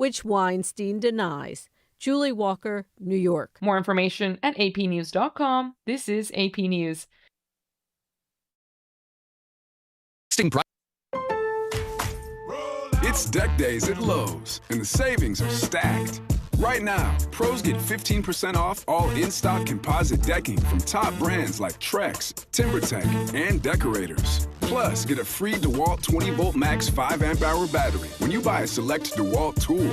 which Weinstein denies. Julie Walker, New York. More information at apnews.com. This is AP News. It's deck days at Lowe's, and the savings are stacked. Right now, pros get 15% off all in-stock composite decking from top brands like Trex, TimberTech, and Decorators. Plus, get a free DeWalt 20-volt max 5-amp-hour battery when you buy a select DeWalt tool.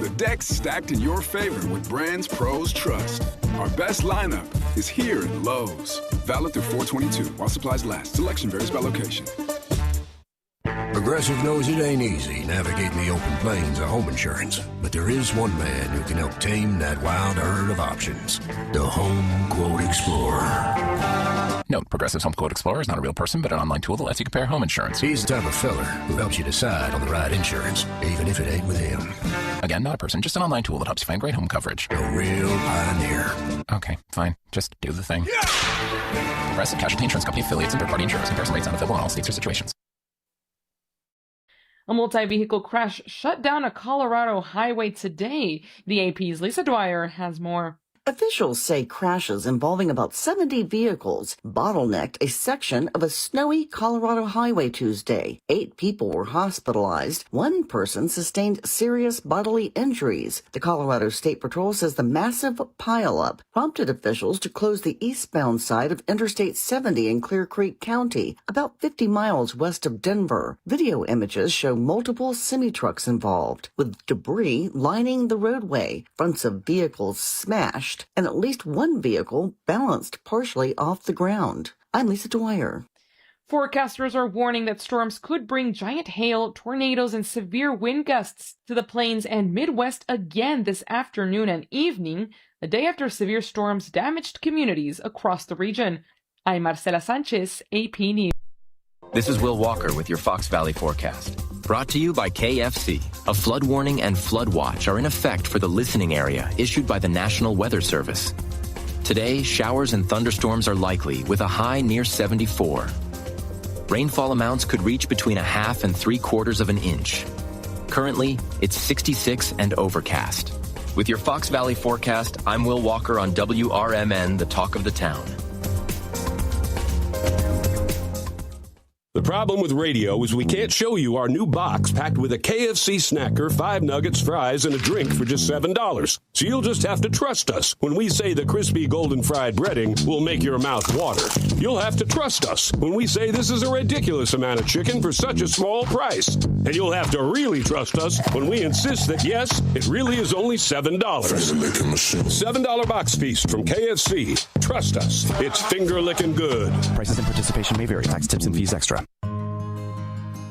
The deck's stacked in your favor with brands pros trust. Our best lineup is here at Lowe's. Valid through 4/22 while supplies last. Selection varies by location. Progressive knows it ain't easy navigating the open plains of home insurance, but there is one man who can help tame that wild herd of options. The Home Quote Explorer. Note, Progressive's Home Quote Explorer is not a real person, but an online tool that lets you compare home insurance. He's the type of feller who helps you decide on the right insurance, even if it ain't with him. Again, not a person, just an online tool that helps you find great home coverage. A real pioneer. Okay, fine. Just do the thing. Progressive Casualty Insurance Company affiliates and third-party insurers. Comparison rates not available in all states or situations. A multi-vehicle crash shut down a Colorado highway today. The AP's Lisa Dwyer has more. Officials say crashes involving about 70 vehicles bottlenecked a section of a snowy Colorado highway Tuesday. 8 people were hospitalized. 1 person sustained serious bodily injuries. The Colorado State Patrol says the massive pileup prompted officials to close the eastbound side of Interstate 70 in Clear Creek County, about 50 miles west of Denver. Video images show multiple semi-trucks involved, with debris lining the roadway. Fronts of vehicles smashed, and at least 1 vehicle balanced partially off the ground. I'm Lisa Dwyer. Forecasters are warning that storms could bring giant hail, tornadoes, and severe wind gusts to the plains and Midwest again this afternoon and evening, a day after severe storms damaged communities across the region. I'm Marcela Sanchez, AP News. This is Will Walker with your Fox Valley forecast. Brought to you by KFC. A flood warning and flood watch are in effect for the listening area issued by the National Weather Service. Today, showers and thunderstorms are likely with a high near 74. Rainfall amounts could reach between 1/2 and 3/4 of an inch. Currently, it's 66 and overcast. With your Fox Valley forecast, I'm Will Walker on WRMN, the talk of the town. The problem with radio is we can't show you our new box packed with a KFC snacker, 5 nuggets, fries, and a drink for just $7. So you'll just have to trust us when we say the crispy golden fried breading will make your mouth water. You'll have to trust us when we say this is a ridiculous amount of chicken for such a small price. And you'll have to really trust us when we insist that, yes, it really is only $7. $7 box feast from KFC. Trust us. It's finger-licking good. Prices and participation may vary. Tax, tips, and fees extra.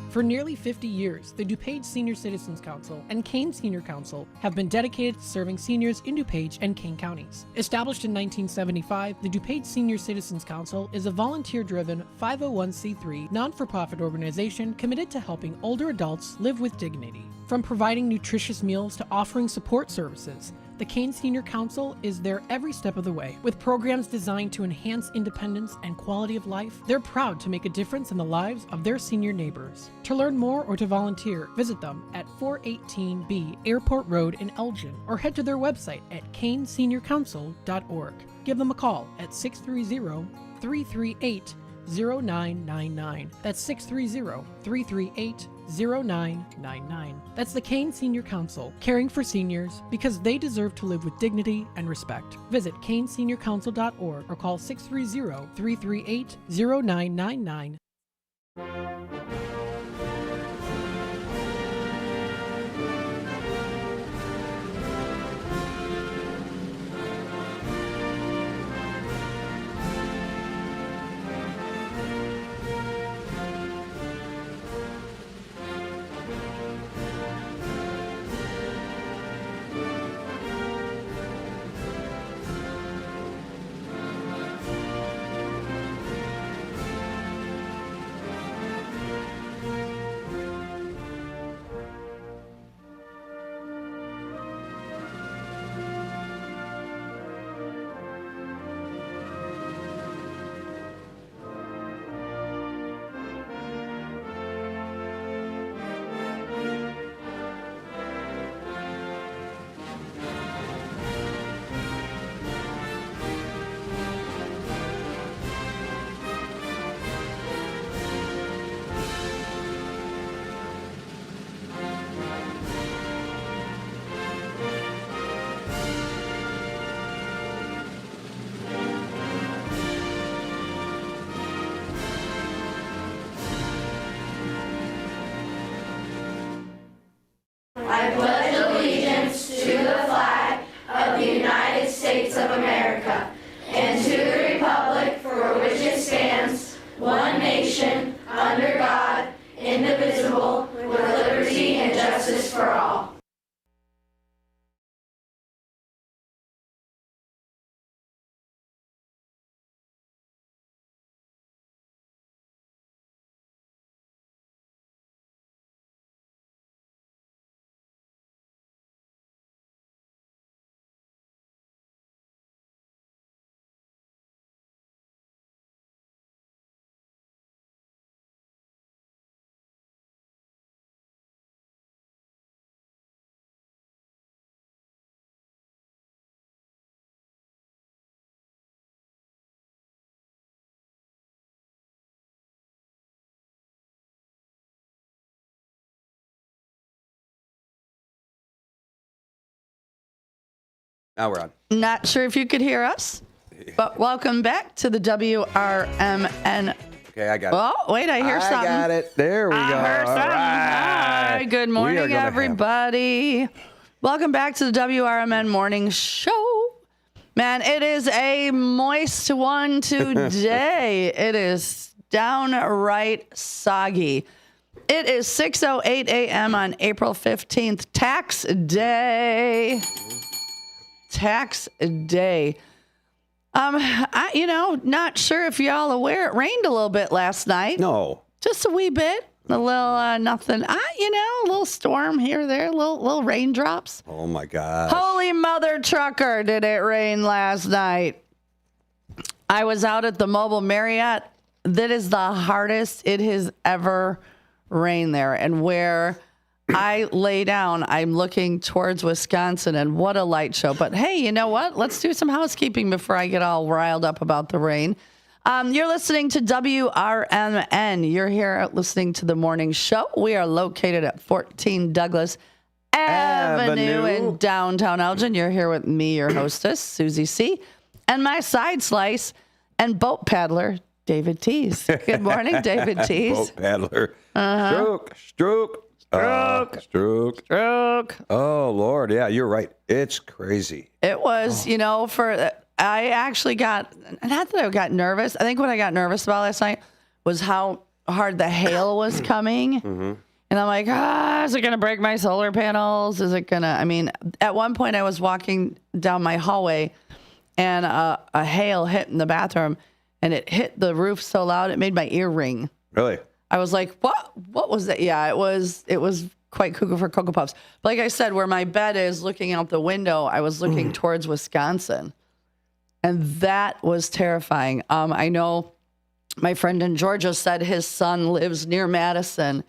For nearly 50 years, the DuPage Senior Citizens Council and Kane Senior Council have been dedicated to serving seniors in DuPage and Kane counties. Established in 1975, the DuPage Senior Citizens Council is a volunteer-driven 501c3 non-for-profit organization committed to helping older adults live with dignity. From providing nutritious meals to offering support services, the Kane Senior Council is there every step of the way. With programs designed to enhance independence and quality of life, they're proud to make a difference in the lives of their senior neighbors. To learn more or to volunteer, visit them at 418B Airport Road in Elgin or head to their website at caneseniorcouncil.org. Give them a call at 630-338-0999. That's 630-338-0999. That's the Kane Senior Council, caring for seniors because they deserve to live with dignity and respect. Visit caneseniorcouncil.org or call 630-338-0999. allegiance to the flag of the United States of America and to the republic for which it stands, one nation, under God, indivisible, with liberty and justice for all. Now we're on. Not sure if you could hear us, but welcome back to the WRMN. Okay, I got it. Oh, wait, I hear something. I got it. There we go. I heard something. Right. Hi, good morning, everybody. Welcome back to the WRMN Morning Show. Man, it is a moist one today. It is downright soggy. It is 6:08 a.m. on April 15th, tax day. Tax day. Not sure if y'all aware, it rained a little bit last night. No. Just a wee bit. A little nothing. A little storm here or there, little raindrops. Oh my God. Holy mother trucker, did it rain last night. I was out at the Mobile Marriott. That is the hardest it has ever rained there. And where I lay down, I'm looking towards Wisconsin, and what a light show. But hey, you know what? Let's do some housekeeping before I get all riled up about the rain. You're listening to WRMN. You're here listening to the morning show. We are located at 14 Douglas Avenue in downtown Elgin. You're here with me, your hostess, Susie C., and my side slice and boat paddler, David Teese. Good morning, David Teese. Boat paddler. Stroke. Oh, Lord. Yeah, you're right. It's crazy. It was, I actually not that I got nervous. I think what I got nervous about last night was how hard the hail was coming. Mm-hmm. And I'm like, is it going to break my solar panels? Is it going to, at one point I was walking down my hallway and a hail hit in the bathroom and it hit the roof so loud it made my ear ring. Really? I was like, what was that? Yeah, it was quite cuckoo for Cocoa Puffs. But like I said, where my bed is looking out the window, I was looking towards Wisconsin. And that was terrifying. I know my friend in Georgia said his son lives near Madison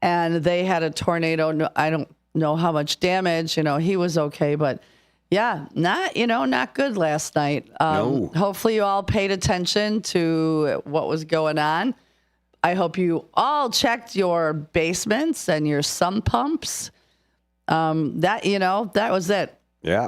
and they had a tornado. I don't know how much damage, he was okay, but yeah, not good last night. No. Hopefully you all paid attention to what was going on. I hope you all checked your basements and your sump pumps. That was it. Yeah.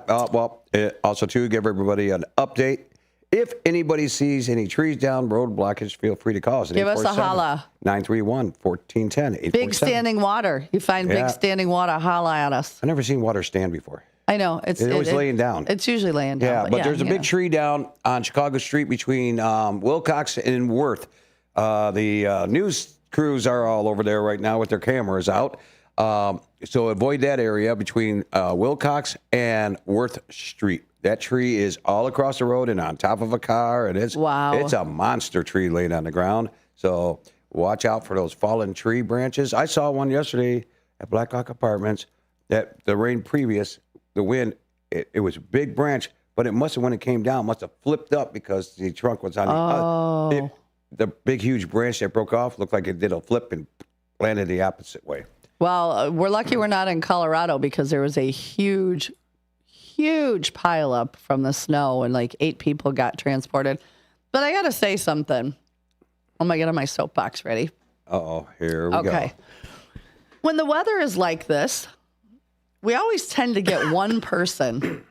Also, to give everybody an update, if anybody sees any trees down, road blockage, feel free to call us. Give us a holla. 931-1410. Big standing water. You find big standing water, holla at us. I've never seen water stand before. I know. It's always laying down. It's usually laying down. Yeah, but there's a big tree down on Chicago Street between Wilcox and Worth. The news crews are all over there right now with their cameras out. So avoid that area between Wilcox and Worth Street. That tree is all across the road and on top of a car. It's a monster tree laid on the ground. So watch out for those fallen tree branches. I saw one yesterday at Blackhawk Apartments that the rain previous, the wind, it was a big branch, but it must have, when it came down, must have flipped up because the trunk was on the other. The big, huge branch that broke off looked like it did a flip and landed the opposite way. Well, we're lucky we're not in Colorado because there was a huge pile up from the snow and like 8 people got transported. But I got to say something. Oh my God, my soapbox ready? Uh-oh, here we go. Okay. When the weather is like this, we always tend to get one person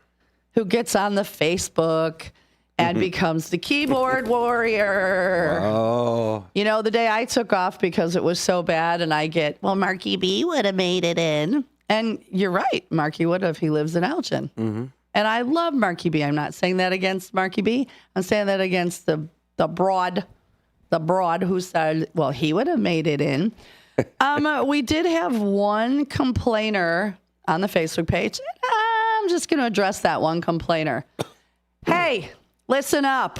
who gets on the Facebook and becomes the keyboard warrior. Oh. The day I took off because it was so bad and I get, Marky B would have made it in. And you're right. Marky would if he lives in Elgin. Mm-hmm. And I love Marky B. I'm not saying that against Marky B. I'm saying that against the broad who said, well, he would have made it in. We did have one complainer on the Facebook page. I'm just going to address that one complainer. Hey, listen up.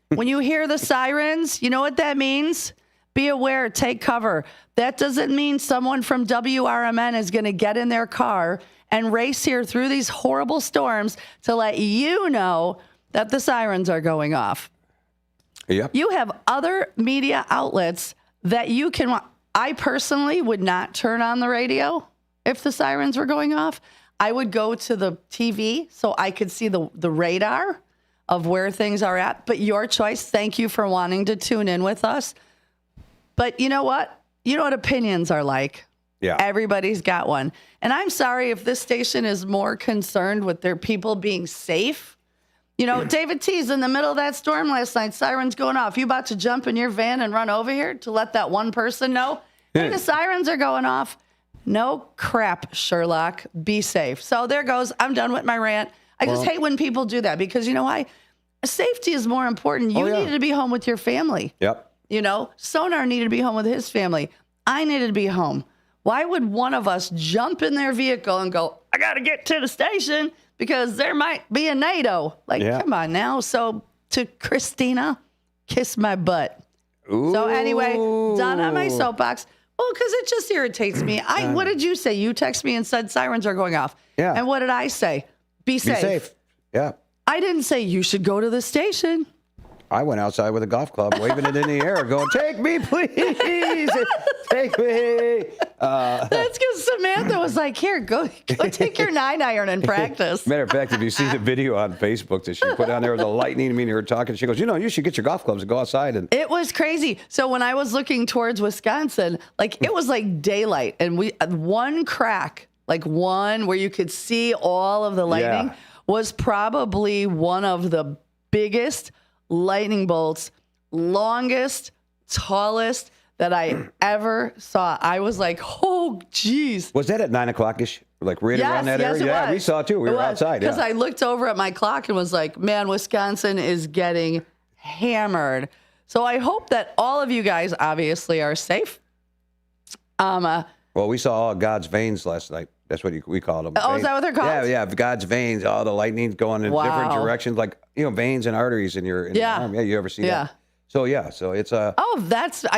When you hear the sirens, you know what that means? Be aware, take cover. That doesn't mean someone from WRMN is going to get in their car and race here through these horrible storms to let you know that the sirens are going off. Yep. You have other media outlets that you can. I personally would not turn on the radio if the sirens were going off. I would go to the TV so I could see the radar of where things are at. But your choice. Thank you for wanting to tune in with us. But you know what? You know what opinions are like. Yeah. Everybody's got one. And I'm sorry if this station is more concerned with their people being safe. You know, David T's in the middle of that storm last night, sirens going off. You about to jump in your van and run over here to let that one person know? Hey, the sirens are going off. No crap, Sherlock. Be safe. So there goes. I'm done with my rant. I just hate when people do that because you know why? Safety is more important. You needed to be home with your family. Yep. You know, Sonar needed to be home with his family. I needed to be home. Why would one of us jump in their vehicle and go, I got to get to the station because there might be a NATO? Like, come on now. So to Christina, kiss my butt. Ooh. So anyway, done on my soapbox. Well, because it just irritates me. What did you say? You texted me and said sirens are going off. Yeah. And what did I say? Be safe. Be safe. Yeah. I didn't say you should go to the station. I went outside with a golf club, waving it in the air, going, take me, please. Take me. That's because Samantha was like, here, go take your 9-iron and practice. Matter of fact, if you see the video on Facebook that she put on there with the lightning, I mean, her talking, she goes, you should get your golf clubs and go outside. And it was crazy. So when I was looking towards Wisconsin, like it was like daylight and we one crack, like one where you could see all of the lightning was probably one of the biggest lightning bolts, longest, tallest that I ever saw. I was like, oh, geez. Was that at 9 o'clock-ish? Like right around that area? Yeah, we saw it too. We were outside. Because I looked over at my clock and was like, man, Wisconsin is getting hammered. So I hope that all of you guys obviously are safe. Well, we saw all God's veins last night. That's what we called them. Oh, veins. Is that what they're called? Yeah, God's veins. All the lightning going in different directions, like veins and arteries in your arm. Yeah, you ever see that? So it's I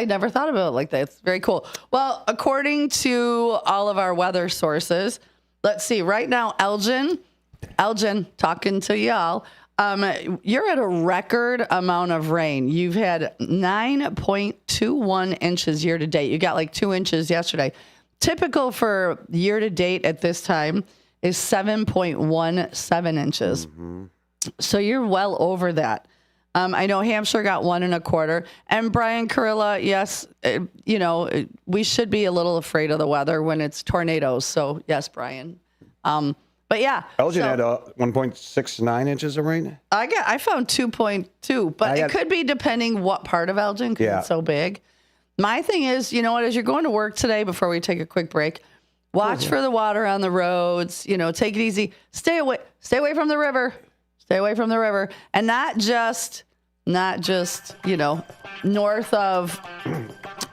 never thought about it like that. It's very cool. Well, according to all of our weather sources, let's see. Right now, Elgin, talking to y'all. You're at a record amount of rain. You've had 9.21 inches year to date. You got like 2 inches yesterday. Typical for year to date at this time is 7.17 inches. Mm-hmm. So you're well over that. I know Hampshire got 1.25. And Brian Carilla, yes, we should be a little afraid of the weather when it's tornadoes. So yes, Brian. But yeah. Elgin had 1.69 inches of rain. I found 2.2, but it could be depending what part of Elgin because it's so big. My thing is, you know what, as you're going to work today, before we take a quick break, watch for the water on the roads, take it easy. Stay away from the river. Stay away from the river. And not just, north of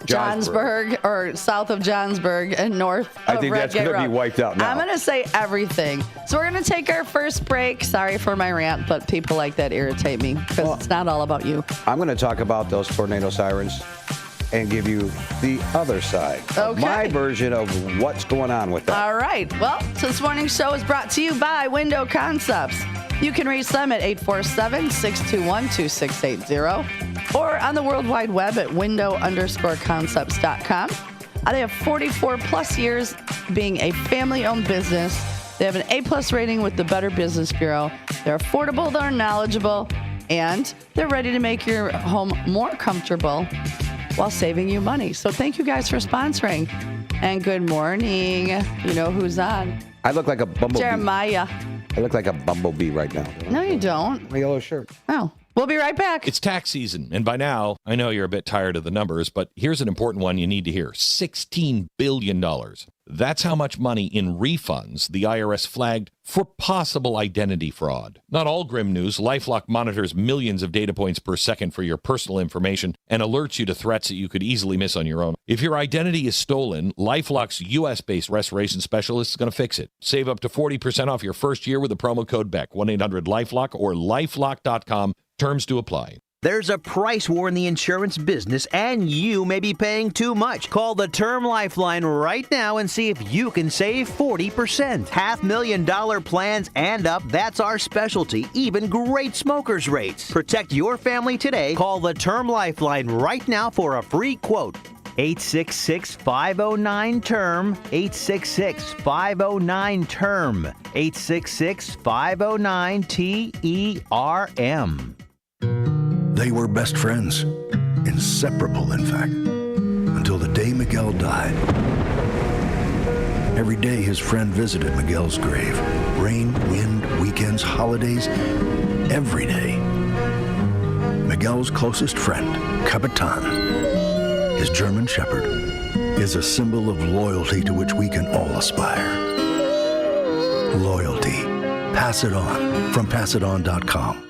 Johnsburg or south of Johnsburg and north of I think that's going to be wiped out now. I'm going to say everything. So we're going to take our first break. Sorry for my rant, but people like that irritate me because it's not all about you. I'm going to talk about those tornado sirens and give you the other side of my version of what's going on with that. All right. Well, so this morning's show is brought to you by Window Concepts. You can reach them at 847-621-2680 or on the World Wide Web at window_concepts.com. They have 44 plus years being a family-owned business. They have an A+ rating with the Better Business Bureau. They're affordable, they're knowledgeable, and they're ready to make your home more comfortable while saving you money. So thank you guys for sponsoring. And good morning. You know who's on? I look like a bumblebee. Jeremiah. I look like a bumblebee right now. No, you don't. My yellow shirt. Oh. We'll be right back. It's tax season, and by now, I know you're a bit tired of the numbers, but here's an important one you need to hear. $16 billion That's how much money in refunds the IRS flagged for possible identity fraud. Not all grim news. LifeLock monitors millions of data points per second for your personal information and alerts you to threats that you could easily miss on your own. If your identity is stolen, LifeLock's U.S.-based restoration specialist is going to fix it. Save up to 40% off your first year with the promo code BECK, 1-800-LifeLock or lifelock.com. Terms to apply. There's a price war in the insurance business, and you may be paying too much. Call the Term Lifeline right now and see if you can save 40%. $500,000 plans and up, that's our specialty. Even great smokers' rates. Protect your family today. Call the Term Lifeline right now for a free quote. 866-509-TERM. 866-509-TERM. 866-509-TERM. They were best friends, inseparable, in fact, until the day Miguel died. Every day his friend visited Miguel's grave. Rain, wind, weekends, holidays, every day. Miguel's closest friend, Capitan, his German Shepherd, is a symbol of loyalty to which we can all aspire. Loyalty. Pass it on from passiton.com.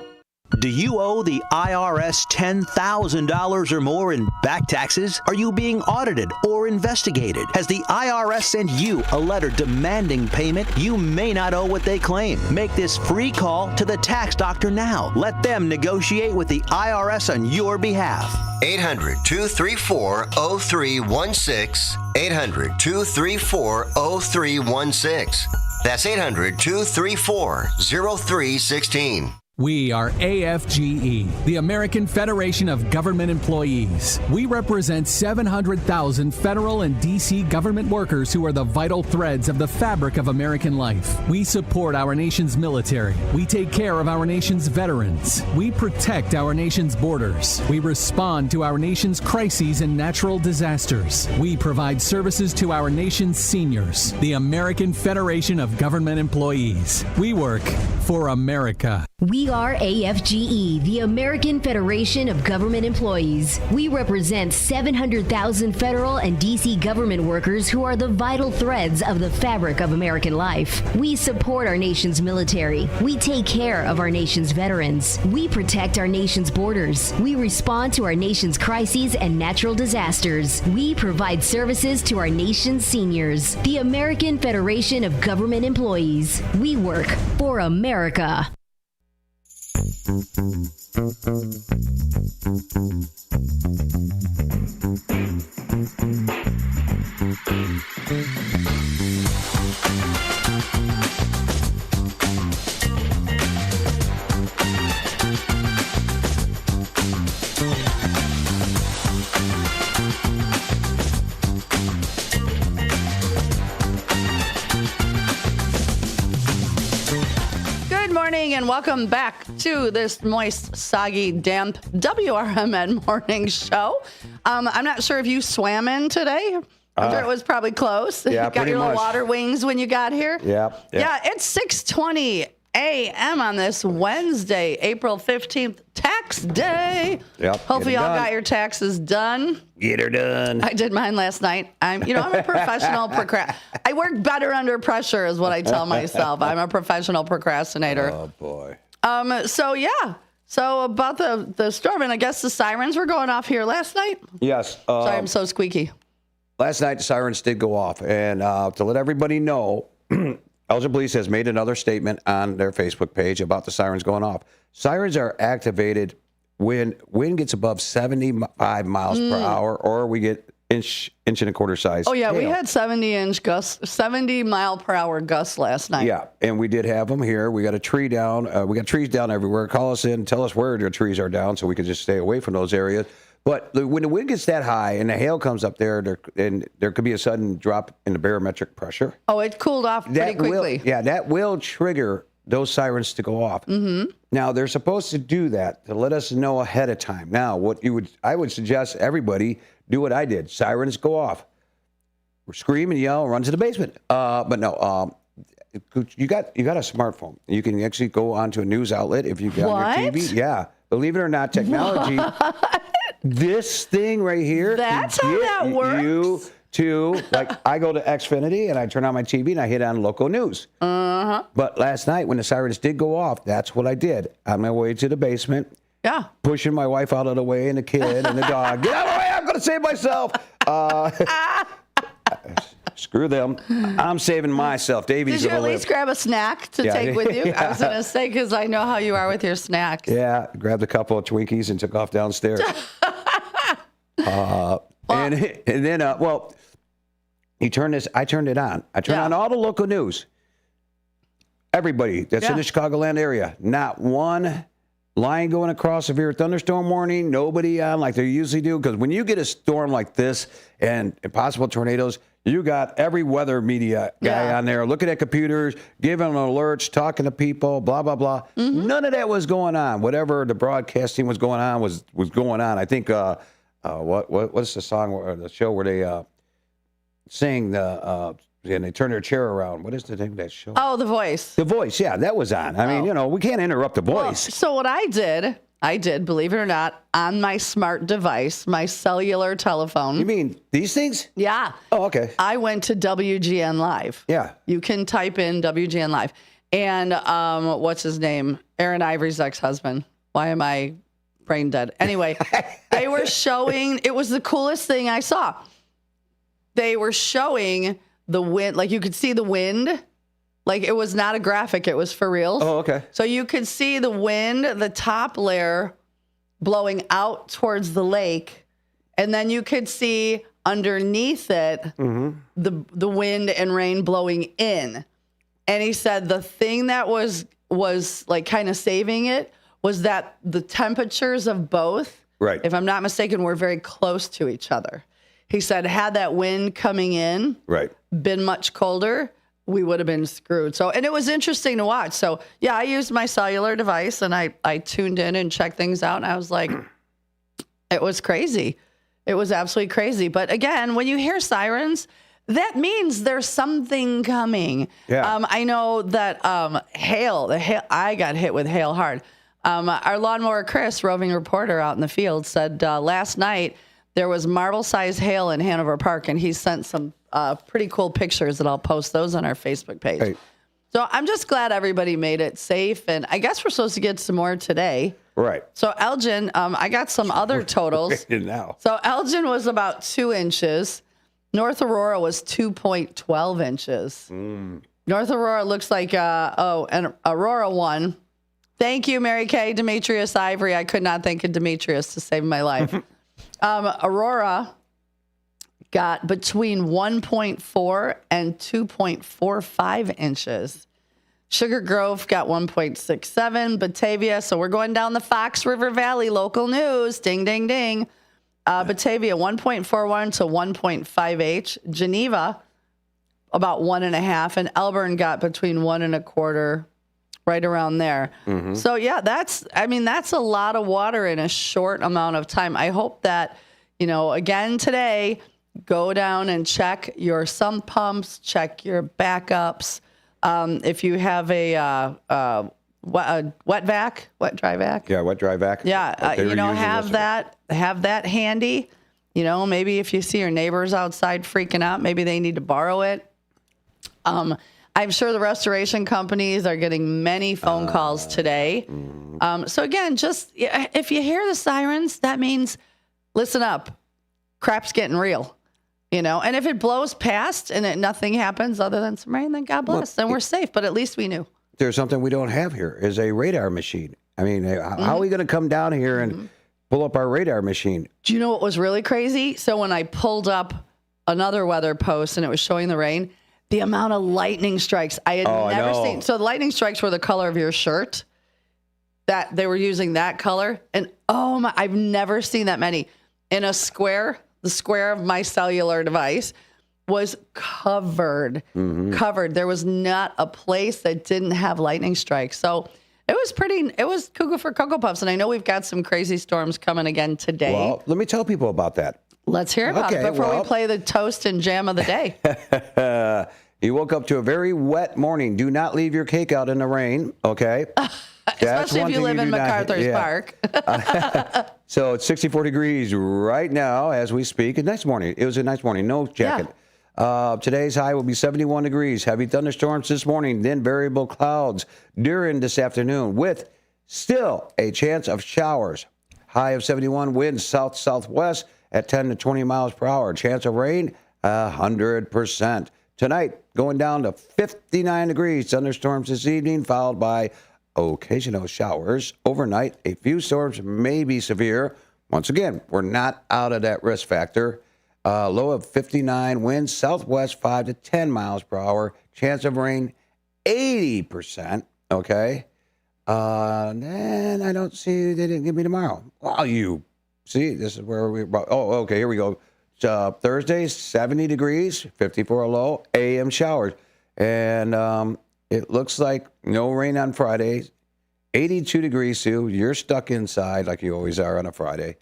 Do you owe the IRS $10,000 or more in back taxes? Are you being audited or investigated? Has the IRS sent you a letter demanding payment? You may not owe what they claim. Make this free call to the tax doctor now. Let them negotiate with the IRS on your behalf. 800-234-0316. 800-234-0316. That's 800-234-0316. We are AFGE, the American Federation of Government Employees. We represent 700,000 federal and D.C. government workers who are the vital threads of the fabric of American life. We support our nation's military. We take care of our nation's veterans. We protect our nation's borders. We respond to our nation's crises and natural disasters. We provide services to our nation's seniors. The American Federation of Government Employees. We work for America. We are AFGE, the American Federation of Government Employees. We represent 700,000 federal and D.C. government workers who are the vital threads of the fabric of American life. We support our nation's military. We take care of our nation's veterans. We protect our nation's borders. We respond to our nation's crises and natural disasters. We provide services to our nation's seniors. The American Federation of Government Employees. We work for America. And welcome back to this moist, soggy, damp WRMN morning show. I'm not sure if you swam in today. I'm sure it was probably close. Yeah, you got your little much. water wings when you got here. Yeah. Yeah, it's 6:20 a.m. on this Wednesday, April 15th, tax day. Yep. Hopefully y'all got your taxes done. Get her done. I did mine last night. I'm a professional I work better under pressure is what I tell myself. I'm a professional procrastinator. Oh, boy. So about the storm, and I guess the sirens were going off here last night. Yes. Sorry, I'm so squeaky. Last night, the sirens did go off. And to let everybody know, Elgin Police has made another statement on their Facebook page about the sirens going off. Sirens are activated when wind gets above 75 miles per hour, or we get inch and a quarter size. Oh, yeah, hail. we had 70-inch gusts, 70 mile per hour gusts last night. Yeah, and we did have them here. We got a tree down. We got trees down everywhere. Call us in, tell us where your trees are down so we can just stay away from those areas. But when the wind gets that high and the hail comes up there could be a sudden drop in the barometric pressure. Oh, it cooled off pretty quickly. That will trigger those sirens to go off. Mm-hmm. Now, they're supposed to do that to let us know ahead of time. Now, I would suggest everybody do what I did. Sirens go off. Scream and yell, run to the basement. But no, you got a smartphone. You can actually go onto a news outlet if you've got your TV. Yeah. Believe it or not, technology. This thing right here. That's how that works. You to, like, I go to Xfinity and I turn on my TV and I hit on local news. Uh-huh. But last night when the sirens did go off, that's what I did. On my way to the basement, pushing my wife out of the way and the kid and the dog. Get out of the way, I'm going to save myself. Screw them. I'm saving myself. Davey's Did you at least grab a snack to take with you? I was going to say, because I know how you are with your snacks. Yeah, grabbed a couple of Twinkies and took off downstairs. And then, you turn this. I turned it on. I turned on all the local news. Everybody that's in the Chicagoland area, not one line going across severe thunderstorm warning. Nobody on like they usually do. Because when you get a storm like this and possible tornadoes, you got every weather media guy on there looking at computers, giving alerts, talking to people, blah, blah, blah. Mm-hmm. None of that was going on. Whatever the broadcasting was going on was going on. I think, what's the song or the show where they sing and they turn their chair around? What is the name of that show? Oh, The Voice. The Voice, yeah, that was on. I mean, we can't interrupt The Voice. Well, so what I did, believe it or not, on my smart device, my cellular telephone. You mean these things? Yeah. Oh, okay. I went to WGN Live. Yeah. You can type in WGN Live. And what's his name? Aaron Ivory's ex-husband. Why am I brain dead? Anyway, they were showing, it was the coolest thing I saw. They were showing the wind, like you could see the wind. Like it was not a graphic, it was for real. Oh, okay. So you could see the wind, the top layer blowing out towards the lake. And then you could see underneath it the wind and rain blowing in. And he said the thing that was like kind of saving it was that the temperatures of both, right, if I'm not mistaken, were very close to each other. He said, had that wind coming in been much colder, we would have been screwed. So, and it was interesting to watch. So, yeah, I used my cellular device and I tuned in and checked things out. And I was like, it was crazy. It was absolutely crazy. But again, when you hear sirens, that means there's something coming. Yeah. I know that hail, I got hit with hail hard. Our lawnmower Chris, roving reporter out in the field, said last night there was marble-sized hail in Hanover Park, and he sent some pretty cool pictures that I'll post those on our Facebook page. Hey. So I'm just glad everybody made it safe, and I guess we're supposed to get some more today. Right. So Elgin, I got some other totals. Now. So Elgin was about 2 inches. North Aurora was 2.12 inches. North Aurora looks like, and Aurora won. Thank you, Mary Kay, Demetrius Ivory. I could not think of Demetrius to save my life. Aurora got between 1.4 and 2.45 inches. Sugar Grove got 1.67. Batavia, so we're going down the Fox River Valley, local news. Ding, ding, ding. Batavia, 1.41 to 1.58. Geneva, about 1.5. And Elburn got between 1.25, right around there. So, yeah, that's a lot of water in a short amount of time. I hope that, again today, go down and check your sump pumps, check your backups. If you have a wet dry vac. Yeah, wet dry vac. Yeah, have that handy. Maybe if you see your neighbors outside freaking out, maybe they need to borrow it. I'm sure the restoration companies are getting many phone calls today. So again, just if you hear the sirens, that means listen up. Crap's getting real. And if it blows past and nothing happens other than some rain, then God bless. Then we're safe. But at least we knew. There's something we don't have here is a radar machine. I mean, how are we going to come down here and pull up our radar machine? Do you know what was really crazy? So when I pulled up another weather post and it was showing the rain, the amount of lightning strikes I had never seen. So the lightning strikes were the color of your shirt. That they were using that color. And I've never seen that many. In a square, the square of my cellular device was covered. There was not a place that didn't have lightning strikes. So it was cuckoo for Cocoa Puffs. And I know we've got some crazy storms coming again today. Well, let me tell people about that. Let's hear about it before we play the toast and jam of the day. You woke up to a very wet morning. Do not leave your cake out in the rain, okay? Especially if you live in MacArthur's Park. So it's 64 degrees right now as we speak. A nice morning. It was a nice morning. No jacket. Today's high will be 71 degrees. Heavy thunderstorms this morning, then variable clouds during this afternoon with still a chance of showers. High of 71, winds south-southwest at 10 to 20 miles per hour. Chance of rain, 100%. Tonight, going down to 59 degrees. Thunderstorms this evening, followed by occasional showers. Overnight, a few storms may be severe. Once again, we're not out of that risk factor. Low of 59, winds southwest 5 to 10 miles per hour. Chance of rain, 80%. Okay. Then I don't see, they didn't give me tomorrow. Wow, you see, this is where okay, here we go. Thursday, 70 degrees, 54 low, AM showers. And it looks like no rain on Friday. 82 degrees, Sue. You're stuck inside like you always are on a Friday.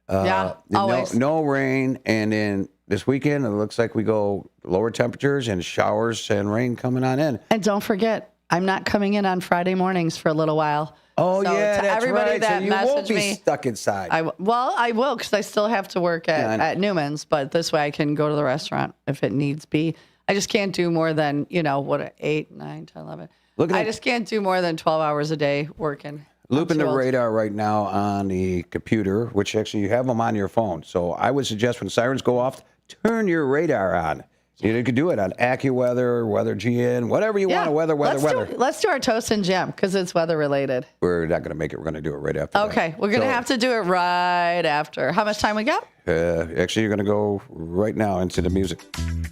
Always. No rain. And then this weekend, it looks like we go lower temperatures and showers and rain coming on in. And don't forget, I'm not coming in on Friday mornings for a little while. Oh, so yeah, to that's everybody right. that So you won't be me, stuck inside. I will because I still have to work at Newman's, but this way I can go to the restaurant if it needs be. I just can't do more than, 8, 9, 10, 11. I just can't do more than 12 hours a day working. Looping the radar right now on the computer, which actually you have them on your phone. So I would suggest when sirens go off, turn your radar on. You could do it on AccuWeather, Weather GN, whatever you want. Weather. Let's do our toast and jam because it's weather related. We're not going to make it. We're going to do it right after. Okay, we're going to have to do it right after. How much time we got? Actually, you're going to go right now into the music.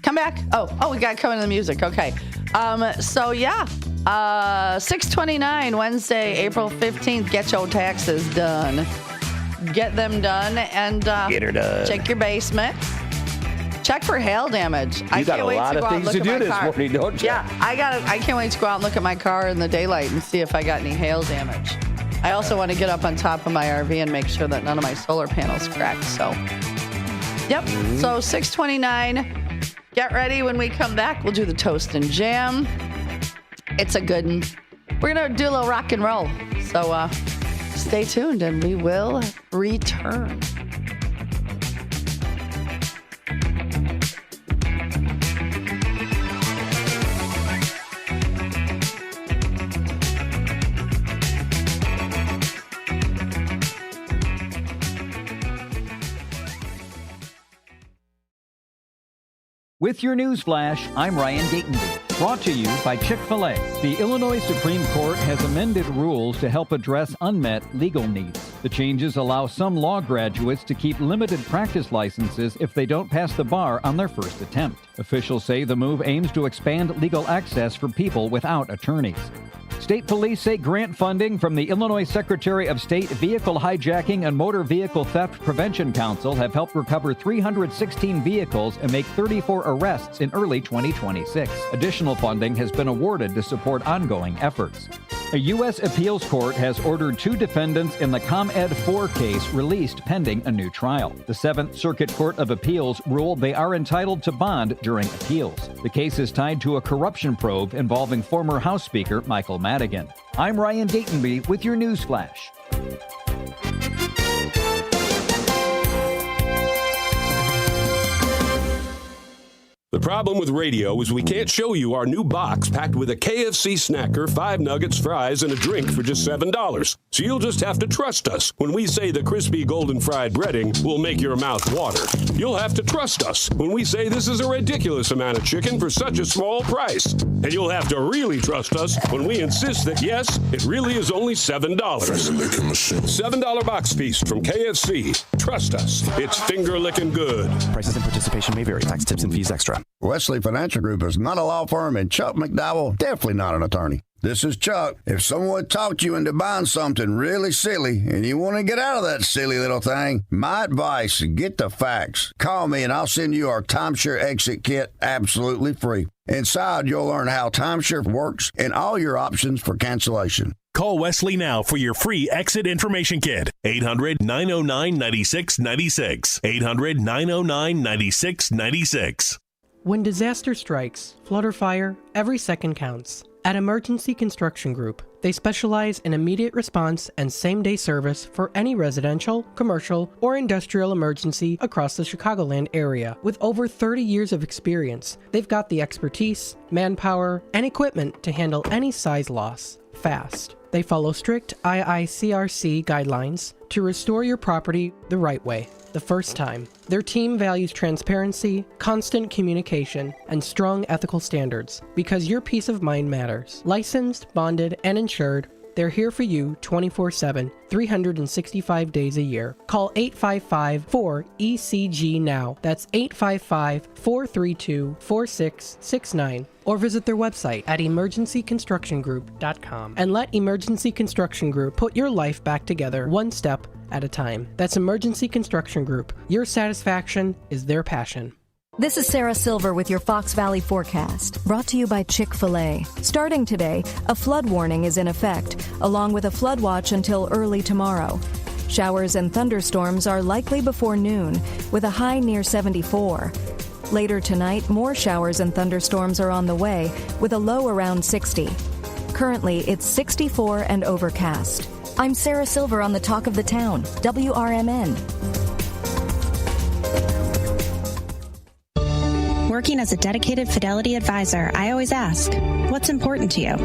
Come back. Oh, we got to come into the music. Okay. 6/29, Wednesday, April 15th. Get your taxes done. Get them done and get her done. Check your basement. Check for hail damage. You got a lot of things to do this morning, don't you? Yeah, I can't wait to go out and look at my car in the daylight and see if I got any hail damage. I also want to get up on top of my RV and make sure that none of my solar panels cracked. So, yep. So 6/29. Get ready. When we come back, we'll do the toast and jam. It's a good one. We're gonna do a little rock and roll. So stay tuned, and we will return. With your news flash, I'm Ryan Gatenby. Brought to you by Chick-fil-A. The Illinois Supreme Court has amended rules to help address unmet legal needs. The changes allow some law graduates to keep limited practice licenses if they don't pass the bar on their first attempt. Officials say the move aims to expand legal access for people without attorneys. State police say grant funding from the Illinois Secretary of State Vehicle Hijacking and Motor Vehicle Theft Prevention Council have helped recover 316 vehicles and make 34 arrests in early 2026. Additional funding has been awarded to support ongoing efforts. A U.S. appeals court has ordered 2 defendants in the ComEd 4 case released pending a new trial. The 7th Circuit Court of Appeals ruled they are entitled to bond during appeals. The case is tied to a corruption probe involving former House Speaker Michael Madigan. I'm Ryan Gatenby with your news flash. The problem with radio is we can't show you our new box packed with a KFC snacker, 5 nuggets, fries, and a drink for just $7. So you'll just have to trust us when we say the crispy golden fried breading will make your mouth water. You'll have to trust us when we say this is a ridiculous amount of chicken for such a small price. And you'll have to really trust us when we insist that, yes, it really is only $7. $7 box feast from KFC. Trust us. It's finger-licking good. Prices and participation may vary. Tax, tips, and fees extra. Wesley Financial Group is not a law firm, and Chuck McDowell definitely not an attorney. This is Chuck. If someone talked you into buying something really silly and you want to get out of that silly little thing, my advice, get the facts. Call me and I'll send you our timeshare exit kit absolutely free. Inside, you'll learn how timeshare works and all your options for cancellation. Call Wesley now for your free exit information kit. 800-909-9696. 800-909-9696. When disaster strikes, flood or fire, every second counts. At Emergency Construction Group, They specialize in immediate response and same-day service for any residential, commercial, or industrial emergency across the Chicagoland area. With over 30 years of experience, they've got the expertise, manpower, and equipment to handle any size loss fast. They follow strict IICRC guidelines to restore your property the right way, the first time. Their team values transparency, constant communication, and strong ethical standards because your peace of mind matters. Licensed, bonded, and insured, they're here for you 24/7, 365 days a year. Call 855-4ECG now. That's 855-432-4669. Or visit their website at emergencyconstructiongroup.com and let Emergency Construction Group put your life back together one step at a time. That's Emergency Construction Group. Your satisfaction is their passion. This is Sarah Silver with your Fox Valley forecast, brought to you by Chick-fil-A. Starting today, a flood warning is in effect, along with a flood watch until early tomorrow. Showers and thunderstorms are likely before noon, with a high near 74. Later tonight, more showers and thunderstorms are on the way, with a low around 60. Currently, it's 64 and overcast. I'm Sarah Silver on the Talk of the Town, WRMN. Working as a dedicated Fidelity advisor, I always ask, what's important to you?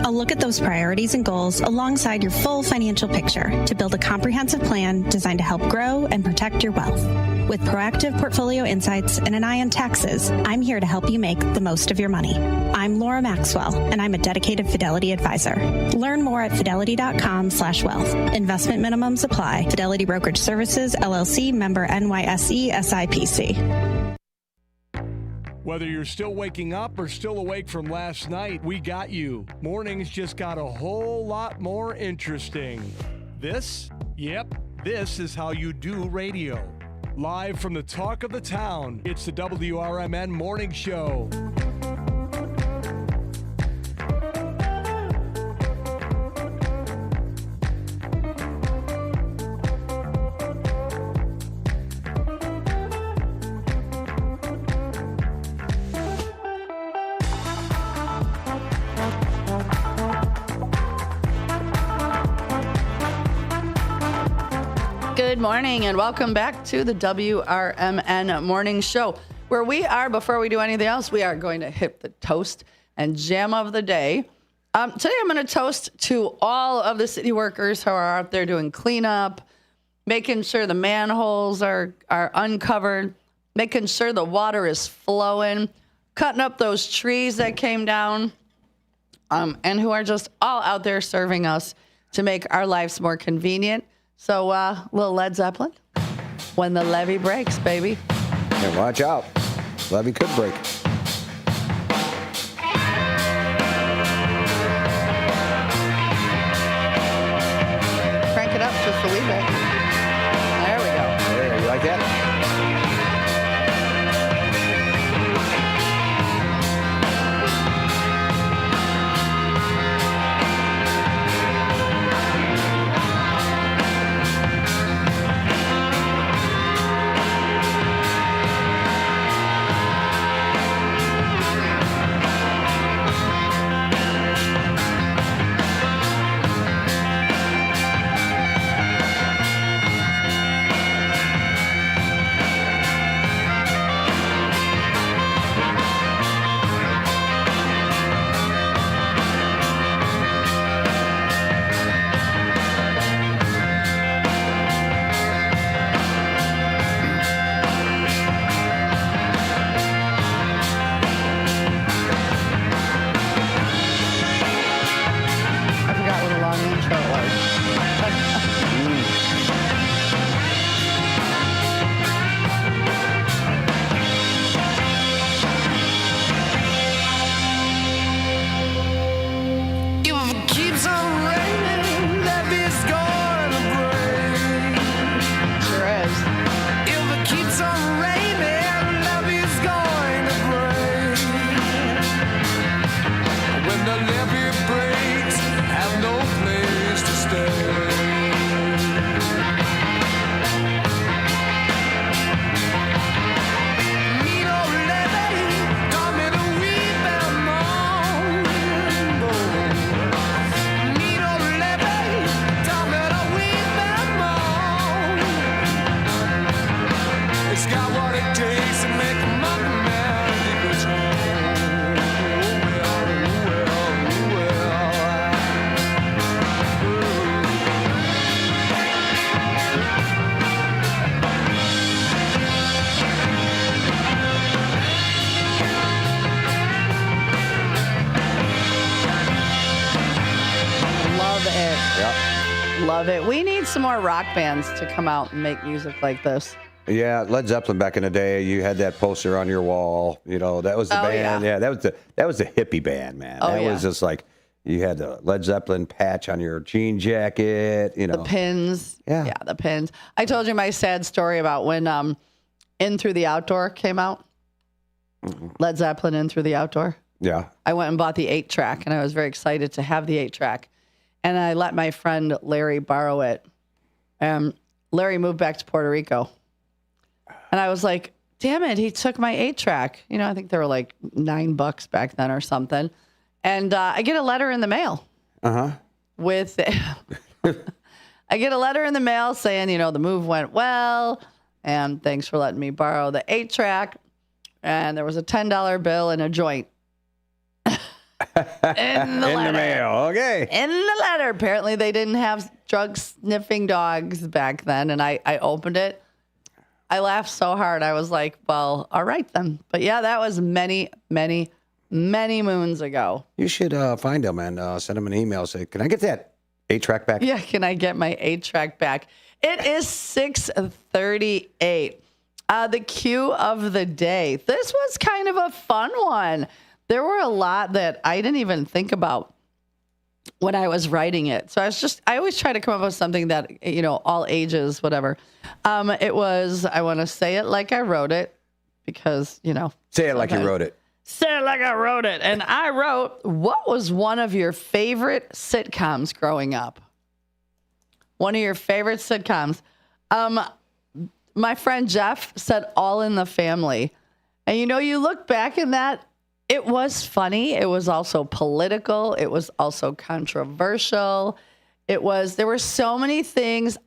I'll look at those priorities and goals alongside your full financial picture to build a comprehensive plan designed to help grow and protect your wealth. With proactive portfolio insights and an eye on taxes, I'm here to help you make the most of your money. I'm Laura Maxwell, and I'm a dedicated Fidelity advisor. Learn more at fidelity.com/wealth. Investment minimums apply. Fidelity Brokerage Services, LLC, member NYSE, SIPC. Whether you're still waking up or still awake from last night, we got you. Mornings just got a whole lot more interesting. This is how you do radio. Live from the Talk of the Town, it's the WRMN Morning Show. Good morning and welcome back to the WRMN Morning Show, where we are, before we do anything else, we are going to hit the toast and jam of the day. Today I'm going to toast to all of the city workers who are out there doing cleanup, making sure the manholes are uncovered, making sure the water is flowing, cutting up those trees that came down, and who are just all out there serving us to make our lives more convenient. So, little Led Zeppelin, When the Levee Breaks, baby. Yeah, watch out. Levee could break. Crank it up just a wee bit. There we go. There, you like that? When the levee breaks, have no place to stay. Love it. Yep. Love it. We need some more rock bands to come out and make music like this. Yeah, Led Zeppelin back in the day, you had that poster on your wall. You know, that was the band. Yeah, that was the hippie band, man. That was just like you had the Led Zeppelin patch on your jean jacket, you know. The pins. Yeah, the pins. I told you my sad story about when In Through the Outdoor came out. Led Zeppelin In Through the Outdoor. Yeah. I went and bought the 8-track, and I was very excited to have the 8-track. And I let my friend Larry borrow it. Larry moved back to Puerto Rico. And I was like, damn it, he took my 8-track. You know, I think they were like $9 back then or something. And I get a letter in the mail. I get a letter in the mail saying, you know, the move went well, and thanks for letting me borrow the 8-track. And there was a $10 bill and a joint. In the mail, okay. In the letter. Apparently they didn't have drug-sniffing dogs back then, and I opened it. I laughed so hard. I was like, well, all right then. But yeah, that was many, many, many moons ago. You should find them and send them an email. Say, can I get that 8-track back? Yeah, can I get my 8-track back? It is 6:38. The cue of the day. This was kind of a fun one. There were a lot that I didn't even think about when I was writing it. So I always try to come up with something that, you know, all ages, whatever. It was, I want to say it like I wrote it because, you know. Say it like you wrote it. Say it like I wrote it. And I wrote, what was one of your favorite sitcoms growing up? One of your favorite sitcoms. My friend Jeff said All in the Family. And, you know, you look back in that, it was funny. It was also political. It was also controversial. There were so many things.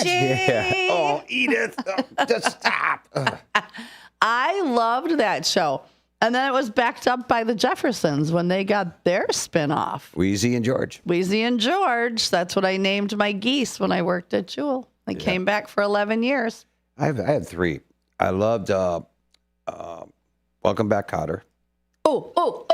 Yeah. Oh, Edith, just stop. I loved that show. And then it was backed up by the Jeffersons when they got their spinoff. Wheezy and George. Wheezy and George. That's what I named my geese when I worked at Jewel. They came back for 11 years. I had 3. I loved Welcome Back, Kotter. Oh.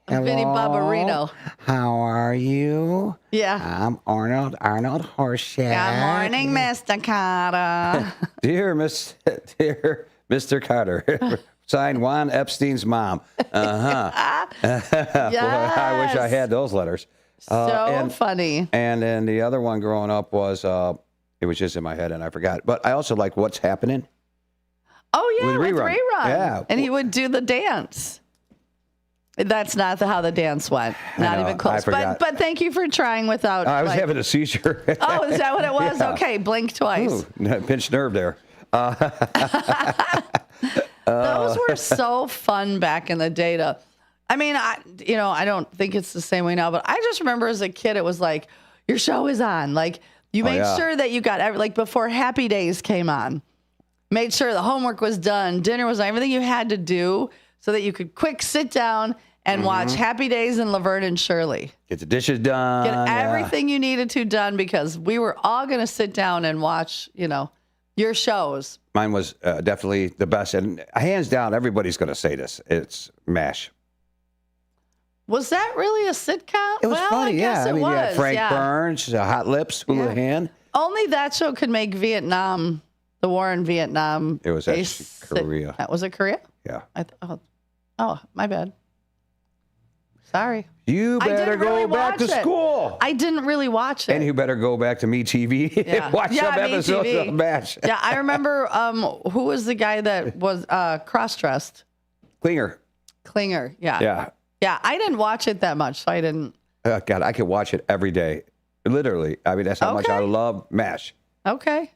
Vinny Barbarino. How are you? Yeah. I'm Arnold Horseshack. Good morning, Mr. Carter. Dear Mr. Carter. Signed Juan Epstein's mom. Yes. Boy, I wish I had those letters. So funny. And then the other one growing up was, it was just in my head and I forgot. But I also like What's Happening. Oh, yeah, with Rerun. Yeah. And he would do the dance. That's not how the dance went. Not even close. I forgot. But thank you for trying without. I was having a seizure. Oh, is that what it was? Yeah. Okay, blink twice. Ooh, pinched nerve there. Those were so fun back in the day. I mean, I don't think it's the same way now, but I just remember as a kid, it was like, your show is on. Like, you made sure that you got like before Happy Days came on. Made sure the homework was done, dinner was done, everything you had to do so that you could quick sit down and watch Happy Days and Laverne and Shirley. Get the dishes done. Get everything you needed to done because we were all going to sit down and watch, you know, your shows. Mine was definitely the best. And hands down, everybody's going to say this. It's MASH. Was that really a sitcom? It was funny, yeah. I mean, you had Frank Burns, Hot Lips, Houlihan. Only that show could make Vietnam, the war in Vietnam. It was actually Korea. Was it Korea? Yeah. Oh, my bad. Sorry. You better go back to school. I didn't really watch it. And you better go back to MeTV and watch some episodes of MASH. Yeah, I remember who was the guy that was cross-dressed? Klinger, yeah. Yeah. Yeah, I didn't watch it that much, so I didn't. God, I could watch it every day. Literally. I mean, that's how much I love MASH. Okay.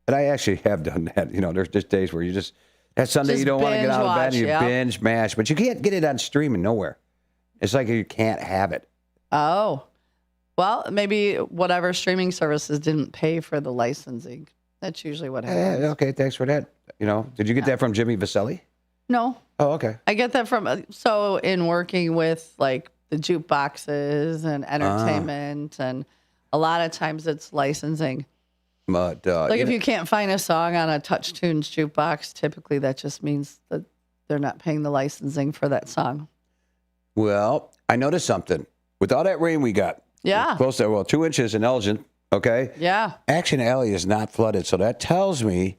And I actually have done that. You know, there's just days where you just, that Sunday you don't want to get out of bed and you binge MASH, but you can't get it on streaming nowhere. It's like you can't have it. Oh. Well, maybe whatever streaming services didn't pay for the licensing. That's usually what happens. Okay, thanks for that. You know, did you get that from Jimmy Vaselli? No. Oh, okay. I get that from, so in working with like the jukeboxes and entertainment, and a lot of times it's licensing. But like if you can't find a song on a Touch Tunes jukebox, typically that just means that they're not paying the licensing for that song. Well, I noticed something. with all that rain we got, Yeah. close to 2 inches in Elgin. Okay. Yeah. Action Alley is not flooded, so that tells me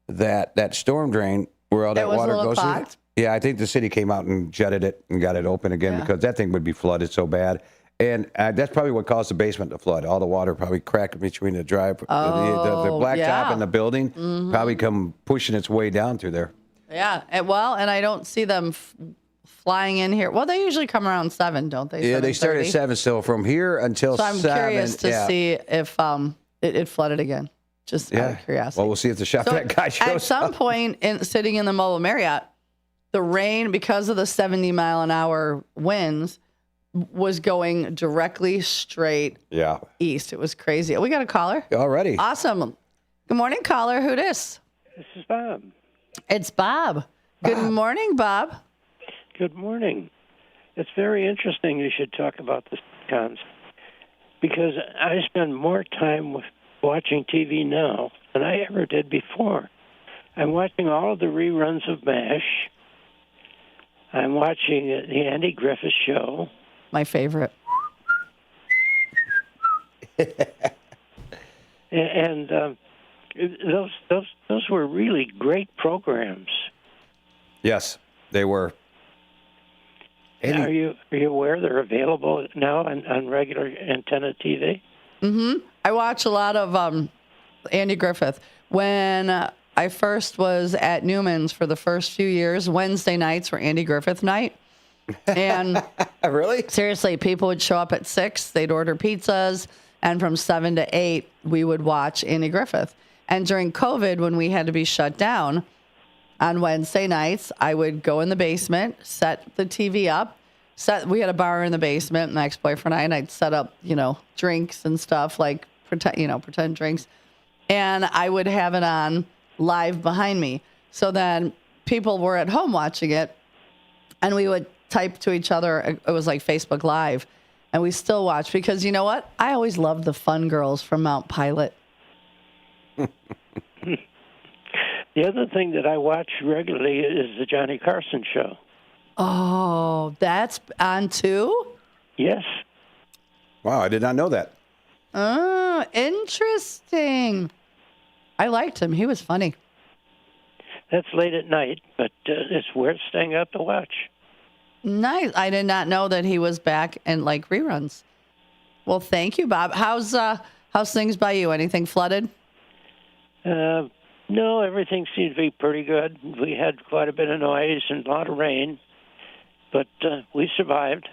that storm drain where all that was a water little goes through. clogged? Yeah, I think the city came out and jetted it and got it open again because that thing would be flooded so bad. And that's probably what caused the basement to flood. All the water probably cracked between the the blacktop and the building, probably come pushing its way down through there. Yeah. And I don't see them flying in here. Well, they usually come around 7, don't they? Yeah, they start at 7. So from here until 7. So I'm curious to see if it flooded again. Just out of curiosity. Well, we'll see if the Chevrolet guy shows up. At some point, sitting in the mobile Marriott, the rain, because of the 70-mile-an-hour winds, was going directly straight east. It was crazy. We got a caller? Already. Awesome. Good morning, caller. Who this? This is Bob. It's Bob. Good morning, Bob. Good morning. It's very interesting you should talk about the sitcoms because I spend more time watching TV now than I ever did before. I'm watching all of the reruns of MASH. I'm watching the Andy Griffith Show. My favorite. and those were really great programs. Yes, they were. Are you aware they're available now on regular antenna TV? Mm-hmm. I watch a lot of Andy Griffith. When I first was at Newman's for the first few years, Wednesday nights were Andy Griffith night. And really? Seriously, people would show up at 6, they'd order pizzas, and from 7 to 8, we would watch Andy Griffith. And during COVID, when we had to be shut down, on Wednesday nights, I would go in the basement, set the TV up. We had a bar in the basement, my ex-boyfriend and I'd set up, drinks and stuff, like pretend drinks. And I would have it on live behind me. So then people were at home watching it, and we would type to each other. It was like Facebook Live. And we still watch because you know what? I always loved the fun girls from Mount Pilot. The other thing that I watch regularly is the Johnny Carson show. Oh, that's on too? Yes. Wow, I did not know that. Oh, interesting. I liked him. He was funny. That's late at night, but it's worth staying up to watch. Nice. I did not know that he was back in like reruns. Well, thank you, Bob. How's things by you? Anything flooded? No, everything seemed to be pretty good. We had quite a bit of noise and a lot of rain, but we survived.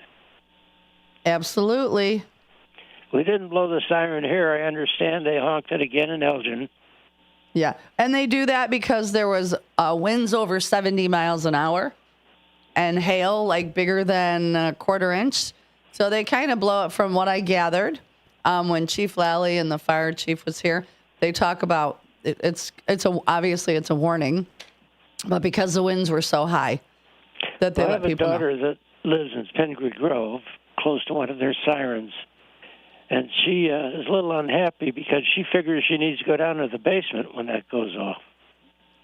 Absolutely. We didn't blow the siren here. I understand they honked it again in Elgin. Yeah, and they do that because there was winds over 70 miles an hour and hail like bigger than a quarter inch. So they kind of blow it from what I gathered. When Chief Lally and the fire chief was here, they talk about obviously it's a warning, but because the winds were so high that they let people know. I have a daughter that lives in Penguin Grove, close to one of their sirens. And she is a little unhappy because she figures she needs to go down to the basement when that goes off.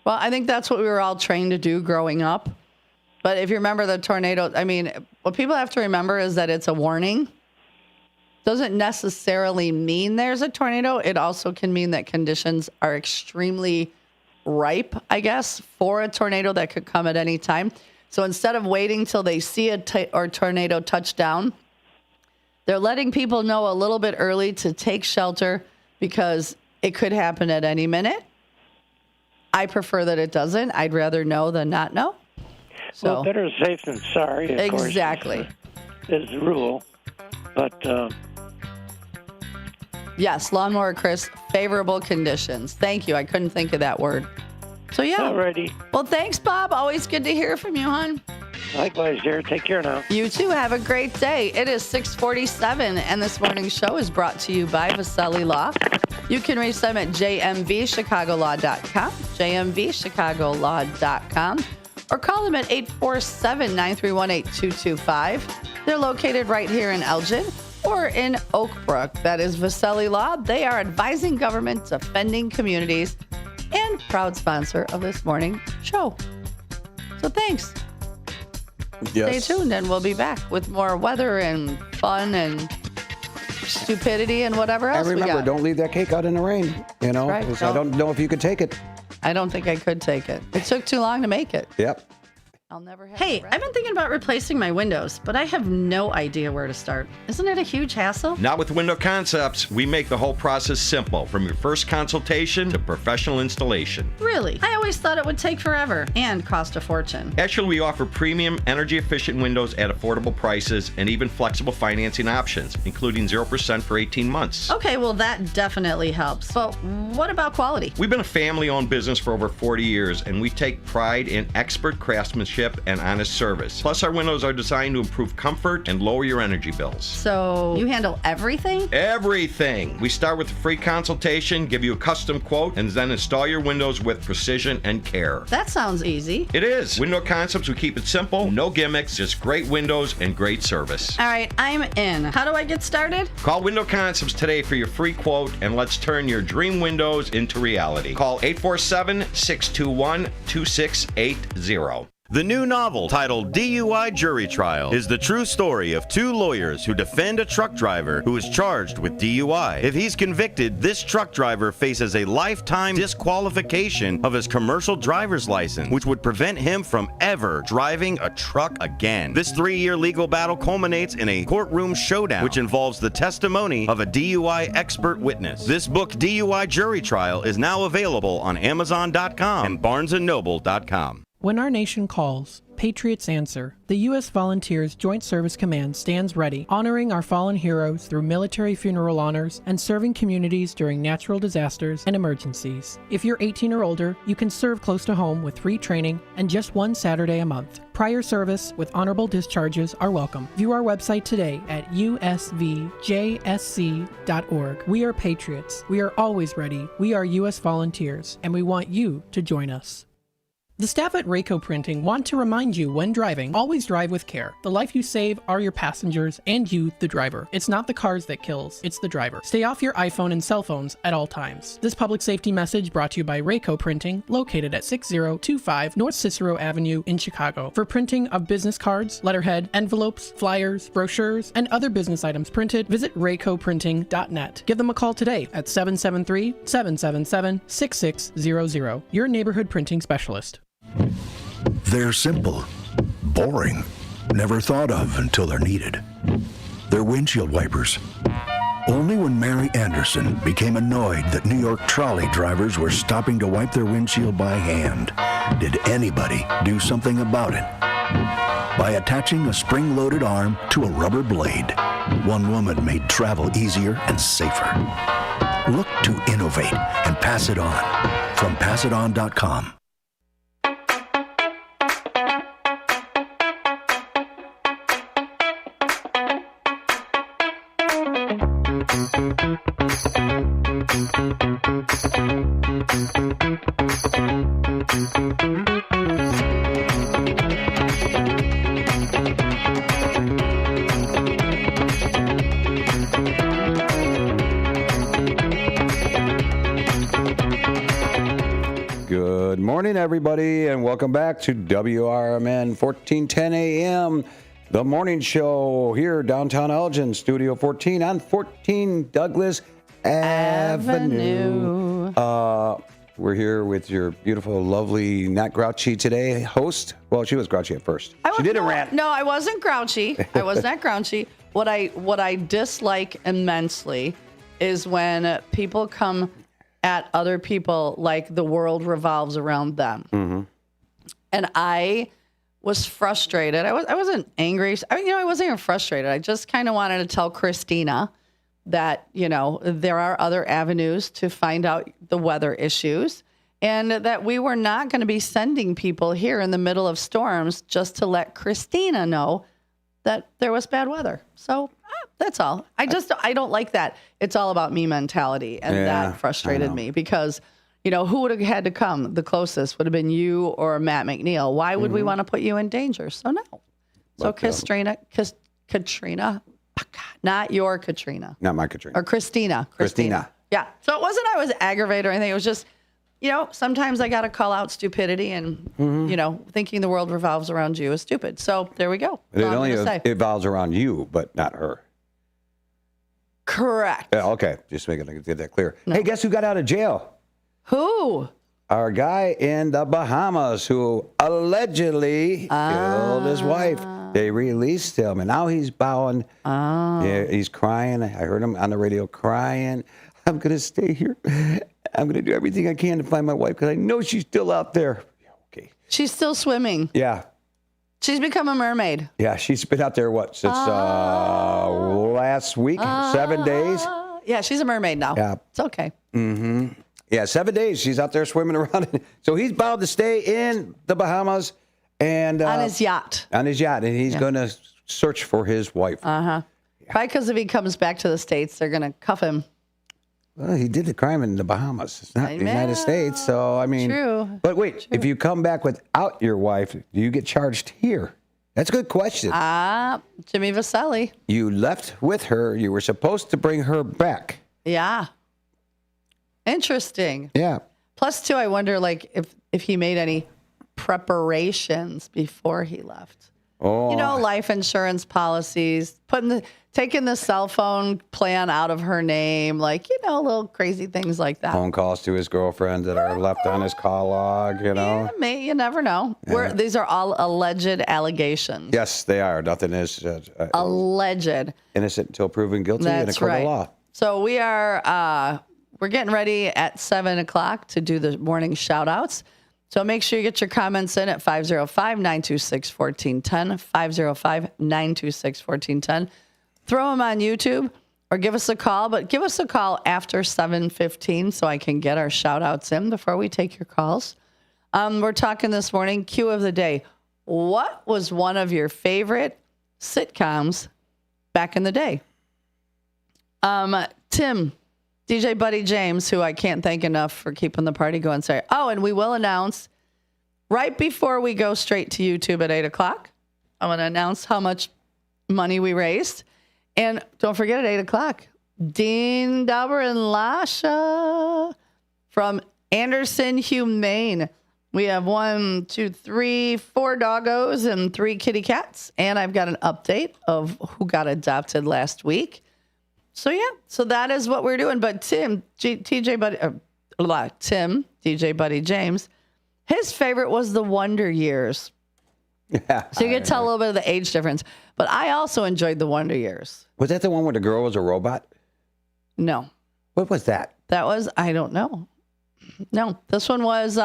Well, I think that's what we were all trained to do growing up. But if you remember the tornado, what people have to remember is that it's a warning. Doesn't necessarily mean there's a tornado. It also can mean that conditions are extremely ripe, I guess, for a tornado that could come at any time. So instead of waiting till they see a tornado touch down, they're letting people know a little bit early to take shelter because it could happen at any minute. I prefer that it doesn't. I'd rather know than not know. So, well, better safe than sorry, of exactly. course, is the rule. But yes, Lawnmower Chris, favorable conditions. Thank you. I couldn't think of that word. So, yeah. Alrighty. Well, thanks, Bob. Always good to hear from you, hon. Likewise, dear. Take care now. You too. Have a great day. It is 6:47, and this morning's show is brought to you by Vasselli Law. You can reach them at jmvchicagolaw.com, jmvchicagolaw.com, or call them at 847-931-8225. They're located right here in Elgin or in Oak Brook. That is Vasselli Law. They are advising government, defending communities, and proud sponsor of this morning show. So thanks. Yes. Stay tuned, and we'll be back with more weather and fun and stupidity and whatever else And remember, we got. don't leave that cake out in the rain, you know, Right, 'cause I don't know if you could take it. I don't think I could take it. It took too long to make it. Yep. I'll never have Hey, I've been thinking about replacing my windows, but I have no idea where to start. Isn't it a huge hassle? Not with Window Concepts. We make the whole process simple, from your first consultation to professional installation. Really? I always thought it would take forever and cost a fortune. Actually, we offer premium, energy-efficient windows at affordable prices and even flexible financing options, including 0% for 18 months. Okay, well, that definitely helps. But what about quality? We've been a family-owned business for over 40 years, and we take pride in expert craftsmanship and honest service. Plus, our windows are designed to improve comfort and lower your energy bills. So you handle everything? Everything. We start with a free consultation, give you a custom quote, and then install your windows with precision and care. That sounds easy. It is. Window Concepts, we keep it simple, no gimmicks, just great windows and great service. All right, I'm in. How do I get started? Call Window Concepts today for your free quote, and let's turn your dream windows into reality. Call 847-621-2680. The new novel, titled DUI Jury Trial, is the true story of two lawyers who defend a truck driver who is charged with DUI. If he's convicted, this truck driver faces a lifetime disqualification of his commercial driver's license, which would prevent him from ever driving a truck again. This 3-year legal battle culminates in a courtroom showdown, which involves the testimony of a DUI expert witness. This book, DUI Jury Trial, is now available on Amazon.com and BarnesandNoble.com. When our nation calls, patriots answer. The U.S. Volunteers Joint Service Command stands ready, honoring our fallen heroes through military funeral honors and serving communities during natural disasters and emergencies. If you're 18 or older, you can serve close to home with free training and just one Saturday a month. Prior service with honorable discharges are welcome. View our website today at usvjsc.org. We are patriots. We are always ready. We are U.S. Volunteers, and we want you to join us. The staff at Rayco Printing want to remind you when driving, always drive with care. The life you save are your passengers and you, the driver. It's not the cars that kills, it's the driver. Stay off your iPhone and cell phones at all times. This public safety message brought to you by Rayco Printing, located at 6025 North Cicero Avenue in Chicago. For printing of business cards, letterhead, envelopes, flyers, brochures, and other business items printed, visit raycoprinting.net. Give them a call today at 773-777-6600. Your neighborhood printing specialist. They're simple, boring, never thought of until they're needed. They're windshield wipers. Only when Mary Anderson became annoyed that New York trolley drivers were stopping to wipe their windshield by hand did anybody do something about it. By attaching a spring-loaded arm to a rubber blade, one woman made travel easier and safer. Look to innovate and pass it on from passiton.com. Good morning, everybody, and welcome back to WRMN 1410 AM, the morning show here downtown Elgin, Studio 14 on 14 Douglas Avenue. We're here with your beautiful, lovely, not grouchy today host. Well, she was grouchy at first. She didn't rant. No, I wasn't grouchy. I was not grouchy. What I dislike immensely is when people come at other people like the world revolves around them. Mm-hmm. And I was frustrated. I wasn't angry. I wasn't even frustrated. I just kind of wanted to tell Christina that, there are other avenues to find out the weather issues, and that we were not going to be sending people here in the middle of storms just to let Christina know that there was bad weather. So that's all. I don't like that. It's all about me mentality. And that frustrated me because, who would have had to come? The closest would have been you or Matt McNeil. Why would we want to put you in danger? So no. So Katrina, not your Katrina. Not my Katrina. Or Christina. Christina. Yeah. So it wasn't I was aggravated or anything. It was just sometimes I got to call out stupidity and, thinking the world revolves around you is stupid. So there we go. It only revolves around you, but not her. Correct. Yeah, okay. Just making get that clear. No. Hey, guess who got out of jail? Who? Our guy in the Bahamas who allegedly killed his wife. They released him, and now he's bowing. Yeah, he's crying. I heard him on the radio crying. I'm going to stay here. I'm going to do everything I can to find my wife because I know she's still out there. Yeah, okay. She's still swimming. Yeah. She's become a mermaid. Yeah, she's been out there, since last week? 7 days? Yeah, she's a mermaid now. Yeah. It's okay. Mm-hmm. Yeah, 7 days. She's out there swimming around. So he's bound to stay in the Bahamas. And on his yacht. And he's going to search for his wife. Yeah. Probably because if he comes back to the States, they're going to cuff him. Well, he did the crime in the Bahamas. It's not the United States, so I mean. True. But wait, if you come back without your wife, do you get charged here? That's a good question. Jimmy Vaselli. You left with her. You were supposed to bring her back. Yeah. Interesting. Yeah. Plus, too, I wonder, if he made any preparations before he left. Oh. Life insurance policies, taking the cell phone plan out of her name, little crazy things like that. Phone calls to his girlfriend that are left on his call log, Yeah, you never know. Yeah. These are all alleged allegations. Yes, they are. Nothing is alleged. Innocent until proven guilty in a court of law. So we are we're getting ready at 7 o'clock to do the morning shout outs. So make sure you get your comments in at 505-926-1410, 505-926-1410. Throw them on YouTube or give us a call, but give us a call after 7:15 so I can get our shout outs in before we take your calls. We're talking this morning, Q of the day. What was one of your favorite sitcoms back in the day? Tim, DJ Buddy James, who I can't thank enough for keeping the party going. Sorry. Oh, and we will announce right before we go straight to YouTube at 8 o'clock. I'm going to announce how much money we raised. And don't forget at 8 o'clock, Dean Dauber and Lasha from Anderson Humane. We have 1, 2, 3, 4 doggos and 3 kitty cats. And I've got an update of who got adopted last week. So, so that is what we're doing. But Tim, DJ Buddy James, his favorite was the Wonder Years. Yeah. So you can tell a little bit of the age difference. But I also enjoyed the Wonder Years. Was that the one where the girl was a robot? No. What was that? That was, I don't know. No, this one was,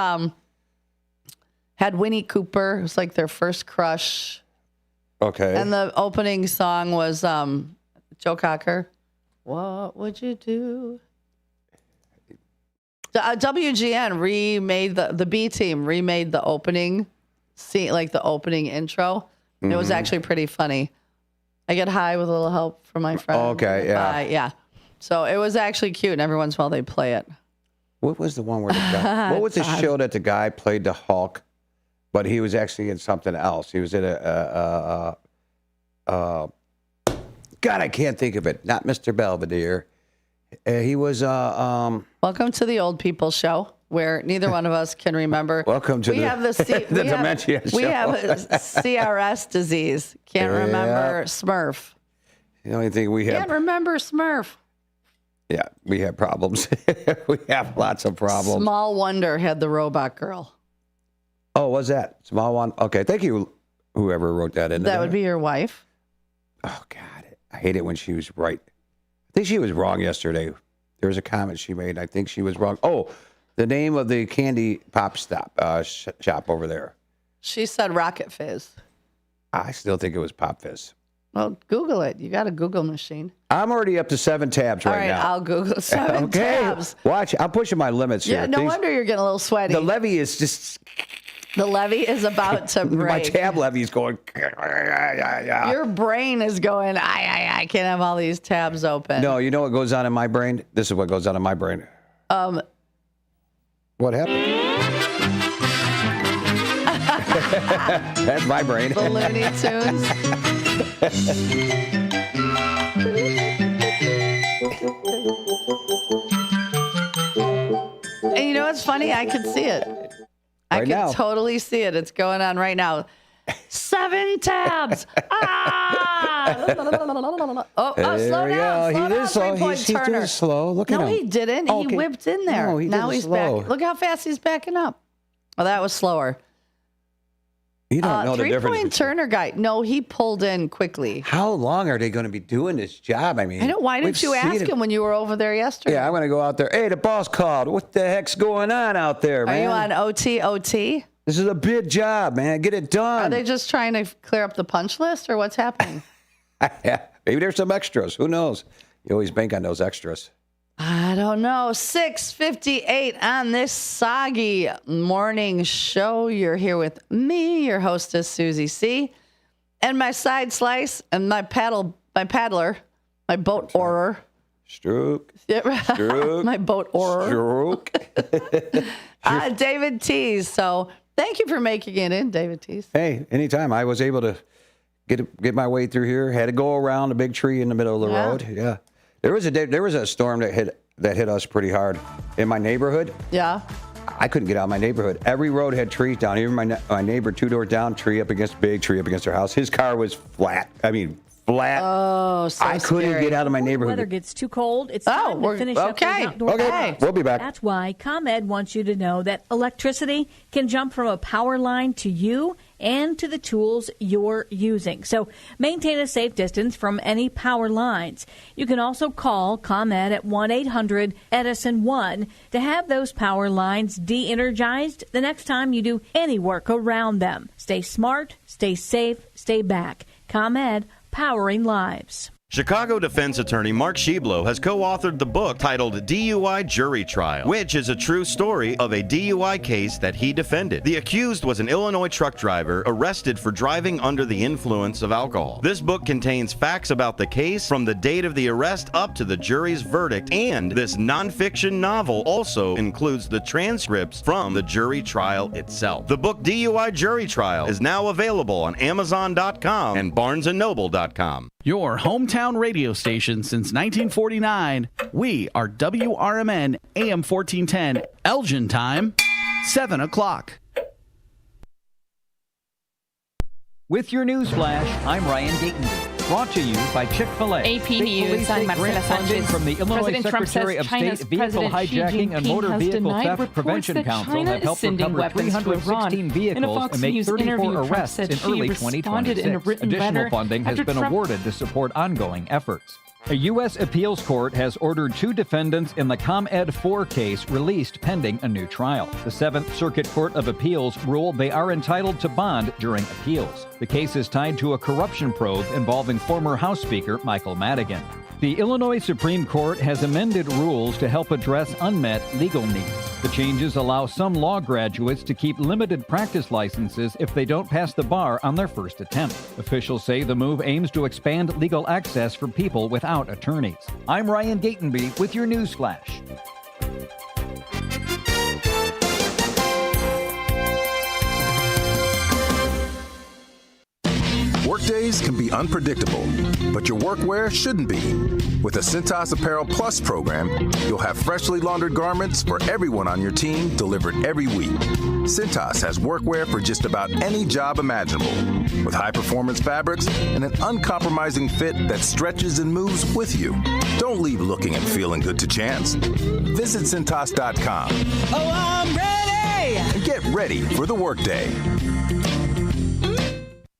had Winnie Cooper. It was like their first crush. Okay. And the opening song was Joe Cocker. What would you do? WGN remade the B Team remade the opening scene, like the opening intro. It was actually pretty funny. I get high with a little help from my friend. Okay, yeah. Yeah. So it was actually cute, and every once in a while they play it. What was the one where the guy, what was the show that the guy played the Hulk, but he was actually in something else? He was in God, I can't think of it. Not Mr. Belvedere. He was. Welcome to the Old People Show, where neither one of us can remember. Welcome to the dementia show. We have CRS disease. Can't remember Smurf. The only thing we have. Can't remember Smurf. Yeah, we have problems. We have lots of problems. Small Wonder had the robot girl. Oh, was that Small One? Okay, thank you, whoever wrote that in. That would be your wife. Oh God, I hate it when she was right. I think she was wrong yesterday. There was a comment she made. I think she was wrong. Oh, the name of the candy pop shop over there. She said Rocket Fizz. I still think it was Pop Fizz. Well, Google it. You got a Google machine. I'm already up to 7 tabs right now. All right, I'll Google 7 tabs. Watch. I'm pushing my limits here. Yeah, no wonder you're getting a little sweaty. The levee is just... The levee is about to break. My tab levee is going... Your brain is going, I can't have all these tabs open. No, you know what goes on in my brain? This is what goes on in my brain. What happened? That's my brain. The Looney Tunes. And you know what's funny? I can see it. I can totally see it. It's going on right now. 7 tabs. Oh, slow down. He is slow. He's too slow. Look at him. No, he didn't. Oh, He whipped in there. No, he now did he's slow. back. Look how fast he's backing up. Oh, that was slower. You don't know the difference. Three-point Turner guy. No, he pulled in quickly. How long are they going to be doing this job? I mean, I know. Why didn't you ask him when you were over there yesterday? Yeah, I'm going to go out there. Hey, the boss called. What the heck's going on out there, man? Are you on OT? This is a big job, man. Get it done. Are they just trying to clear up the punch list, or what's happening? Yeah, maybe there's some extras. Who knows? You always bank on those extras. I don't know. 6:58 on this soggy morning show. You're here with me, your hostess, Susie C., and my side slice and my paddler, my boat oarer. Stroke. My boat oarer. Stroke. David Tees. So thank you for making it in, David Tees. Hey, anytime. I was able to get my way through here. Had to go around a big tree in the middle of the road. Yeah. There was a storm that hit us pretty hard in my neighborhood. Yeah. I couldn't get out of my neighborhood. Every road had trees down. Even my neighbor 2 doors down, tree up against their house. His car was flat. I mean, flat. Oh, so I couldn't get out of my neighborhood. Weather gets too cold. It's time to finish up those outdoor Okay, we'll be back. That's why ComEd wants you to know that electricity can jump from a power line to you and to the tools you're using. So maintain a safe distance from any power lines. You can also call ComEd at 1-800-EDISON-1 to have those power lines de-energized the next time you do any work around them. Stay smart, stay safe, stay back. ComEd, powering lives. Chicago defense attorney Mark Schieblo has co-authored the book titled DUI Jury Trial, which is a true story of a DUI case that he defended. The accused was an Illinois truck driver arrested for driving under the influence of alcohol. This book contains facts about the case from the date of the arrest up to the jury's verdict, and this nonfiction novel also includes the transcripts from the jury trial itself. The book DUI Jury Trial is now available on Amazon.com and BarnesandNoble.com. Your hometown radio station since 1949. We are WRMN AM 1410, Elgin time, 7 o'clock. With your news flash, I'm Ryan Gatenby. Brought to you by Chick-fil-A. AP News, I'm Marcela Sanchez. From the Illinois President Trump Secretary says of China's State Vehicle President Xi Hijacking and Motor Jinping has Vehicle denied Theft reports Prevention that Council China have is helped sending recover weapons to Iran. 316 In a vehicles Fox and make News 34 interview, Trump arrests said in she early responded in a 2026. written Additional letter funding has after been Trump awarded to support ongoing efforts. A U.S. appeals court has ordered 2 defendants in the ComEd 4 case released pending a new trial. The 7th Circuit Court of Appeals ruled they are entitled to bond during appeals. The case is tied to a corruption probe involving former House Speaker Michael Madigan. The Illinois Supreme Court has amended rules to help address unmet legal needs. The changes allow some law graduates to keep limited practice licenses if they don't pass the bar on their first attempt. Officials say the move aims to expand legal access for people without attorneys. I'm Ryan Gatenby with your news flash. Workdays can be unpredictable, but your workwear shouldn't be. With the Cintas Apparel Plus program, you'll have freshly laundered garments for everyone on your team delivered every week. Cintas has workwear for just about any job imaginable, with high-performance fabrics and an uncompromising fit that stretches and moves with you. Don't leave looking and feeling good to chance. Visit Cintas.com. Oh, I'm ready! And get ready for the workday.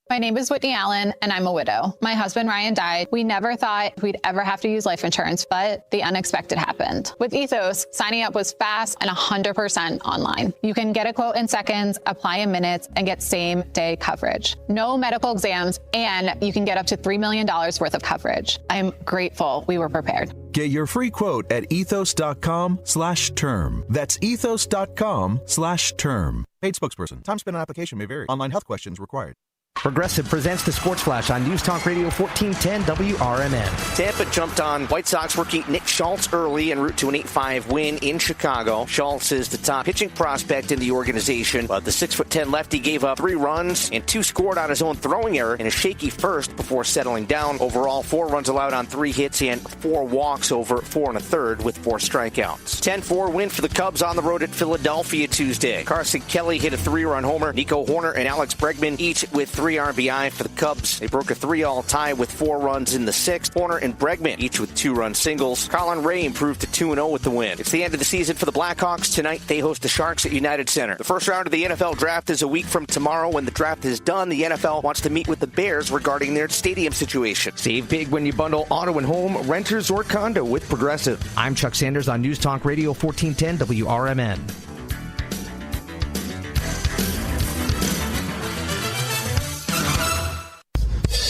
My name is Whitney Allen, and I'm a widow. My husband, Ryan, died. We never thought we'd ever have to use life insurance, but the unexpected happened. With Ethos, signing up was fast and 100% online. You can get a quote in seconds, apply in minutes, and get same-day coverage. No medical exams, and you can get up to $3 million worth of coverage. I'm grateful we were prepared. Get your free quote at ethos.com/term. That's ethos.com/term. Paid spokesperson. Time spent on application may vary. Online health questions required. Progressive presents the Sports Flash on News Talk Radio 1410 WRMN. Tampa jumped on White Sox rookie Nick Schultz early en route to an 8-5 win in Chicago. Schultz is the top pitching prospect in the organization, but the 6'10" lefty gave up 3 runs and 2 scored on his own throwing error in a shaky first before settling down. Overall, 4 runs allowed on 3 hits and 4 walks over 4 1/3 with 4 strikeouts. 10-4 win for the Cubs on the road at Philadelphia Tuesday. Carson Kelly hit a 3-run homer. Nico Horner and Alex Bregman each with 3 RBI for the Cubs. They broke a 3-all tie with 4 runs in the 6th. Horner and Bregman each with 2-run singles. Colin Ray improved to 2-0 with the win. It's the end of the season for the Blackhawks. Tonight they host the Sharks at United Center. The first round of the NFL draft is a week from tomorrow. When the draft is done, the NFL wants to meet with the Bears regarding their stadium situation. Save big when you bundle auto and home, renters, or condo with Progressive. I'm Chuck Sanders on News Talk Radio 1410 WRMN.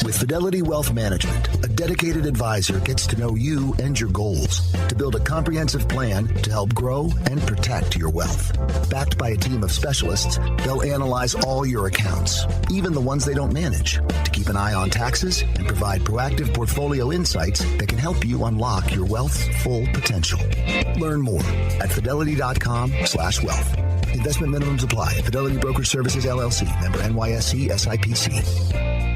With Fidelity Wealth Management, a dedicated advisor gets to know you and your goals to build a comprehensive plan to help grow and protect your wealth. Backed by a team of specialists, they'll analyze all your accounts, even the ones they don't manage, to keep an eye on taxes and provide proactive portfolio insights that can help you unlock your wealth's full potential. Learn more at fidelity.com/wealth. Investment minimums apply. Fidelity Brokerage Services, LLC. Member NYSE SIPC.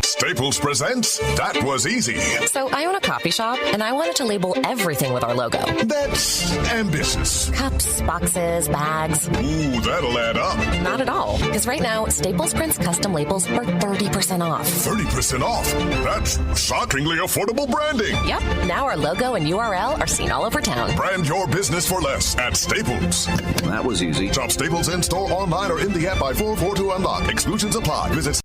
Staples presents That Was Easy. So I own a coffee shop, and I wanted to label everything with our logo. That's ambitious. Cups, boxes, bags. Ooh, that'll add up. Not at all, because right now, Staples prints custom labels for 30% off. 30% off? That's shockingly affordable branding. Yep, now our logo and URL are seen all over town. Brand your business for less at Staples. That was easy. Shop Staples in-store, online, or in the app by 4/4 to unlock. Exclusions apply. Visit.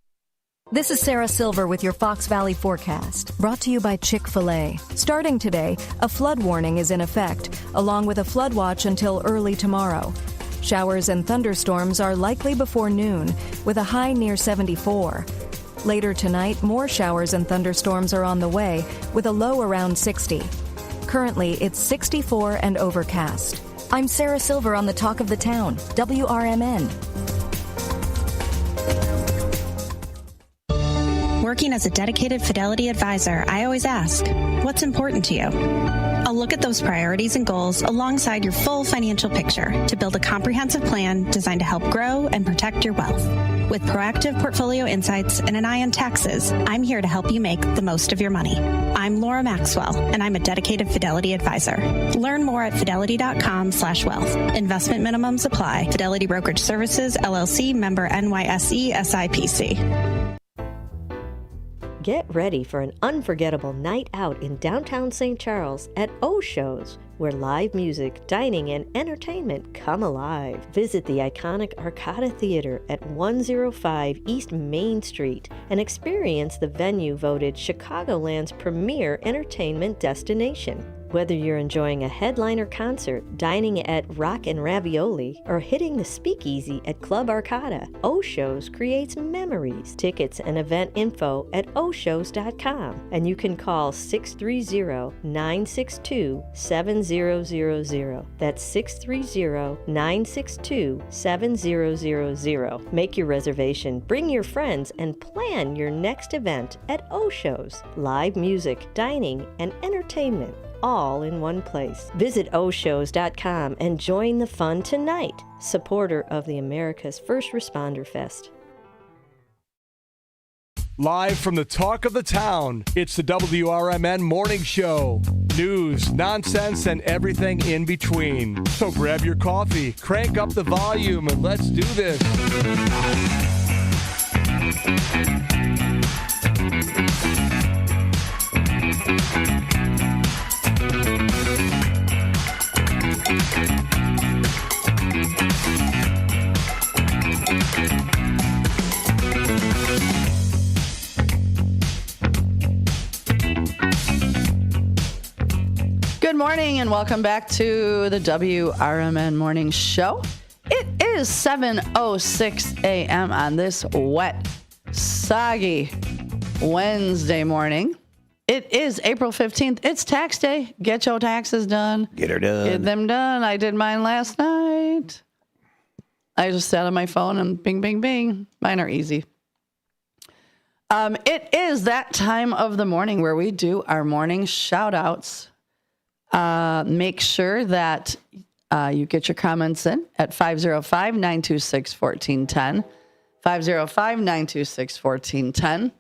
This is Sarah Silver with your Fox Valley forecast, brought to you by Chick-fil-A. Starting today, a flood warning is in effect, along with a flood watch until early tomorrow. Showers and thunderstorms are likely before noon, with a high near 74. Later tonight, more showers and thunderstorms are on the way, with a low around 60. Currently, it's 64 and overcast. I'm Sarah Silver on the Talk of the Town, WRMN. Working as a dedicated Fidelity advisor, I always ask, what's important to you? I'll look at those priorities and goals alongside your full financial picture to build a comprehensive plan designed to help grow and protect your wealth. With proactive portfolio insights and an eye on taxes, I'm here to help you make the most of your money. I'm Laura Maxwell, and I'm a dedicated Fidelity advisor. Learn more at fidelity.com/wealth. Investment minimums apply. Fidelity Brokerage Services, LLC, member NYSE SIPC. Get ready for an unforgettable night out in downtown St. Charles at O-Shows, where live music, dining, and entertainment come alive. Visit the iconic Arcada Theater at 105 East Main Street and experience the venue voted Chicagoland's premier entertainment destination. Whether you're enjoying a headliner concert, dining at Rock and Ravioli, or hitting the speakeasy at Club Arcada, O-Shows creates memories. Tickets and event info at oshows.com, and you can call 630-962-7000. That's 630-962-7000. Make your reservation, bring your friends, and plan your next event at O-Shows. Live music, dining, and entertainment, all in one place. Visit oshows.com and join the fun tonight. Supporter of the America's First Responder Fest. Live from the Talk of the Town, it's the WRMN Morning Show. News, nonsense, and everything in between. So grab your coffee, crank up the volume, and let's do this. Good morning and welcome back to the WRMN Morning Show. It is 7:06 a.m. on this wet, soggy Wednesday morning. It is April 15th. It's tax day. Get your taxes done. Get her done. Get them done. I did mine last night. I just sat on my phone and bing, bing, bing. Mine are easy. It is that time of the morning where we do our morning shout outs. Make sure that you get your comments in at 505-926-1410, 505-926-1410,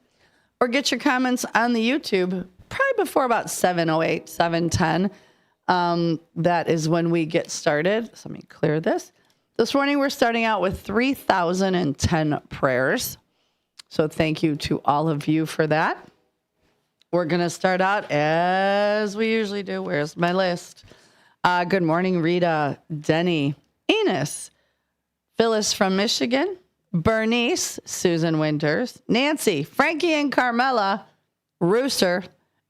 or get your comments on the YouTube probably before about 7:08, 7:10. That is when we get started. So let me clear this. This morning we're starting out with 3,010 prayers. So thank you to all of you for that. We're going to start out as we usually do. Where's my list? Good morning, Rita, Denny, Enos, Phyllis from Michigan, Bernice, Susan Winters, Nancy, Frankie and Carmela, Rooster,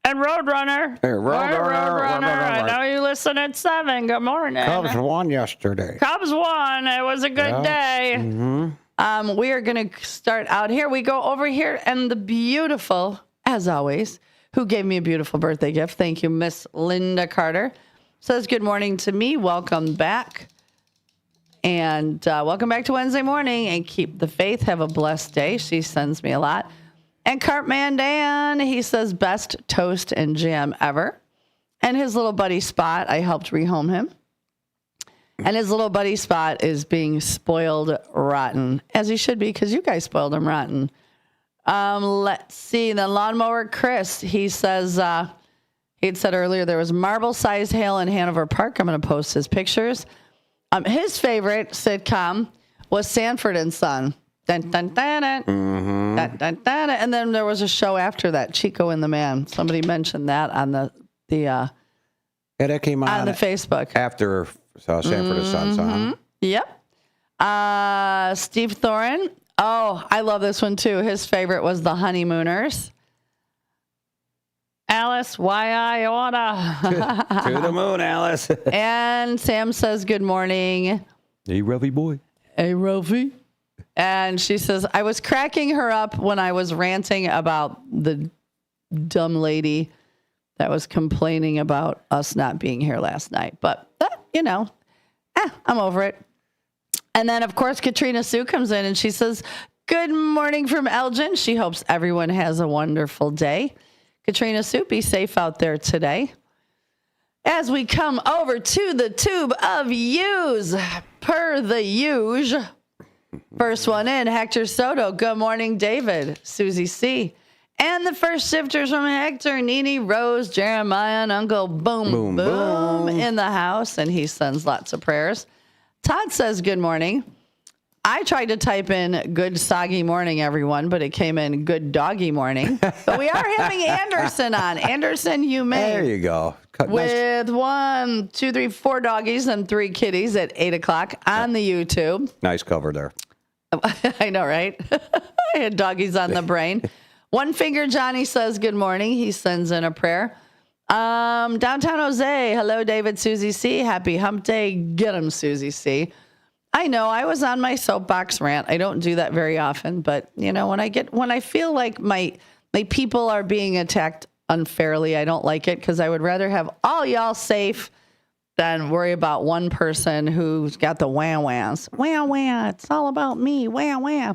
and Roadrunner. Hey, Roadrunner. I know you listen at 7. Good morning. Cubs won yesterday. Cubs won. It was a good day. Mm-hmm. We are going to start out here. We go over here, and the beautiful, as always, who gave me a beautiful birthday gift. Thank you, Miss Linda Carter. Says good morning to me. Welcome back. And welcome back to Wednesday morning. And keep the faith. Have a blessed day. She sends me a lot. And Cartman Dan, he says best toast and jam ever. And his little buddy Spot, I helped rehome him. And his little buddy Spot is being spoiled rotten, as he should be, because you guys spoiled him rotten. Let's see. The lawnmower Chris, he says, he'd said earlier there was marble-sized hail in Hanover Park. I'm going to post his pictures. His favorite sitcom was Sanford and Son. Dun, dun, dun, dun. Mm-hmm. Dun, dun, dun. And then there was a show after that, Chico and the Man. Somebody mentioned that on the yeah, that came on the Facebook after Sanford and Son. Mm-hmm. Yep. Steve Thorin. Oh, I love this one too. His favorite was The Honeymooners. Alice, why I oughta. To the moon, Alice. And Sam says, good morning. Hey, Ruffy boy. Hey, Ruffy. And she says, I was cracking her up when I was ranting about the dumb lady that was complaining about us not being here last night. But, I'm over it. And then, of course, Katrina Sue comes in and she says, good morning from Elgin. She hopes everyone has a wonderful day. Katrina Sue, be safe out there today. As we come over to the tube of U's, per the usual. First one in, Hector Soto. Good morning, David. Susie C. And the first shifters from Hector, Nene, Rose, Jeremiah, and Uncle Boom, boom in the house. And he sends lots of prayers. Todd says, good morning. I tried to type in good soggy morning, everyone, but it came in good doggy morning. But we are having Anderson on. Anderson, you may. There you go. With 1, 2, 3, 4 doggies and 3 kitties at 8 o'clock on the YouTube. Nice cover there. I know, right? I had doggies on the brain. One Finger Johnny says good morning. He sends in a prayer. Downtown Jose. Hello, David, Susie C. Happy hump day. Get him, Susie C. I know I was on my soapbox rant. I don't do that very often, but when I feel like my people are being attacked unfairly, I don't like it because I would rather have all y'all safe than worry about one person who's got the wah-wahs. Wah-wah, it's all about me. Wah-wah.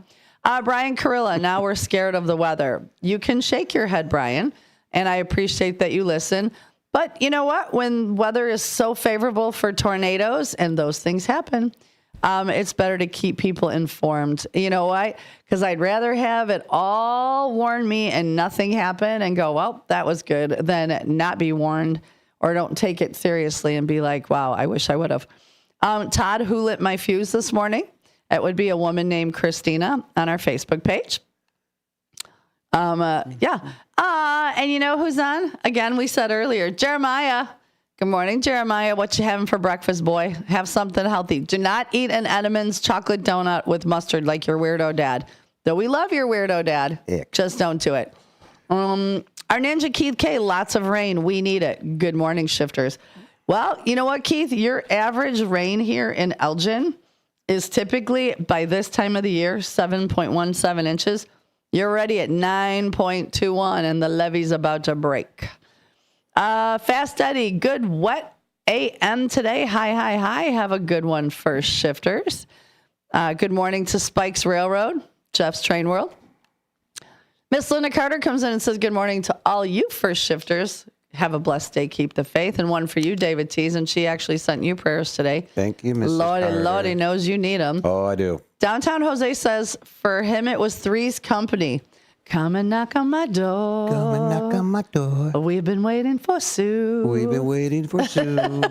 Brian Carilla, now we're scared of the weather. You can shake your head, Brian, and I appreciate that you listen. But you know what? When weather is so favorable for tornadoes, and those things happen, it's better to keep people informed. You know why? Because I'd rather have it all warn me and nothing happen and go, well, that was good, than not be warned or don't take it seriously and be like, wow, I wish I would have. Todd, who lit my fuse this morning? It would be a woman named Christina on our Facebook page. Yeah. And you know who's on? Again, we said earlier, Jeremiah. Good morning, Jeremiah. What you having for breakfast, boy? Have something healthy. Do not eat an Edmonds chocolate donut with mustard like your weirdo dad. Though we love your weirdo dad. Ick. Just don't do it. Our Ninja Keith K, lots of rain. We need it. Good morning, shifters. Well, you know what, Keith? Your average rain here in Elgin is typically, by this time of the year, 7.17 inches. You're already at 9.21, and the levee's about to break. Fast Eddie, good wet AM today. Hi. Have a good one, first shifters. Good morning to Spikes Railroad, Jeff's Train World. Miss Linda Carter comes in and says, good morning to all you first shifters. Have a blessed day. Keep the faith. And one for you, David Tees. And she actually sent you prayers today. Thank you, Mrs. Carter. Lordy knows you need them. Oh, I do. Downtown Jose says, for him, it was Three's Company. Come and knock on my door. Come and knock on my door. We've been waiting for Sue. We've been waiting for Sue.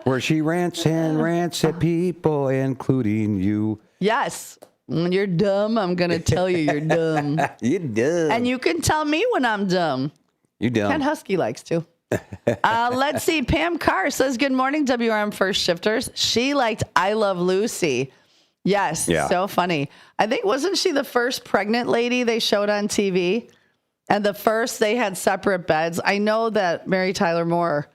Where she rants and rants at people, including you. Yes. When you're dumb, I'm going to tell you you're dumb. You're dumb. And you can tell me when I'm dumb. You dumb. Ken Husky likes to. Let's see. Pam Carr says, good morning, WRM First Shifters. She liked I Love Lucy. Yes. Yeah. So funny. I think, wasn't she the first pregnant lady they showed on TV? And the first, they had separate beds. I know that Mary Tyler Moore,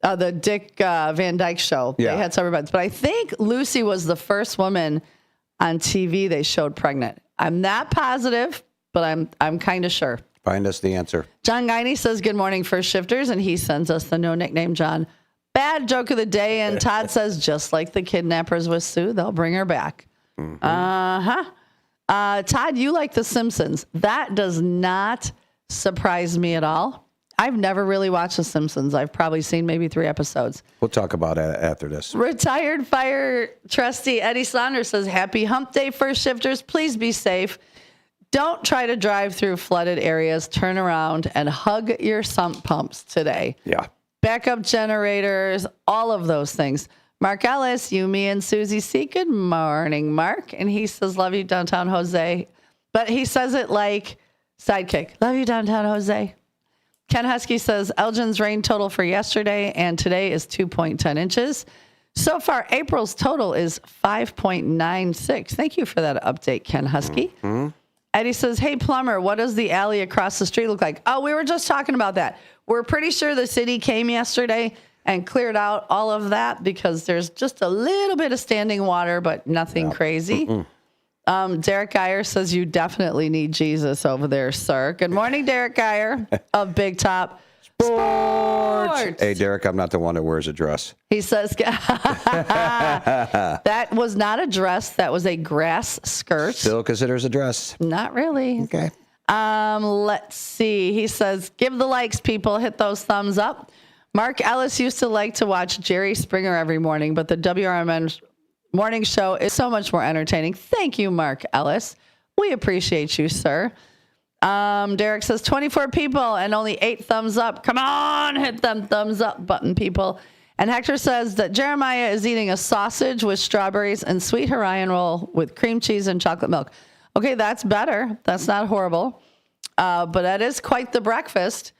the Dick Van Dyke Show, they had separate beds. But I think Lucy was the first woman on TV they showed pregnant. I'm not positive, but I'm kind of sure. Find us the answer. John Guiney says, good morning, First Shifters, and he sends us the no nickname John. Bad joke of the day, and Todd says, just like the kidnappers with Sue, they'll bring her back. Mm-hmm. Todd, you like The Simpsons. That does not surprise me at all. I've never really watched The Simpsons. I've probably seen maybe 3 episodes. We'll talk about it after this. Retired fire trustee Eddie Saunders says, happy hump day, First Shifters. Please be safe. Don't try to drive through flooded areas. Turn around and hug your sump pumps today. Yeah. Backup generators, all of those things. Mark Ellis, you, me, and Susie C. Good morning, Mark. And he says, love you, Downtown Jose. But he says it like sidekick. Love you, Downtown Jose. Ken Husky says, Elgin's rain total for yesterday and today is 2.10 inches. So far, April's total is 5.96. Thank you for that update, Ken Husky. Mm-hmm. Eddie says, hey, plumber, what does the alley across the street look like? Oh, we were just talking about that. We're pretty sure the city came yesterday and cleared out all of that because there's just a little bit of standing water, but nothing crazy. Derek Geyer says, you definitely need Jesus over there, sir. Good morning, Derek Geyer of Big Top Sports. Hey, Derek, I'm not the one that wears a dress. He says, that was not a dress. That was a grass skirt. Still considers a dress. Not really. Okay. Let's see. He says, give the likes, people. Hit those thumbs up. Mark Ellis used to like to watch Jerry Springer every morning, but the WRMN morning show is so much more entertaining. Thank you, Mark Ellis. We appreciate you, sir. Derek says 24 people and only 8 thumbs up. Come on, hit them thumbs up button, people. And Hector says that Jeremiah is eating a sausage with strawberries and sweet Hawaiian roll with cream cheese and chocolate milk. Okay, that's better. That's not horrible. But that is quite the breakfast.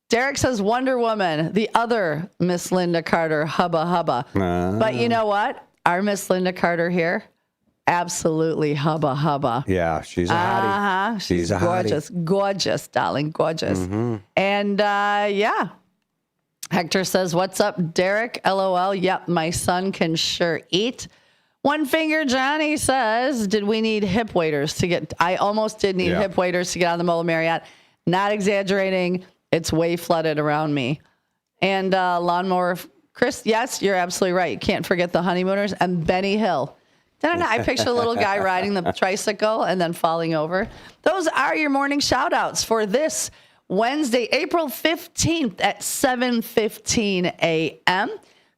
Derek says Wonder Woman, the other Miss Linda Carter, hubba hubba. But you know what? Our Miss Linda Carter here, absolutely hubba hubba. Yeah, she's a hottie. She's a gorgeous, hottie. Gorgeous, darling, gorgeous. Mm-hmm. And yeah, Hector says, what's up, Derek? LOL. Yep, my son can sure eat. One Finger Johnny says, did we need hip waders to get, I almost did need hip waders to get on the Mobile Marriott. Not exaggerating. It's way flooded around me. And Lawnmower Chris, yes, you're absolutely right. Can't forget the Honeymooners and Benny Hill. I picture a little guy riding the tricycle and then falling over. Those are your morning shout outs for this Wednesday, April 15th at 7:15 a.m.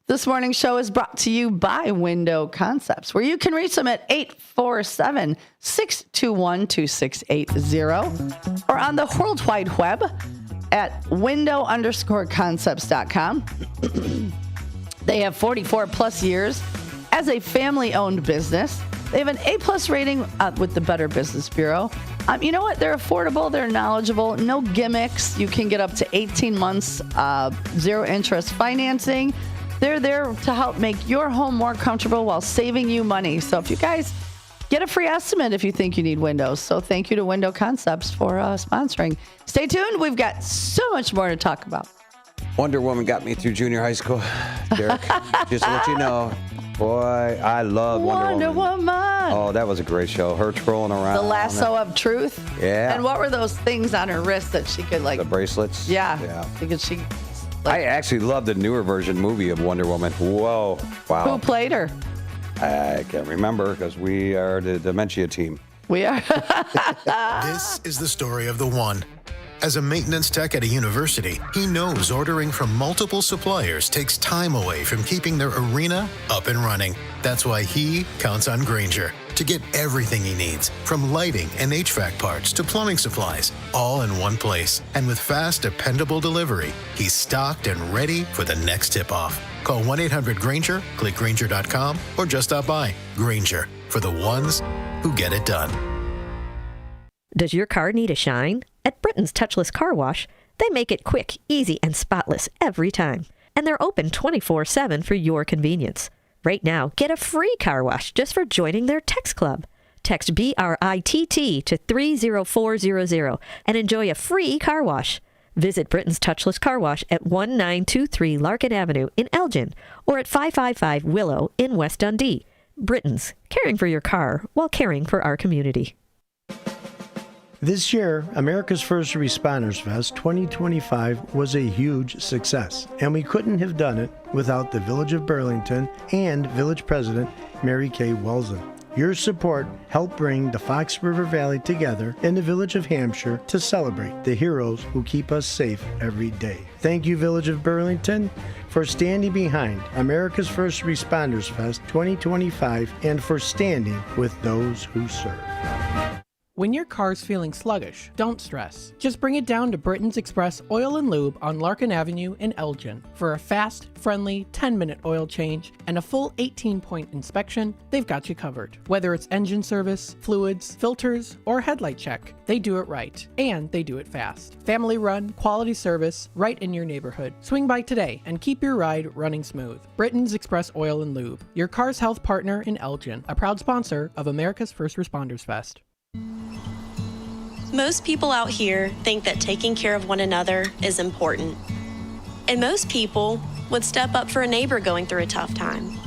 This morning's show is brought to you by Window Concepts, where you can reach them at 847-621-2680 or on the World Wide Web at window_concepts.com. They have 44 plus years as a family-owned business. They have an A+ rating with the Better Business Bureau. You know what? They're affordable. They're knowledgeable. No gimmicks. You can get up to 18 months zero interest financing. They're there to help make your home more comfortable while saving you money. So if you guys get a free estimate if you think you need windows. So thank you to Window Concepts for sponsoring. Stay tuned. We've got so much more to talk about. Wonder Woman got me through junior high school, Derek. Just to let you know. Boy, I love Wonder Woman. Oh, that was a great show. Her trolling around. The lasso of truth. Yeah. And what were those things on her wrist that she could like? The bracelets. Yeah. Because she. I actually love the newer version movie of Wonder Woman. Whoa. Wow. Who played her? I can't remember because we are the dementia team. We are. This is the story of the one. As a maintenance tech at a university, he knows ordering from multiple suppliers takes time away from keeping their arena up and running. That's why he counts on Grainger to get everything he needs, from lighting and HVAC parts to plumbing supplies, all in one place. And with fast, dependable delivery, he's stocked and ready for the next tip-off. Call 1-800-GRAINGER, click Grainger.com, or just stop by. Grainger, for the ones who get it done. Does your car need a shine? At Britain's Touchless Car Wash, they make it quick, easy, and spotless every time. And they're open 24/7 for your convenience. Right now, get a free car wash just for joining their text club. Text BRITT to 30400 and enjoy a free car wash. Visit Britain's Touchless Car Wash at 1923 Larkin Avenue in Elgin or at 555 Willow in West Dundee. Britain's, caring for your car while caring for our community. This year, America's First Responders Fest 2025 was a huge success, and we couldn't have done it without the Village of Burlington and Village President Mary Kay Welsen. Your support helped bring the Fox River Valley together in the Village of Hampshire to celebrate the heroes who keep us safe every day. Thank you, Village of Burlington, for standing behind America's First Responders Fest 2025 and for standing with those who serve. When your car's feeling sluggish, don't stress. Just bring it down to Britain's Express Oil and Lube on Larkin Avenue in Elgin. For a fast, friendly 10-minute oil change and a full 18-point inspection, they've got you covered. Whether it's engine service, fluids, filters, or headlight check, they do it right. And they do it fast. Family run, quality service, right in your neighborhood. Swing by today and keep your ride running smooth. Britain's Express Oil and Lube, your car's health partner in Elgin, a proud sponsor of America's First Responders Fest. Most people out here think that taking care of one another is important. And most people would step up for a neighbor going through a tough time.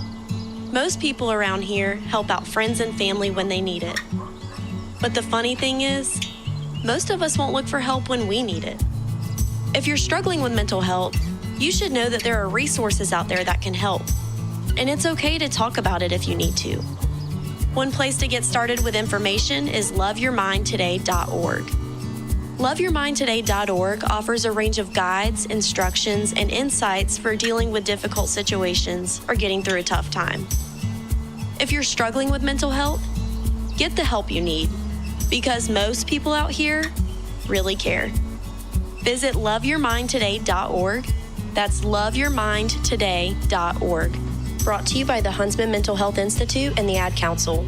Most people around here help out friends and family when they need it. But the funny thing is, most of us won't look for help when we need it. If you're struggling with mental health, you should know that there are resources out there that can help. And it's okay to talk about it if you need to. One place to get started with information is loveyourmindtoday.org. Loveyourmindtoday.org offers a range of guides, instructions, and insights for dealing with difficult situations or getting through a tough time. If you're struggling with mental health, get the help you need, because most people out here really care. Visit loveyourmindtoday.org. That's loveyourmindtoday.org. Brought to you by the Huntsman Mental Health Institute and the Ad Council.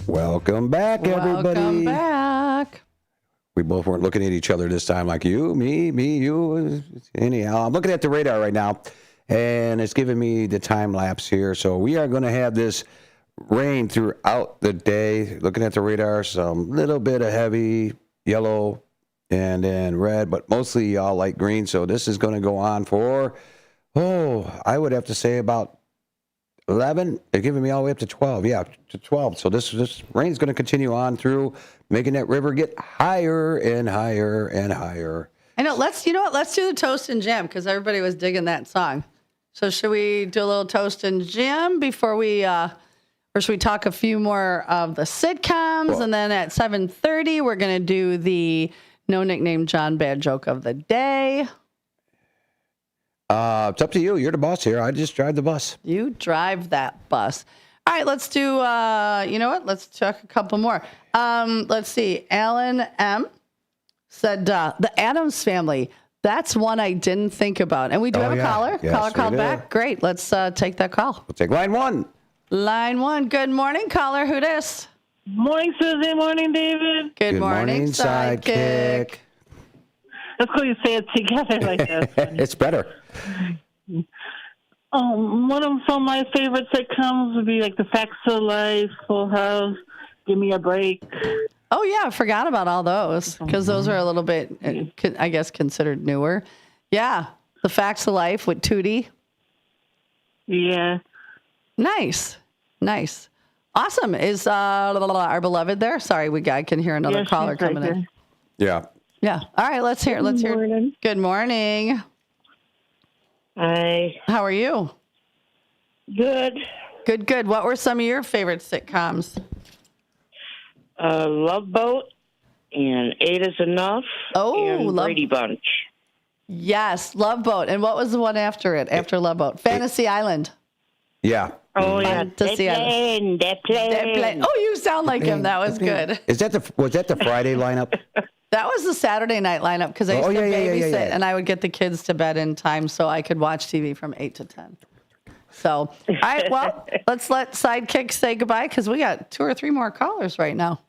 Welcome back, everybody. Welcome back. We both weren't looking at each other this time, like you, me, you. Anyhow, I'm looking at the radar right now, and it's giving me the time lapse here. So we are going to have this rain throughout the day. Looking at the radar, some little bit of heavy yellow and then red, but mostly all light green. So this is going to go on for, I would have to say about 11. They're giving me all the way up to 12. Yeah, to 12. So this rain's going to continue on through, making that river get higher and higher and higher. I know. Let's do the toast and jam, because everybody was digging that song. So should we do a little toast and jam before we, or should we talk a few more of the sitcoms? And then at 7:30, we're going to do the No Nickname John Bad Joke of the Day. It's up to you. You're the boss here. I just drive the bus. You drive that bus. All right, let's do, you know what? Let's check a couple more. Let's see. Alan M. said, the Addams Family. That's one I didn't think about. And we do have a caller. Yes, Caller called back. Great. Let's take that call. We'll take line one. Line one. Good morning, caller. Who dis? Morning, Susie. Morning, David. Good morning, sidekick. Let's go. You say it together like this. It's better. One of some of my favorite sitcoms would be like The Facts of Life, Full House, Give Me a Break. Oh, yeah, I forgot about all those because those are a little bit, I guess, considered newer. Yeah, The Facts of Life with Tootie. Yeah. Nice. Awesome. Is our beloved there? Sorry, I can hear another caller coming in. Yeah. Yeah. All right, let's hear it. Let's hear it. Good morning. Hi. How are you? Good. Good. What were some of your favorite sitcoms? Love Boat and Eight is Enough and Brady Bunch. Yes, Love Boat. And what was the one after it, after Love Boat? Fantasy Island. Yeah. Oh, yeah. That plane. Oh, you sound like him. That was good. Was that the Friday lineup? That was the Saturday night lineup because I used to babysit and I would get the kids to bed in time so I could watch TV from 8 to 10. So, all right, well, let's let Sidekick say goodbye because we got 2 or 3 more callers right now.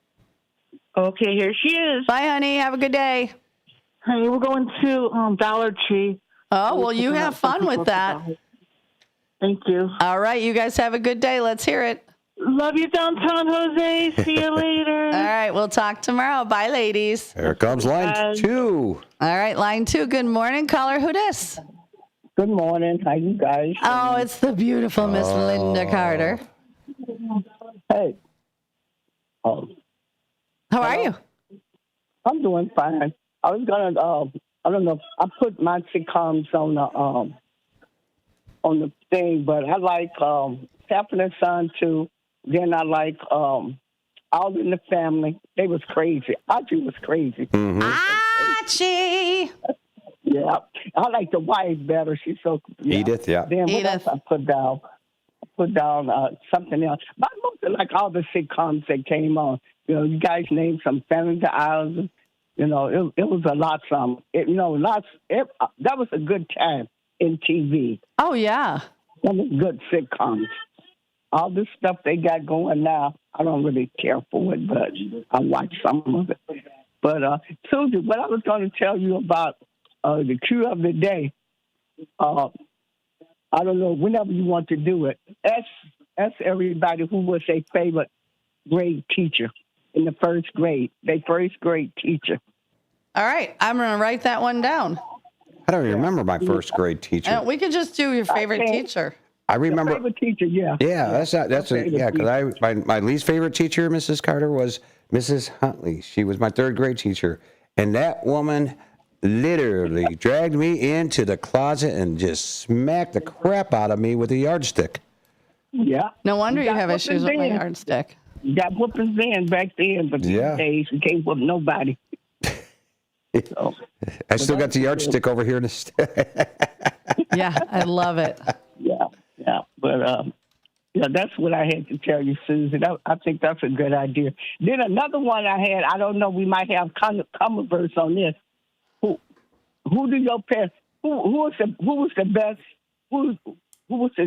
Okay, here she is. Bye, honey. Have a good day. Hey, we're going to Dollar Tree. Oh, well, you have fun with that. Thank you. All right, you guys have a good day. Let's hear it. Love you downtown, Jose. See you later. All right, we'll talk tomorrow. Bye, ladies. Here comes line 2. All right, line 2. Good morning, caller. Who dis? Good morning. How you guys? Oh, it's the beautiful Miss Linda Carter. Hey. How are you? I'm doing fine. I was gonna. I don't know. I put my sitcoms on the thing, but I like Sanford and Son too. Then I like All in the Family. They was crazy. Archie was crazy. Mm-hmm. Archie. Yeah, I like the wife better. She's so Edith. Yeah. Then what else I put down? I put down something else. But I mostly like all the sitcoms that came on. You know, you guys named some Family to Island. You know, it was a lot. That was a good time in TV. Oh yeah, some good sitcoms. All this stuff they got going now, I don't really care for it, but I watch some of it. But Susie, what I was going to tell you about the cue of the day, I don't know, whenever you want to do it, ask everybody who was their favorite grade teacher in the first grade, their first grade teacher. All right, I'm going to write that one down. I don't remember my first grade teacher. We could just do your favorite teacher. I remember. Your favorite teacher, yeah. Yeah, because my least favorite teacher, Mrs. Carter, was Mrs. Huntley. She was my 3rd grade teacher, and that woman literally dragged me into the closet and just smacked the crap out of me with a yardstick. Yeah. No wonder you have issues with my yardstick. You got whoopings then back then, but these days you can't whoop nobody. So, I still got the yardstick over here in the Yeah, I love it. Yeah. But that's what I had to tell you, Susan. I think that's a good idea. Then another one I had, I don't know, we might have converse on this. Who do your parents? Who was the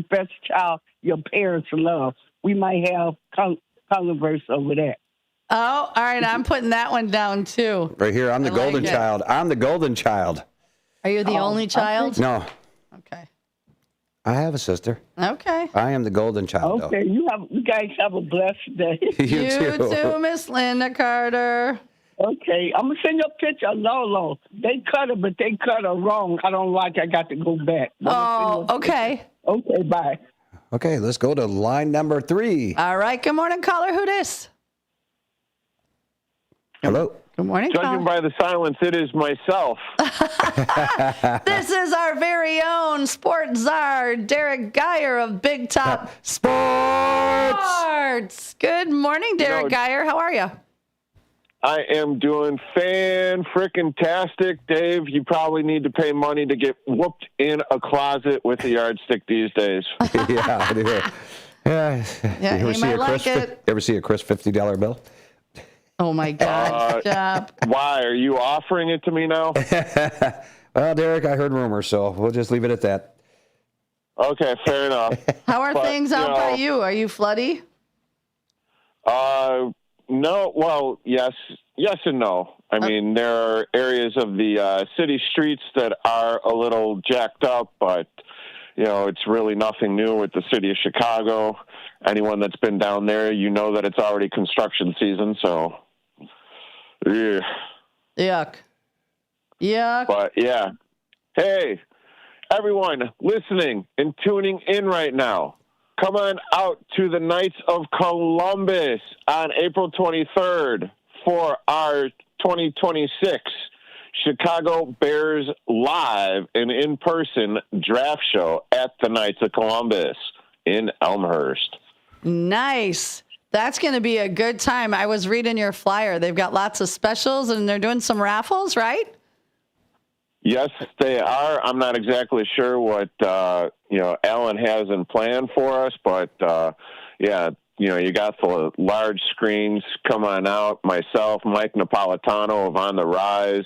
best child your parents loved? We might have converse over that. Oh, all right. I'm putting that one down too. Right here, I'm the golden child. I'm the golden child. Are you the only child? No. Okay. I have a sister. Okay. I am the golden child. Okay, you guys have a blessed day. You too, Miss Linda Carter. Okay, I'm gonna send you a picture of Lolo. They cut her, but they cut her wrong. I don't like. I got to go back. Oh, okay. Okay, bye. Okay, let's go to line number 3. All right. Good morning, caller. Who dis? Hello. Good morning, Judging by the silence, it is myself. This is our very own sports czar, Derek Geyer of Big Top Sports. Good morning, Derek Geyer. How are you? I am doing fan-frickin-tastic, Dave. You probably need to pay money to get whooped in a closet with a yardstick these days. Yeah, I do. Yeah, you might like it. Ever see a Chris $50 bill? Oh, my God. Stop. Why? Are you offering it to me now? Well, Derek, I heard rumors, so we'll just leave it at that. Okay, fair enough. How are things out by you? Are you floody? No. Well, yes and no. I mean, there are areas of the city streets that are a little jacked up, but, it's really nothing new with the city of Chicago. Anyone that's been down there, you know that it's already construction season, so yeah. Yuck. Yuck. But yeah. Hey, everyone listening and tuning in right now, come on out to the Knights of Columbus on April 23rd for our 2026 Chicago Bears live and in-person draft show at the Knights of Columbus in Elmhurst. Nice. That's going to be a good time. I was reading your flyer. They've got lots of specials, and they're doing some raffles, right? Yes, they are. I'm not exactly sure what, Alan has in plan for us, but, you got the large screens. Come on out. Myself, Mike Napolitano of On the Rise,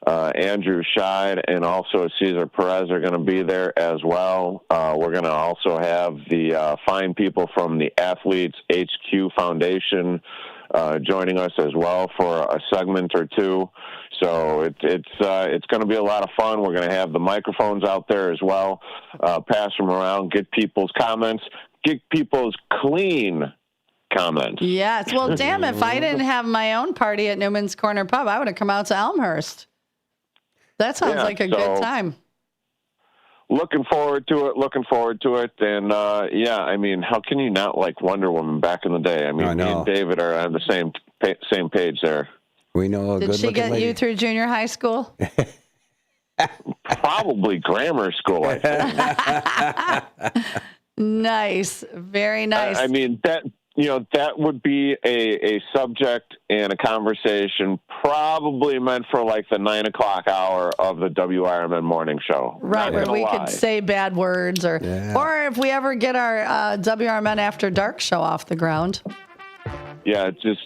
Andrew Scheid, and also Cesar Perez are going to be there as well. We're going to also have the fine people from the Athletes HQ Foundation joining us as well for a segment or two. So it's going to be a lot of fun. We're going to have the microphones out there as well, pass them around, get people's comments, get people's clean comments. Yes. Well, damn, if I didn't have my own party at Newman's Corner Pub, I would have come out to Elmhurst. That sounds like a good time. Looking forward to it. And, how can you not like Wonder Woman back in the day? I mean, me and David are on the same page there. We know a Did good she get lady. you through junior high school? Probably grammar school, I think. Nice. Very nice. I mean, that would be a subject and a conversation probably meant for like the 9 o'clock hour of the WRMN morning show. Right, where we could say bad words or if we ever get our WRMN After Dark show off the ground. Yeah, it's just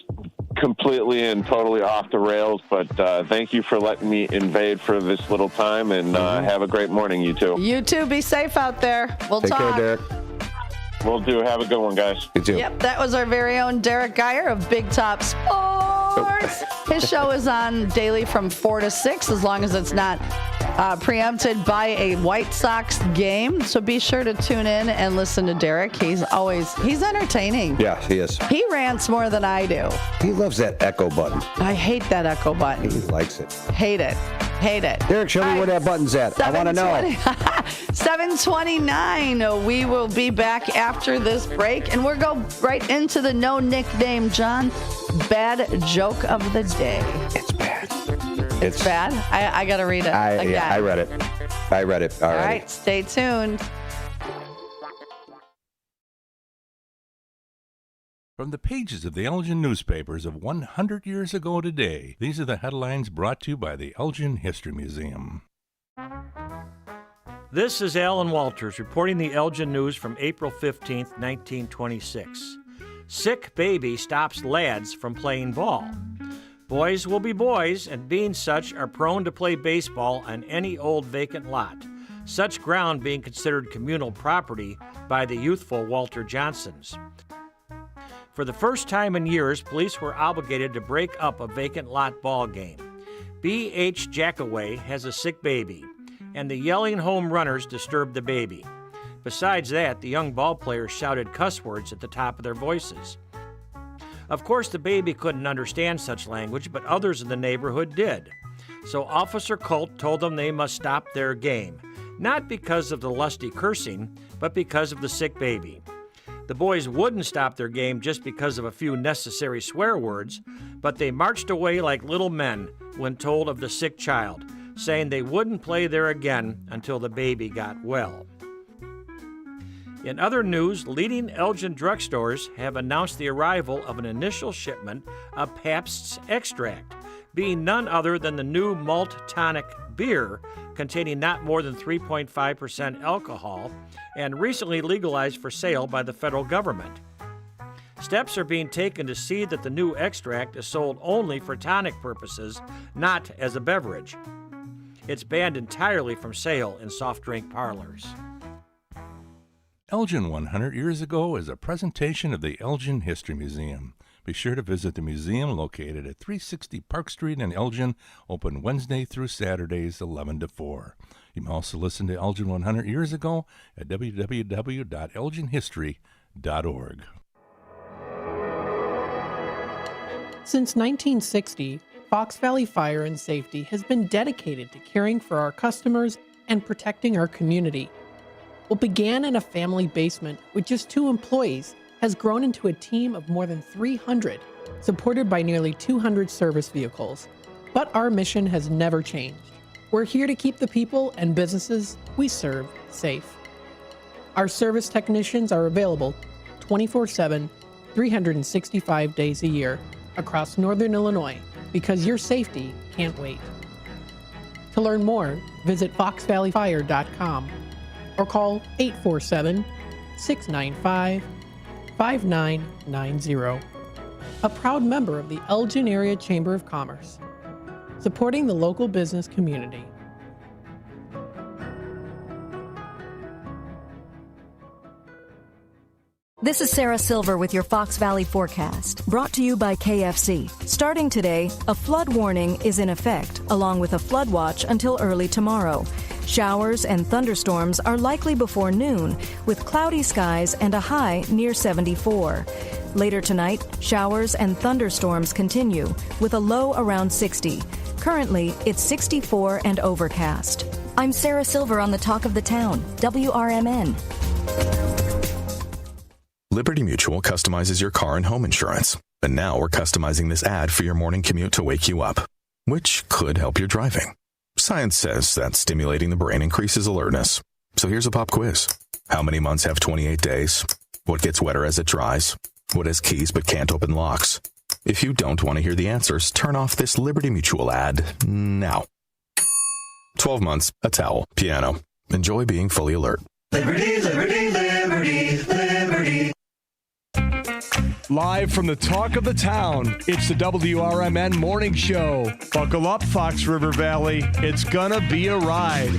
completely and totally off the rails, but thank you for letting me invade for this little time, and have a great morning, you two. You too. Be safe out there. We'll Take talk. care, Derek. Will do. Have a good one, guys. You too. Yep, that was our very own Derek Geyer of Big Top Sports. His show is on daily from 4 to 6, as long as it's not preempted by a White Sox game. So be sure to tune in and listen to Derek. He's entertaining. Yeah, he is. He rants more than I do. He loves that echo button. I hate that echo button. He likes it. Hate it. Derek, show me where that button's at. I want to know. 7:29. We will be back after this break, and we'll go right into the no nickname John bad joke of the day. It's bad. It's bad? I got to read it. I read it. All right, stay tuned. From the pages of the Elgin newspapers of 100 years ago today, these are the headlines brought to you by the Elgin History Museum. This is Alan Walters reporting the Elgin News from April 15th, 1926. Sick baby stops lads from playing ball. Boys will be boys, and being such are prone to play baseball on any old vacant lot, such ground being considered communal property by the youthful Walter Johnsons. For the first time in years, police were obligated to break up a vacant lot ball game. B.H. Jackaway has a sick baby, and the yelling home runners disturbed the baby. Besides that, the young ball players shouted cuss words at the top of their voices. Of course, the baby couldn't understand such language, but others in the neighborhood did. So Officer Colt told them they must stop their game, not because of the lusty cursing, but because of the sick baby. The boys wouldn't stop their game just because of a few necessary swear words, but they marched away like little men when told of the sick child, saying they wouldn't play there again until the baby got well. In other news, leading Elgin drugstores have announced the arrival of an initial shipment of Pabst's Extract, being none other than the new malt tonic beer containing not more than 3.5% alcohol and recently legalized for sale by the federal government. Steps are being taken to see that the new extract is sold only for tonic purposes, not as a beverage. It's banned entirely from sale in soft drink parlors. Elgin 100 Years Ago is a presentation of the Elgin History Museum. Be sure to visit the museum located at 360 Park Street in Elgin, open Wednesday through Saturdays 11 to 4. You can also listen to Elgin 100 Years Ago at www.elginhistory.org. Since 1960, Fox Valley Fire and Safety has been dedicated to caring for our customers and protecting our community. What began in a family basement with just 2 employees has grown into a team of more than 300, supported by nearly 200 service vehicles. But our mission has never changed. We're here to keep the people and businesses we serve safe. Our service technicians are available 24/7, 365 days a year across Northern Illinois because your safety can't wait. To learn more, visit foxvalleyfire.com or call 847-695-5990. A proud member of the Elgin Area Chamber of Commerce, supporting the local business community. This is Sarah Silver with your Fox Valley forecast, brought to you by KFC. Starting today, a flood warning is in effect, along with a flood watch until early tomorrow. Showers and thunderstorms are likely before noon, with cloudy skies and a high near 74. Later tonight, showers and thunderstorms continue, with a low around 60. Currently, it's 64 and overcast. I'm Sarah Silver on the Talk of the Town, WRMN. Liberty Mutual customizes your car and home insurance. And now we're customizing this ad for your morning commute to wake you up, which could help your driving. Science says that stimulating the brain increases alertness. So here's a pop quiz. How many months have 28 days? What gets wetter as it dries? What has keys but can't open locks? If you don't want to hear the answers, turn off this Liberty Mutual ad now. 12 months, a towel, piano. Enjoy being fully alert. Liberty, liberty, liberty, liberty. Live from the Talk of the Town, it's the WRMN Morning Show. Buckle up, Fox River Valley. It's gonna be a ride.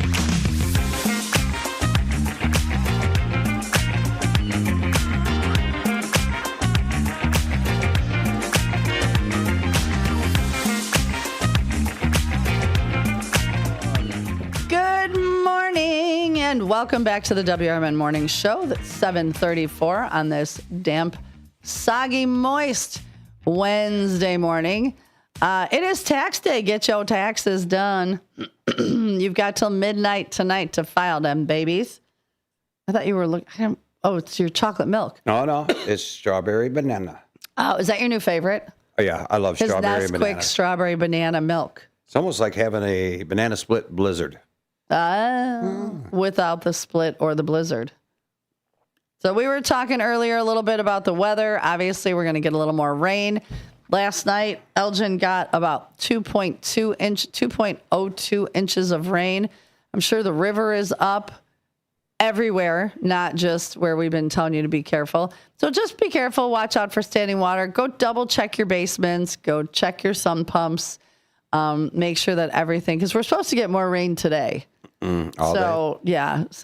Good morning and welcome back to the WRMN Morning Show. That's 7:34 on this damp, soggy, moist Wednesday morning. It is tax day. Get your taxes done. You've got till midnight tonight to file them, babies. I thought you were looking. Oh, it's your chocolate milk. No, it's strawberry banana. Oh, is that your new favorite? Oh, yeah, I love strawberry His banana. Nesquik strawberry banana milk. It's almost like having a banana split blizzard. Without the split or the blizzard. So we were talking earlier a little bit about the weather. Obviously, we're going to get a little more rain. Last night, Elgin got about 2.02 inches of rain. I'm sure the river is up everywhere, not just where we've been telling you to be careful. So just be careful. Watch out for standing water. Go double check your basements. Go check your sump pumps. Make sure that everything, because we're supposed to get more rain today. So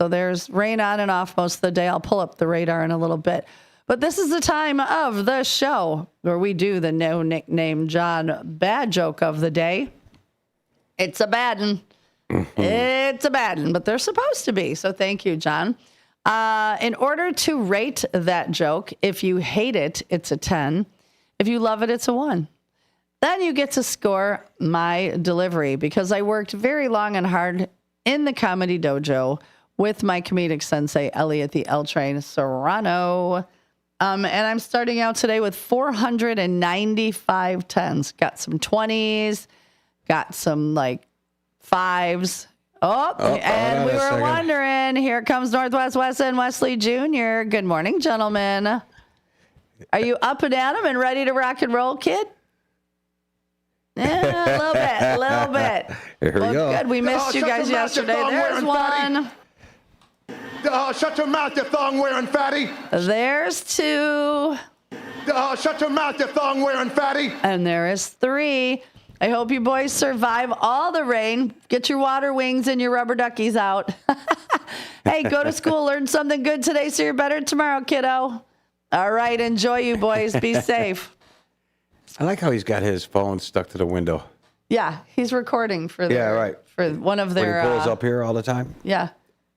there's rain on and off most of the day. I'll pull up the radar in a little bit. But this is the time of the show where we do the no nickname John bad joke of the day. It's a bad one. It's a bad one, but they're supposed to be. So thank you, John. In order to rate that joke, if you hate it, it's a 10. If you love it, it's a 1. Then you get to score my delivery because I worked very long and hard in the comedy dojo with my comedic sensei, Elliot the L Train Serrano. And I'm starting out today with 495 10s. Got some 20s, got some like 5s. And we were wondering, here comes Northwest Wesson Wesley Jr. Good morning, gentlemen. Are you up and at 'em and ready to rock and roll, kid? Yeah, a little bit. Here we go. Good. We missed you guys yesterday. There's one. Shut your mouth, you thong-wearing fatty. There's 2. Shut your mouth, you thong-wearing fatty. And there is 3. I hope you boys survive all the rain. Get your water wings and your rubber duckies out. Hey, go to school, learn something good today so you're better tomorrow, kiddo. All right, enjoy you boys. Be safe. I like how he's got his phone stuck to the window. Yeah, he's recording for for one of their. When he pulls up here all the time. Yeah.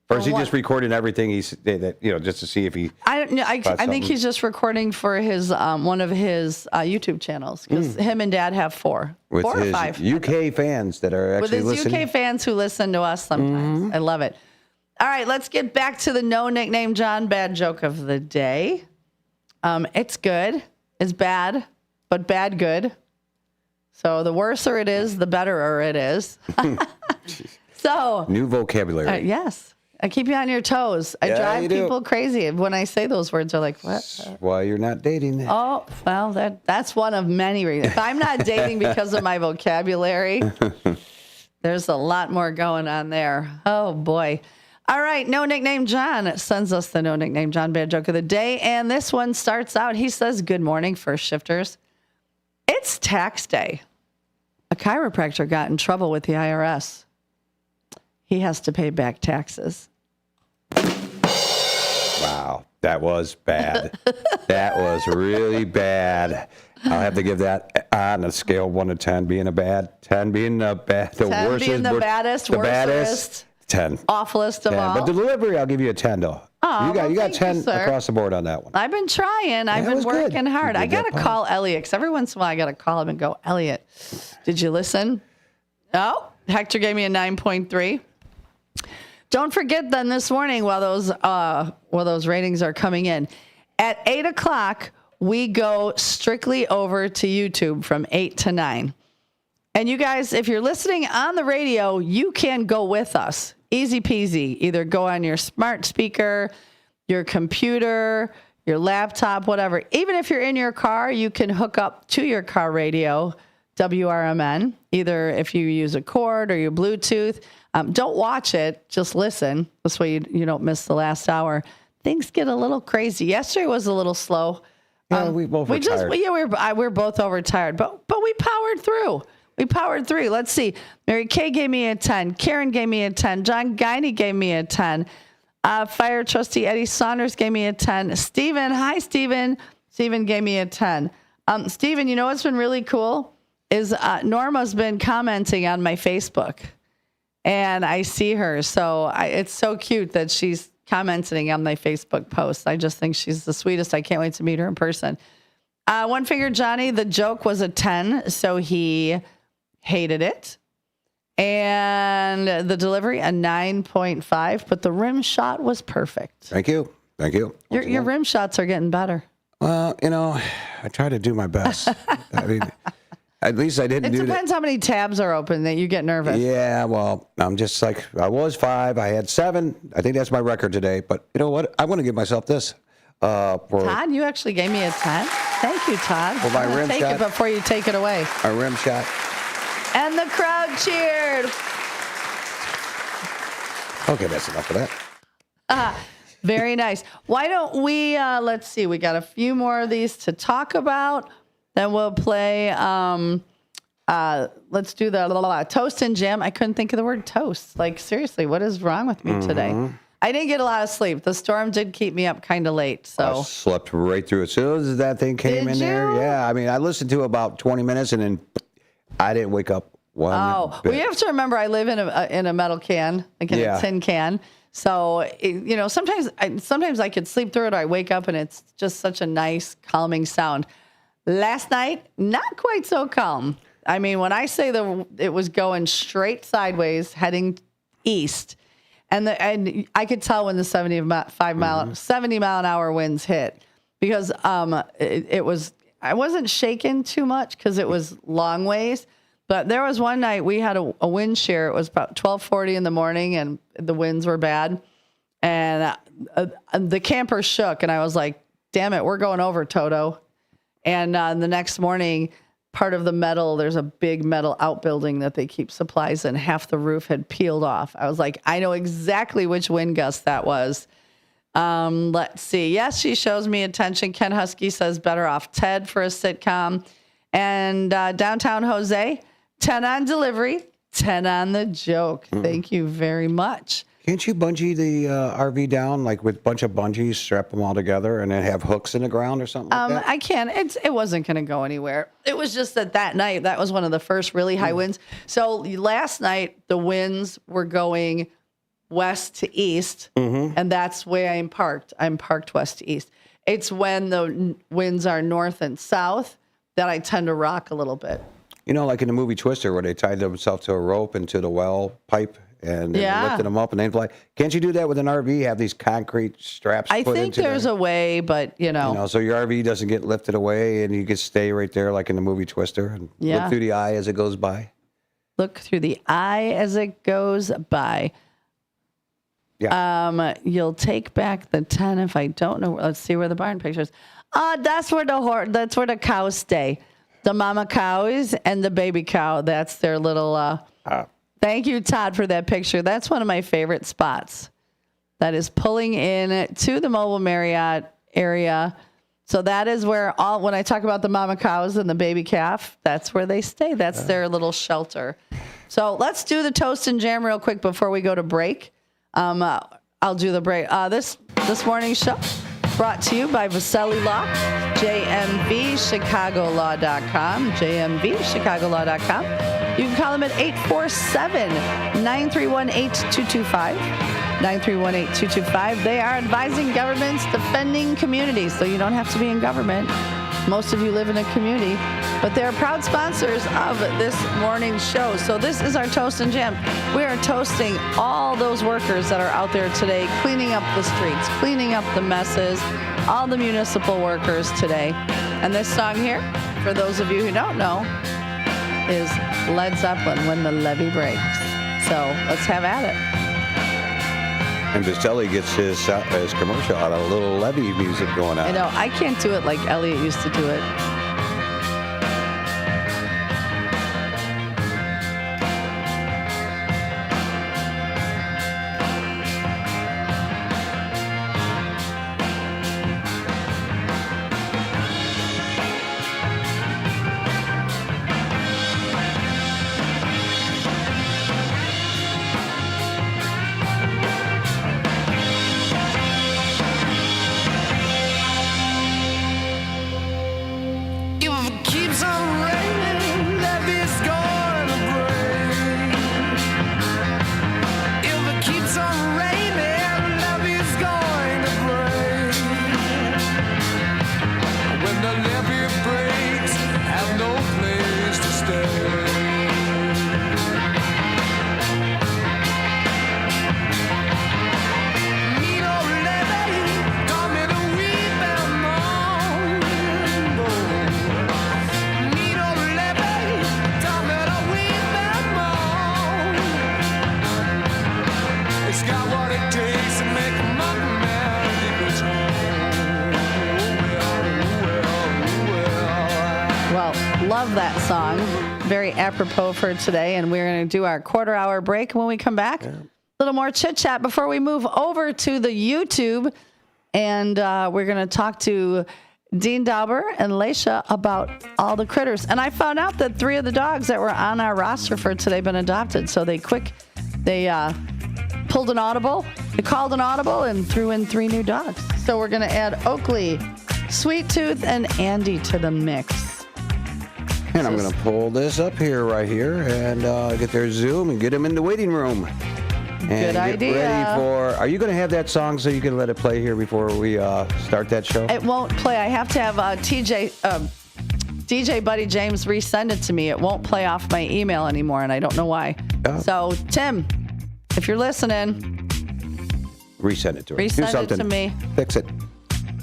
Or is he just recording everything just to see if he? I think he's just recording for his one of his YouTube channels because him and Dad have four with or his five UK fans that are actually with his listening. UK fans who listen to us sometimes. I love it. All right, let's get back to the no nickname John bad joke of the day. It's good. It's bad, but bad good. So the worser it is, the betterer it is. So new vocabulary. Yes. I keep you on your toes. I drive people crazy when I say those words. They're like, what? That's why you're not dating. Oh, well, that's one of many reasons. If I'm not dating because of my vocabulary, there's a lot more going on there. Oh, boy. All right. No Nickname John sends us the No Nickname John bad joke of the day. And this one starts out, he says, good morning, first shifters. It's tax day. A chiropractor got in trouble with the IRS. He has to pay back taxes. Wow, that was bad. That was really bad. I'll have to give that on a scale of 1 to 10 being a bad, 10 being the bad, the 10 worst, being the baddest, worstest, 10, awfulest of 10. all. But the delivery, I'll give you a 10 though. Oh, you got 10 across the board on that one. I've been trying. I've been working hard. I got to call Elliot because every once in a while I got to call him and go, Elliot, did you listen? Oh, Hector gave me a 9.3. Don't forget then this morning while those ratings are coming in, at 8 o'clock, we go strictly over to YouTube from 8 to 9. And you guys, if you're listening on the radio, you can go with us. Easy peasy. Either go on your smart speaker, your computer, your laptop, whatever. Even if you're in your car, you can hook up to your car radio, WRMN, either if you use a cord or your Bluetooth. Don't watch it, just listen. This way you don't miss the last hour. Things get a little crazy. Yesterday was a little slow. Yeah, we both were tired. We're both overtired, but we powered through. Let's see. Mary Kay gave me a 10. Karen gave me a 10. John Guiney gave me a 10. Fire Trustee Eddie Saunders gave me a 10. Stephen, hi, Stephen. Stephen gave me a 10. Stephen, you know what's been really cool is Norma's been commenting on my Facebook. And I see her. So it's so cute that she's commenting on my Facebook posts. I just think she's the sweetest. I can't wait to meet her in person. One Finger Johnny, the joke was a 10, so he hated it. And the delivery, a 9.5, but the rim shot was perfect. Thank you. Your rim shots are getting better. Well, I try to do my best. I mean, at least I didn't do that. It depends how many tabs are open that you get nervous. Yeah, well, I'm just like, I was 5. I had 7. I think that's my record today. But you know what? I want to give myself this. Todd, you actually gave me a 10. Thank you, Todd. For my rim take shot. It before you take it away. A rim shot. And the crowd cheered. Okay, that's enough of that. Very nice. Why don't we, let's see, we got a few more of these to talk about. Then we'll play, let's do the toast and jam. I couldn't think of the word toast. Like, seriously, what is wrong with me today? I didn't get a lot of sleep. The storm did keep me up kind of late. So I slept right through. As soon as that thing came in there, yeah. I mean, I listened to about 20 minutes and then I didn't wake up one bit. Well, you have to remember I live in a metal can, like in a tin can. So, sometimes I could sleep through it or I wake up and it's just such a nice, calming sound. Last night, not quite so calm. I mean, when I say it was going straight sideways, heading east, and I could tell when the 70 mile an hour winds hit because it was. I wasn't shaken too much because it was long ways, but there was one night we had a wind shear. It was about 12:40 in the morning, and the winds were bad, and the camper shook, and I was like, "Damn it, we're going over, Toto." And the next morning, part of the metal, there's a big metal outbuilding that they keep supplies in. Half the roof had peeled off. I was like, I know exactly which wind gust that was. Let's see. Yes, she shows me attention. Ken Husky says better off Ted for a sitcom. And Downtown Jose, 10 on delivery, 10 on the joke. Thank you very much. Can't you bungee the RV down, like with a bunch of bungees, strap them all together, and then have hooks in the ground or something like that? I can. It wasn't going to go anywhere. It was just that night, that was one of the first really high winds. So last night, the winds were going west to east, and that's where I'm parked. I'm parked west to east. It's when the winds are north and south that I tend to rock a little bit. You know, like in the movie Twister, where they tied themselves to a rope into the well pipe and then they lifted them up and then fly. Can't you do that with an RV? Have these concrete straps I put think into there's a way, but so your RV doesn't get lifted away and you can stay right there like in the movie Twister and look through the eye as it goes by. Look through the eye as it goes by. Yeah. You'll take back the 10 if I don't know. Let's see where the barn picture is. That's where that's where the cows stay. The mama cows and the baby cow. That's their little. Thank you, Todd, for that picture. That's one of my favorite spots. That is pulling in to the Mobile Marriott area. So that is where when I talk about the mama cows and the baby calf, that's where they stay. That's their little shelter. So let's do the toast and jam real quick before we go to break. I'll do the break. This morning's show brought to you by Vaselli Law, jmvchicagolaw.com, jmvchicagolaw.com. You can call them at 847-931-8225, 931-8225. They are advising governments, defending communities, so you don't have to be in government. Most of you live in a community, but they're proud sponsors of this morning's show. So this is our Toast and Jam. We are toasting all those workers that are out there today, cleaning up the streets, cleaning up the messes, all the municipal workers today. And this song here, for those of you who don't know, is Led Zeppelin, When the Levee Breaks. So let's have at it. And Vaselli gets his commercial out of a little levee music going on. I know. I can't do it like Elliot used to do it. Love that song. Very apropos for today. And we're going to do our quarter-hour break. When we come back, a little more chit-chat before we move over to the YouTube. And we're going to talk to Dean Dauber and Leisha about all the critters. And I found out that 3 of the dogs that were on our roster for today been adopted. So they pulled an audible. They called an audible and threw in 3 new dogs. So we're going to add Oakley, Sweet Tooth, and Andy to the mix. And I'm going to pull this up here, right here, and get their Zoom and get them in the waiting room. And good idea. Ready for, are you going to have that song so you can let it play here before we start that show? It won't play. I have to have DJ Buddy James resend it to me. It won't play off my email anymore, and I don't know why. Oh. So, Tim, if you're listening, resend it to her. Resend it to me. Fix it.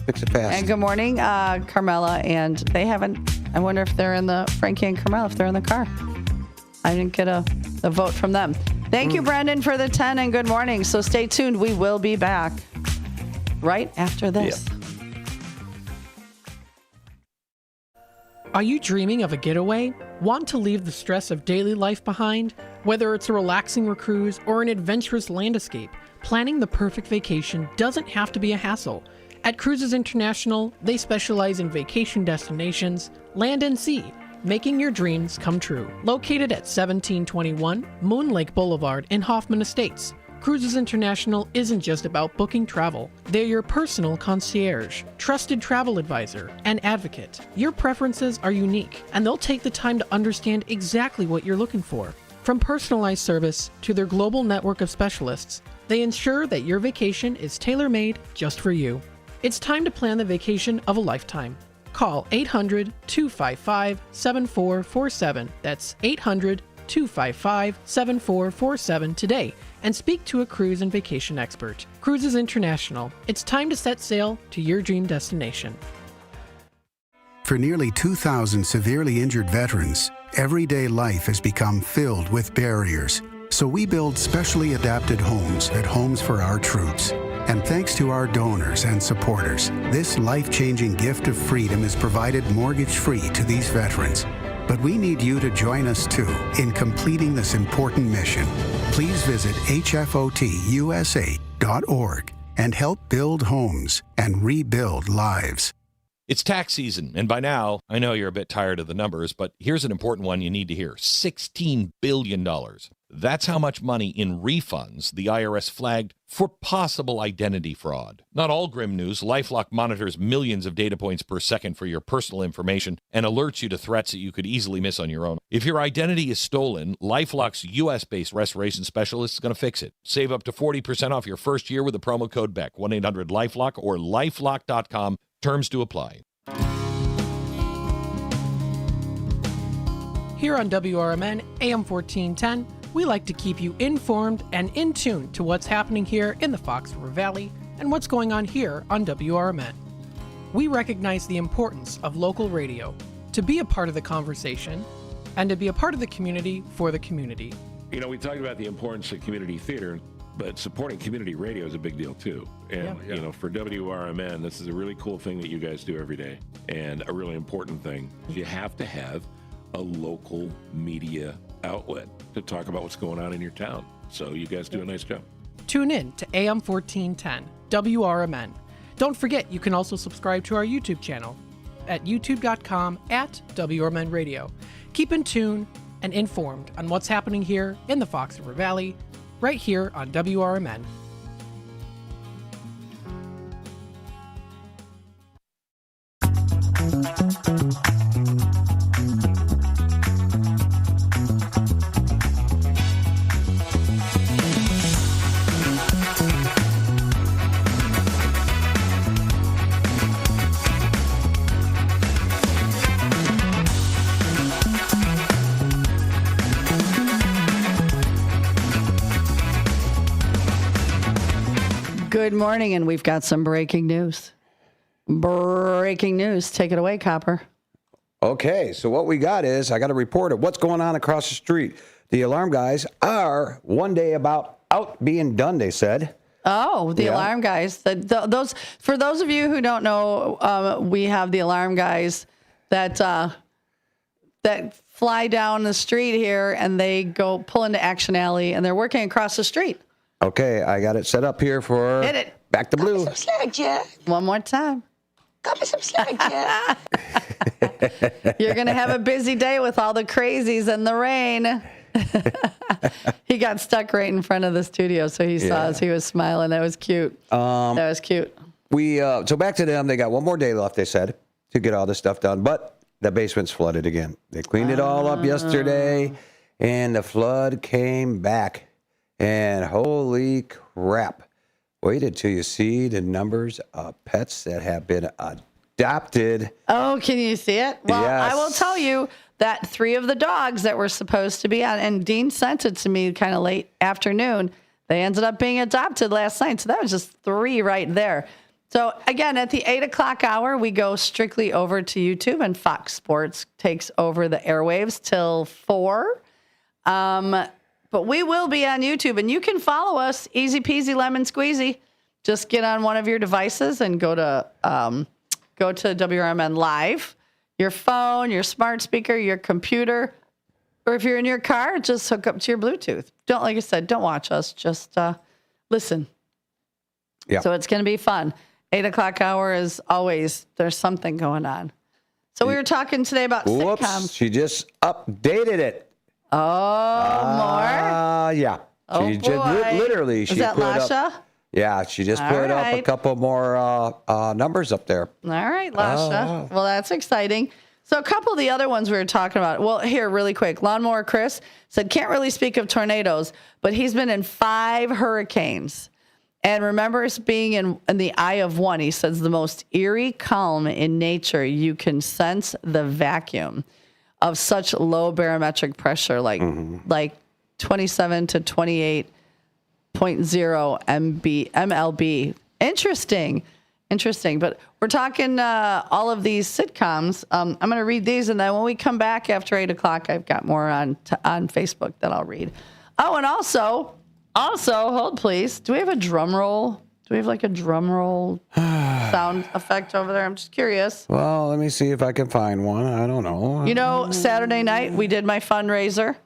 Fix it fast. And good morning, Carmela. And they haven't, I wonder if they're in the, Frankie and Carmela, if they're in the car. I didn't get a vote from them. Thank you, Brendan, for the 10 and good morning. So stay tuned. We will be back right after this. Yeah. Are you dreaming of a getaway? Want to leave the stress of daily life behind? Whether it's a relaxing cruise or an adventurous land escape, planning the perfect vacation doesn't have to be a hassle. At Cruises International, they specialize in vacation destinations, land and sea, making your dreams come true. Located at 1721 Moon Lake Boulevard in Hoffman Estates, Cruises International isn't just about booking travel. They're your personal concierge, trusted travel advisor, and advocate. Your preferences are unique, and they'll take the time to understand exactly what you're looking for. From personalized service to their global network of specialists, they ensure that your vacation is tailor-made just for you. It's time to plan the vacation of a lifetime. Call 800-255-7447. That's 800-255-7447 today and speak to a cruise and vacation expert. Cruises International. It's time to set sail to your dream destination. For nearly 2,000 severely injured veterans, everyday life has become filled with barriers. So we build specially adapted homes at Homes for Our Troops. And thanks to our donors and supporters, this life-changing gift of freedom is provided mortgage-free to these veterans. But we need you to join us too in completing this important mission. Please visit hfotusa.org and help build homes and rebuild lives. It's tax season, and by now, I know you're a bit tired of the numbers, but here's an important one you need to hear. $16 billion. That's how much money in refunds the IRS flagged for possible identity fraud. Not all grim news. LifeLock monitors millions of data points per second for your personal information and alerts you to threats that you could easily miss on your own. If your identity is stolen, LifeLock's U.S.-based restoration specialist is going to fix it. Save up to 40% off your first year with the promo code BECK, 1-800-LifeLock or lifelock.com. Terms to apply. Here on WRMN AM 1410, we like to keep you informed and in tune to what's happening here in the Fox River Valley and what's going on here on WRMN. We recognize the importance of local radio to be a part of the conversation and to be a part of the community for the community. You know, we talked about the importance of community theater, but supporting community radio is a big deal too. And, you know, for WRMN, this is a really cool thing that you guys do every day. And a really important thing, you have to have a local media outlet to talk about what's going on in your town. So you guys do a nice job. Tune in to AM 1410, WRMN. Don't forget, you can also subscribe to our YouTube channel at youtube.com/WRMN Radio. Keep in tune and informed on what's happening here in the Fox River Valley, right here on WRMN. Good morning, and we've got some breaking news. Breaking news. Take it away, Copper. Okay, so what we got is, I got a report of what's going on across the street. The alarm guys are one day about out being done, they said. Oh, the alarm guys. Those for those of you who don't know, we have the alarm guys that fly down the street here, and they go pull into Action Alley, and they're working across the street. Okay, I got it set up here for Hit it. Back to Blue. Some slack, Jack. One more time. Cut me some slack, Jack. You're going to have a busy day with all the crazies and the rain. He got stuck right in front of the studio, so he saw us. He was smiling. That was cute. That was cute. So back to them. They got one more day left, they said, to get all this stuff done. But the basement's flooded again. They cleaned it all up yesterday, and the flood came back. And holy crap. Waited till you see the numbers of pets that have been adopted. Oh, can you see it? Well, yes. I will tell you that 3 of the dogs that were supposed to be on, and Dean sent it to me kind of late afternoon, they ended up being adopted last night. So that was just 3 right there. So again, at the 8 o'clock hour, we go strictly over to YouTube, and Fox Sports takes over the airwaves till 4. But we will be on YouTube, and you can follow us, easy peasy lemon squeezy. Just get on one of your devices and go to WRMN Live. Your phone, your smart speaker, your computer, or if you're in your car, just hook up to your Bluetooth. Like I said, don't watch us, just listen. Yeah. So it's going to be fun. 8 o'clock hour is always, there's something going on. So we were talking today about sitcoms. She just updated it. Oh, more? Yeah. Oh, She boy. just literally. Is that Lasha? Yeah, she just All put up a right. couple more numbers up there. All right, Lasha. Oh. Well, that's exciting. So a couple of the other ones we were talking about. Well, here, really quick. Lawnmower Chris said, can't really speak of tornadoes, but he's been in 5 hurricanes. And remembers being in the eye of one. He says the most eerie calm in nature. You can sense the vacuum of such low barometric pressure, like 27 to 28.0 MLB. Interesting. But we're talking all of these sitcoms. I'm going to read these, and then when we come back after 8 o'clock, I've got more on Facebook that I'll read. Oh, and also, hold please. Do we have a drum roll? Do we have like a drum roll sound effect over there? I'm just curious. Well, let me see if I can find one. I don't know. You know, Saturday night we did my fundraiser.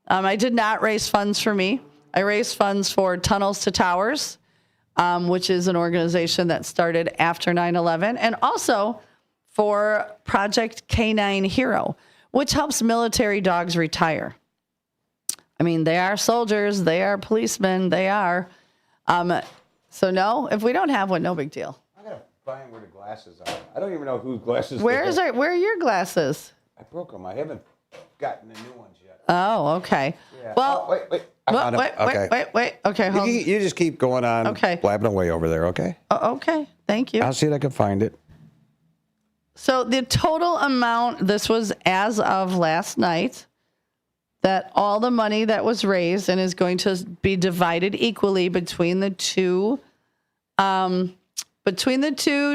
I did not raise funds for me. I raised funds for Tunnels to Towers, which is an organization that started after 9/11, and also for Project K9 Hero, which helps military dogs retire. I mean, they are soldiers, they are policemen, they are. So no, if we don't have one, no big deal. I gotta find where the glasses are. I don't even know whose glasses. Where are your glasses? I broke them. I haven't gotten the new ones yet. Oh, okay. Yeah. Well, wait. Wait. Okay, hold on. You just keep going on. Okay. Blabbing away over there. Okay. Okay. Thank you. I'll see if I can find it. So the total amount, this was as of last night, that all the money that was raised and is going to be divided equally between the two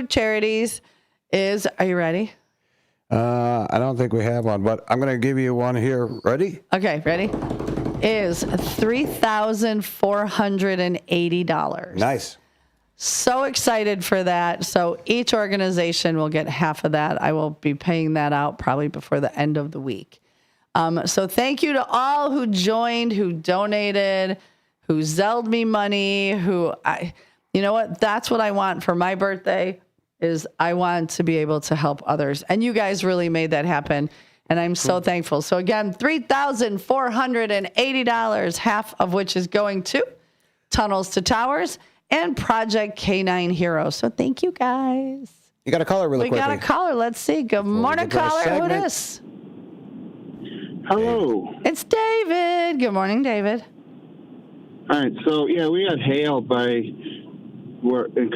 charities is, are you ready? I don't think we have one, but I'm going to give you one here. Ready? Okay, ready? Is $3,480. Nice. So excited for that. So each organization will get half of that. I will be paying that out probably before the end of the week. So thank you to all who joined, who donated, who Zelled me money, you know what? That's what I want for my birthday, is I want to be able to help others. And you guys really made that happen. And I'm so thankful. So again, $3,480, half of which is going to Tunnels to Towers and Project K9 Hero. So thank you guys. You got a caller really quickly. We got a caller. Let's see. Good morning, caller. Who it is? Hello. It's David. Good morning, David. All right. So, yeah, we had hail in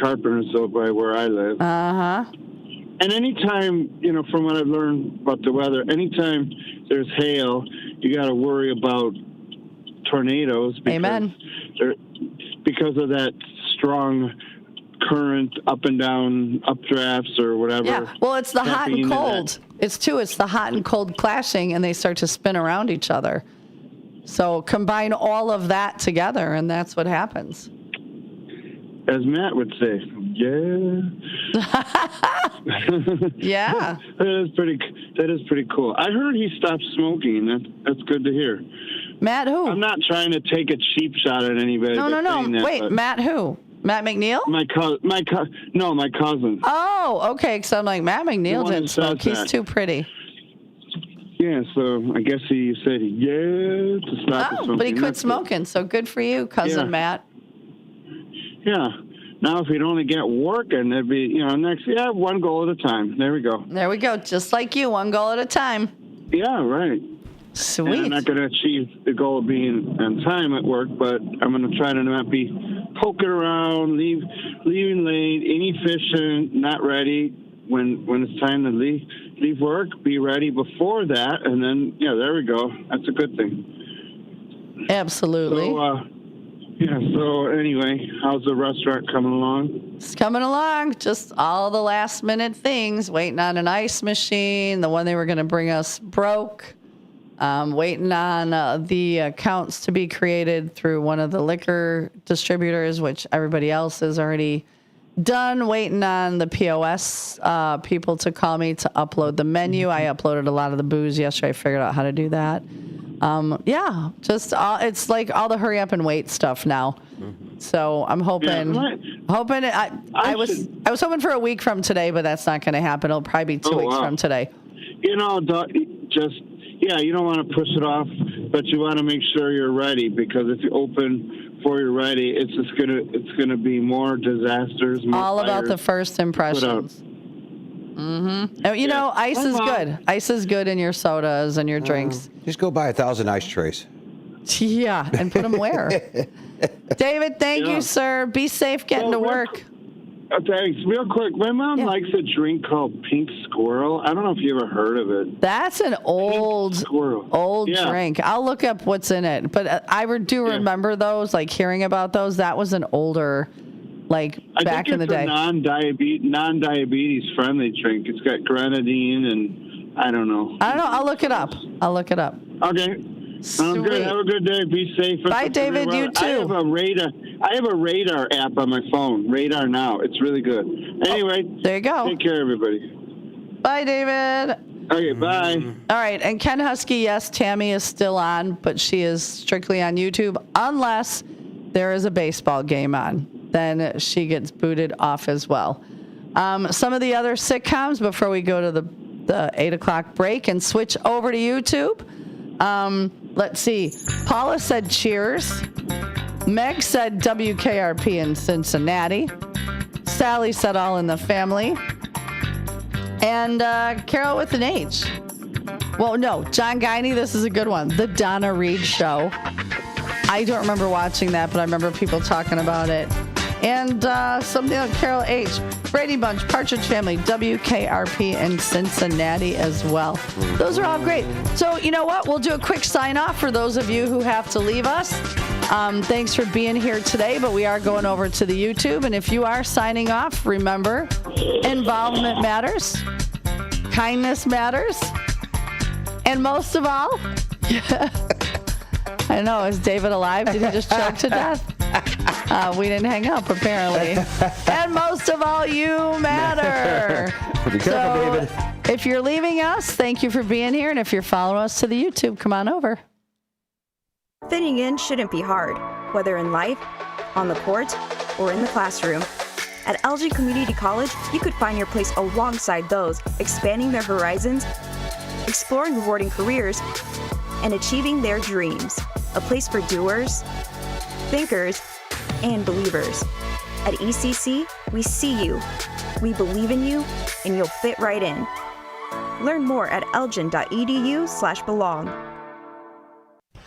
Carpentersville by where I live. Uh-huh. And anytime, from what I've learned about the weather, anytime there's hail, you got to worry about tornadoes. Amen. Because of that strong current up and down updrafts or whatever. Yeah. Well, it's the hot and cold. It's the hot and cold clashing, and they start to spin around each other. So combine all of that together, and that's what happens. As Matt would say, yeah. Yeah. That is pretty cool. I heard he stopped smoking. That's good to hear. Matt who? I'm not trying to take a cheap shot at anybody. No. Wait, Matt who? Matt McNeil? My cousin. Oh, okay. So I'm like, Matt McNeil didn't smoke. He's too pretty. Yeah, so I guess he said to stop smoking. But he quit smoking. So good for you, cousin Matt. Yeah. Now, if he'd only get working, it'd be, one goal at a time. There we go. There we go. Just like you, one goal at a time. Yeah, right. Sweet. And I'm not going to achieve the goal of being on time at work, but I'm going to try to not be poking around, leaving late, inefficient, not ready. When it's time to leave work, be ready before that, and then, there we go. That's a good thing. Absolutely. So anyway, how's the restaurant coming along? It's coming along. Just all the last minute things. Waiting on an ice machine. The one they were going to bring us broke. Waiting on the accounts to be created through one of the liquor distributors, which everybody else is already done. Waiting on the POS people to call me to upload the menu. I uploaded a lot of the booze yesterday. I figured out how to do that. It's like all the hurry up and wait stuff now. So I'm hoping. I was hoping for a week from today, but that's not going to happen. It'll probably be 2 weeks from today. You don't want to push it off, but you want to make sure you're ready, because if you open before you're ready, it's gonna be more disasters. More all about fires the first impressions. Mm-hmm. You know, ice is good. Ice is good in your sodas and your drinks. Just go buy 1,000 ice trays. Yeah, and put them where? David, thank you, sir. Be safe getting to work. Thanks. Real quick, my mom likes a drink called Pink Squirrel. I don't know if you ever heard of it. That's an old drink. I'll look up what's in it. But I do remember those, like hearing about those. That was an older, like back in the day. I think it's a non-diabetes friendly drink. It's got grenadine and I don't know. I'll look it up. Okay. Sounds good. Have a good day. Be safe. Bye, David. You too. I have a radar app on my phone. Radar Now. It's really good. Anyway, there you go. Take care, everybody. Bye, David. Okay, bye. All right, and Ken Husky, yes, Tammy is still on, but she is strictly on YouTube unless there is a baseball game on. Then she gets booted off as well. Some of the other sitcoms before we go to the 8 o'clock break and switch over to YouTube. Let's see. Paula said Cheers. Meg said WKRP in Cincinnati. Sally said All in the Family. And Carol with an H. Well, no, John Guiney, this is a good one. The Donna Reed Show. I don't remember watching that, but I remember people talking about it. And something like Carol H. Brady Bunch, Partridge Family, WKRP in Cincinnati as well. Those are all great. So you know what? We'll do a quick sign off for those of you who have to leave us. Thanks for being here today, but we are going over to the YouTube. And if you are signing off, remember, involvement matters, kindness matters, and most of all, I know, is David alive? Did he just choke to death? We didn't hang up, apparently. And most of all, you matter. Be careful, David. If you're leaving us, thank you for being here. And if you're following us to the YouTube, come on over. Fitting in shouldn't be hard, whether in life, on the court, or in the classroom. At Elgin Community College, you could find your place alongside those expanding their horizons, exploring rewarding careers, and achieving their dreams. A place for doers, thinkers, and believers. At ECC, we see you, we believe in you, and you'll fit right in. Learn more at elgin.edu/belong.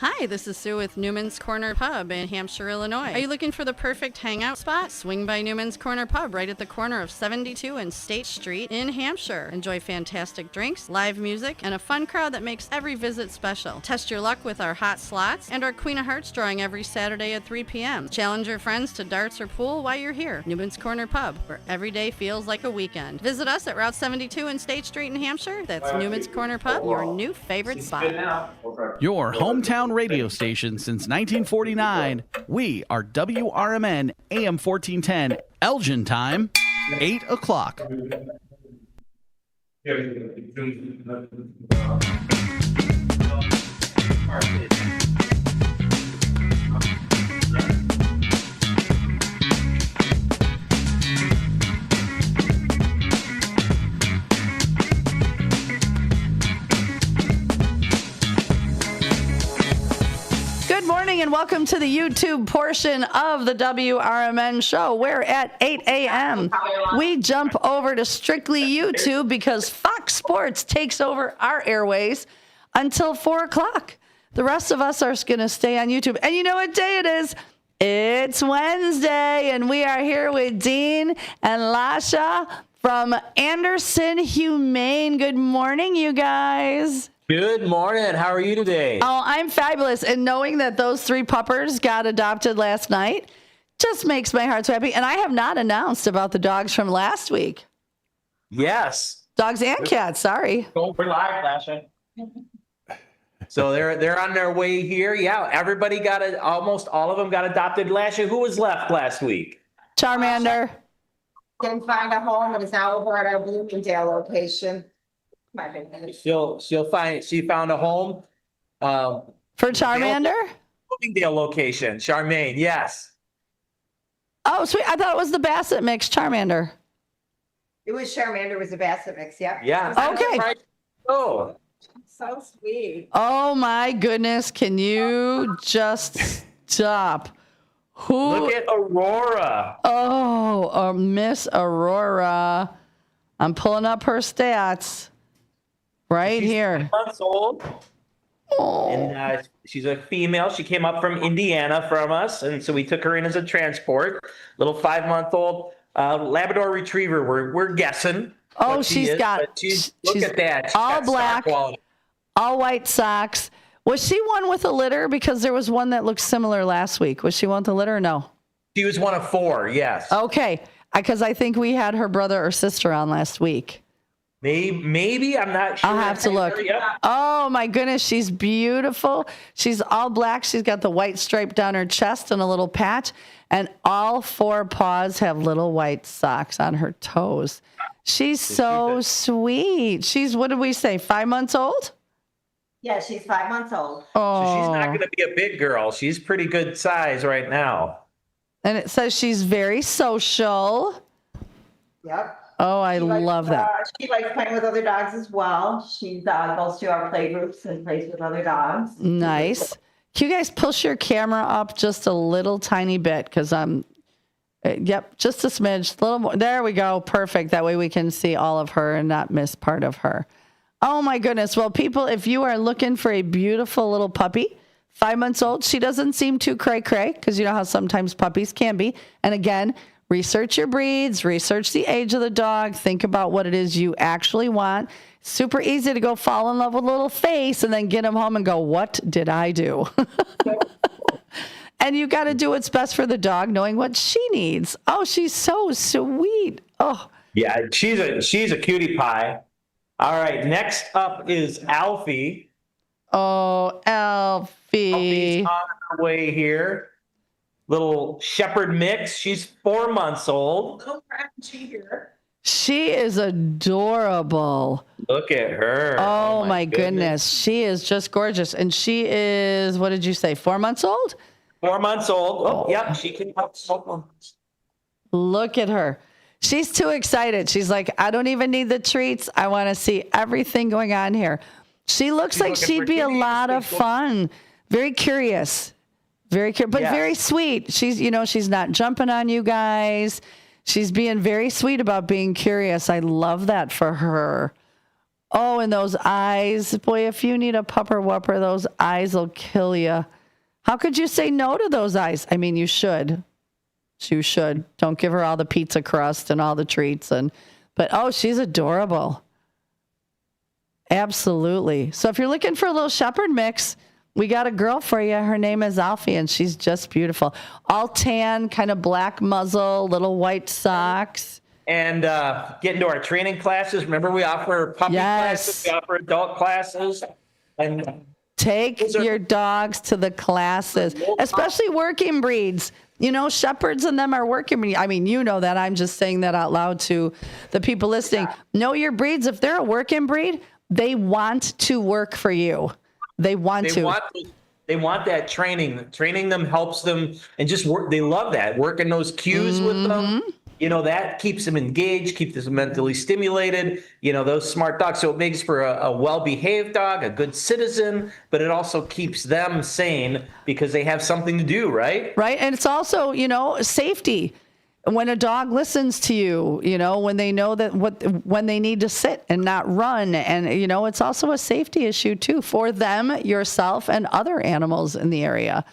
Hi, this is Sue with Newman's Corner Pub in Hampshire, Illinois. Are you looking for the perfect hangout spot? Swing by Newman's Corner Pub right at the corner of 72 and State Street in Hampshire. Enjoy fantastic drinks, live music, and a fun crowd that makes every visit special. Test your luck with our hot slots and our Queen of Hearts drawing every Saturday at 3 p.m. Challenge your friends to darts or pool while you're here. Newman's Corner Pub, where every day feels like a weekend. Visit us at Route 72 and State Street in Hampshire. That's Newman's Corner Pub, your new favorite spot. Your hometown radio station since 1949. We are WRMN AM 1410, Elgin time, 8 o'clock. Good morning and welcome to the YouTube portion of the WRMN show, where at 8 a.m. we jump over to strictly YouTube because Fox Sports takes over our airways until 4 o'clock. The rest of us are going to stay on YouTube. And you know what day it is? It's Wednesday, and we are here with Dean and Lasha from Anderson Humane. Good morning, you guys. Good morning. How are you today? Oh, I'm fabulous. And knowing that those 3 puppers got adopted last night just makes my heart so happy. And I have not announced about the dogs from last week. Yes. Dogs and cats, sorry. Go for live, Lasha. So they're on their way here. Yeah, everybody got it. Almost all of them got adopted. Lasha, who was left last week? Charmander. Didn't find a home and is now over at our Bloomingdale location. She'll find. She found a home. For Charmander? Bloomingdale location. Charmaine, yes. Oh, sweet. I thought it was the Basset mix, Charmander. It was Charmander was a Basset mix, yep. Yeah. Okay. Right. Oh. so sweet. Oh my goodness. Can you just stop? Look at Aurora. Oh, Miss Aurora. I'm pulling up her stats right She's here. 10 months old. Oh. And she's a female. She came up from Indiana from us, and so we took her in as a transport. Little 5-month-old Labrador Retriever. We're guessing. Oh, what she she's is, got. but look at that. She's all got star black, quality. all white socks. Was she one with a litter? Because there was one that looked similar last week. Was she one with a litter or no? She was one of 4. Yes. Okay, because I think we had her brother or sister on last week. Maybe I'm not sure. I'll have to look. Oh my goodness, she's beautiful. She's all black. She's got the white stripe down her chest and a little patch, and all 4 paws have little white socks on her toes. She's so sweet. She's, what did we say, 5 months old? Yeah, she's 5 months old. Oh. So she's not going to be a big girl. She's pretty good size right now. And it says she's very social. Yep. Oh, I love that. She likes playing with other dogs as well. She goes to our play groups and plays with other dogs. Nice. Can you guys push your camera up just a little tiny bit? Because yep, just a smidge. A little more. There we go. Perfect. That way we can see all of her and not miss part of her. Oh, my goodness. Well, people, if you are looking for a beautiful little puppy, 5 months old, she doesn't seem too cray-cray because you know how sometimes puppies can be. And again, research your breeds, research the age of the dog, think about what it is you actually want. Super easy to go fall in love with a little face and then get them home and go, what did I do? And you got to do what's best for the dog, knowing what she needs. Oh, she's so sweet. Oh, yeah, she's a cutie pie. All right, next up is Alfie. Oh, Alfie. Alfie's on her way here. Little shepherd mix. She's 4 months old. Little Frenchie here. She is adorable. Look at her. Oh my goodness. She is just gorgeous. And she is, what did you say, 4 months old? 4 months old. Oh, yep, she can help someone. Look at her. She's too excited. She's like, I don't even need the treats. I want to see everything going on here. She looks like she'd be a lot of fun. Very curious. Very curious, but very sweet. She's, she's not jumping on you guys. She's being very sweet about being curious. I love that for her. Oh, and those eyes. Boy, if you need a pupper whupper, those eyes will kill you. How could you say no to those eyes? I mean, you should. You should. Don't give her all the pizza crust and all the treats. But oh, she's adorable. Absolutely. So if you're looking for a little shepherd mix, we got a girl for you. Her name is Alfie, and she's just beautiful. All tan, kind of black muzzle, little white socks. And get into our training classes. Remember, we offer puppy classes, we offer adult classes. And take your dogs to the classes, especially working breeds. Shepherds and them are working breeds. I mean, you know that. I'm just saying that out loud to the people listening. Know your breeds. If they're a working breed, they want to work for you. They want that training. Training them helps them and just work. They love that. Working those cues with them. That keeps them engaged, keeps them mentally stimulated. Those smart dogs. So it makes for a well-behaved dog, a good citizen, but it also keeps them sane because they have something to do, right? Right. And it's also, safety. When a dog listens to you, when they know that when they need to sit and not run. And, it's also a safety issue, too, for them, yourself, and other animals in the area.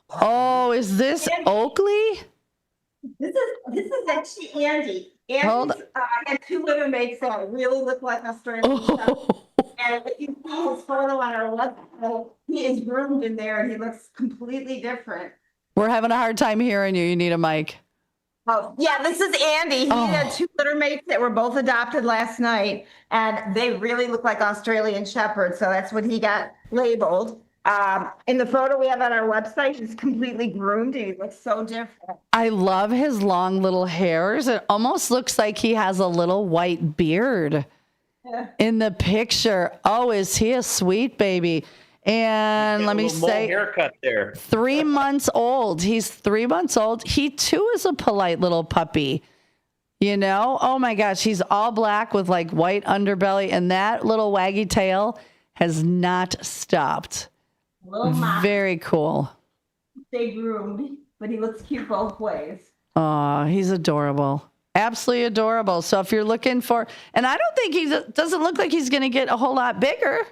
Oh, is this Oakley? This is actually Andy. Andy had 2 litter mates that really look like Australian Shepherds. And if you see his photo on our website, he is groomed in there and he looks completely different. We're having a hard time hearing you. You need a mic. Oh, yeah, this is Andy. He had 2 litter mates that were both adopted last night, and they really look like Australian Shepherds, so that's what he got labeled. In the photo we have on our website, he's completely groomed, and he looks so different. I love his long little hairs. It almost looks like he has a little white beard in the picture. Oh, is he a sweet baby? And let me say, haircut there. 3 months old. He's 3 months old. He too is a polite little puppy. Oh my gosh, he's all black with like white underbelly, and that little waggy tail has not stopped. Little Mox. Very cool. Stay groomed, but he looks cute both ways. Oh, he's adorable. Absolutely adorable. So if you're looking for, and I don't think he doesn't look like he's going to get a whole lot bigger.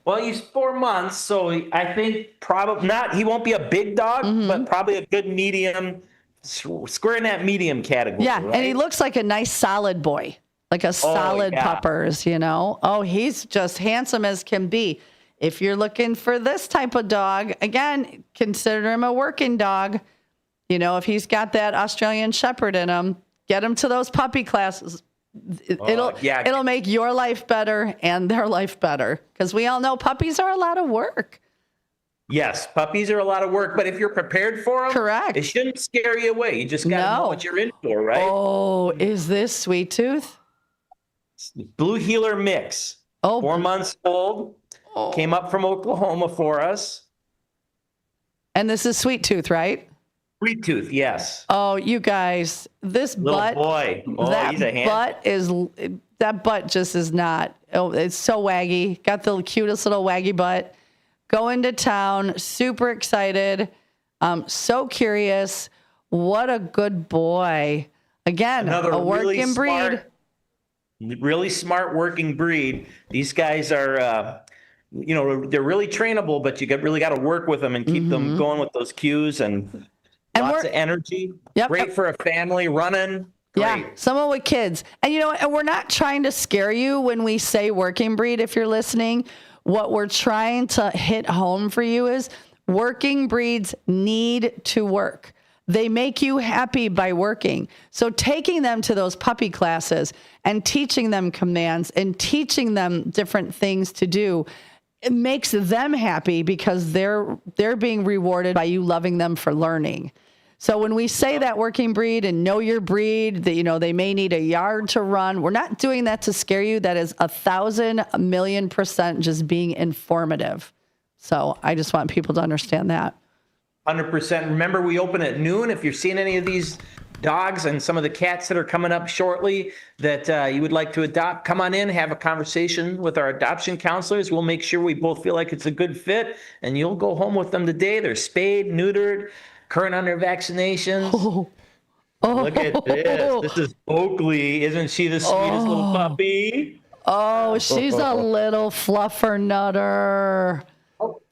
Well, he's 4 months, so I think probably not. He won't be a big dog, but probably a good medium, square in that medium category. Yeah, right? and he looks like a nice solid boy, like a solid puppers, you know. Oh, he's just handsome as can be. If you're looking for this type of dog, again, consider him a working dog. You know, if he's got that Australian Shepherd in him, get him to those puppy classes. It'll make your life better and their life better, because we all know puppies are a lot of work. Yes, puppies are a lot of work, but if you're prepared for them, correct, it shouldn't scare you away. You just got to know what you're in for, right? Oh, is this Sweet Tooth? Blue Heeler mix. 4 months old. Came up from Oklahoma for us. And this is Sweet Tooth, right? Sweet Tooth, yes. Oh, you guys, this Little butt. boy. Oh, that he's a hand. that butt just is not. Oh, it's so waggy. Got the cutest little waggy butt. Going to town. Super excited. So curious. What a good boy. Again, a working breed. Really smart working breed. These guys are, they're really trainable, but you really got to work with them and keep them going with those cues and lots of energy. Yep. Great for a family running. Great. Yeah, someone with kids. And and we're not trying to scare you when we say working breed, if you're listening. What we're trying to hit home for you is working breeds need to work. They make you happy by working. So taking them to those puppy classes and teaching them commands and teaching them different things to do, it makes them happy because they're being rewarded by you loving them for learning. So when we say that working breed and know your breed, that they may need a yard to run, we're not doing that to scare you. That is 1,000,000,000% just being informative. So I just want people to understand that. 100%. Remember, we open at noon. If you're seeing any of these dogs and some of the cats that are coming up shortly that you would like to adopt, come on in, have a conversation with our adoption counselors. We'll make sure we both feel like it's a good fit, and you'll go home with them today. They're spayed, neutered, current on their vaccinations. Look at this. This is Oakley. Isn't she the sweetest little puppy? Oh, she's a little fluffer nutter.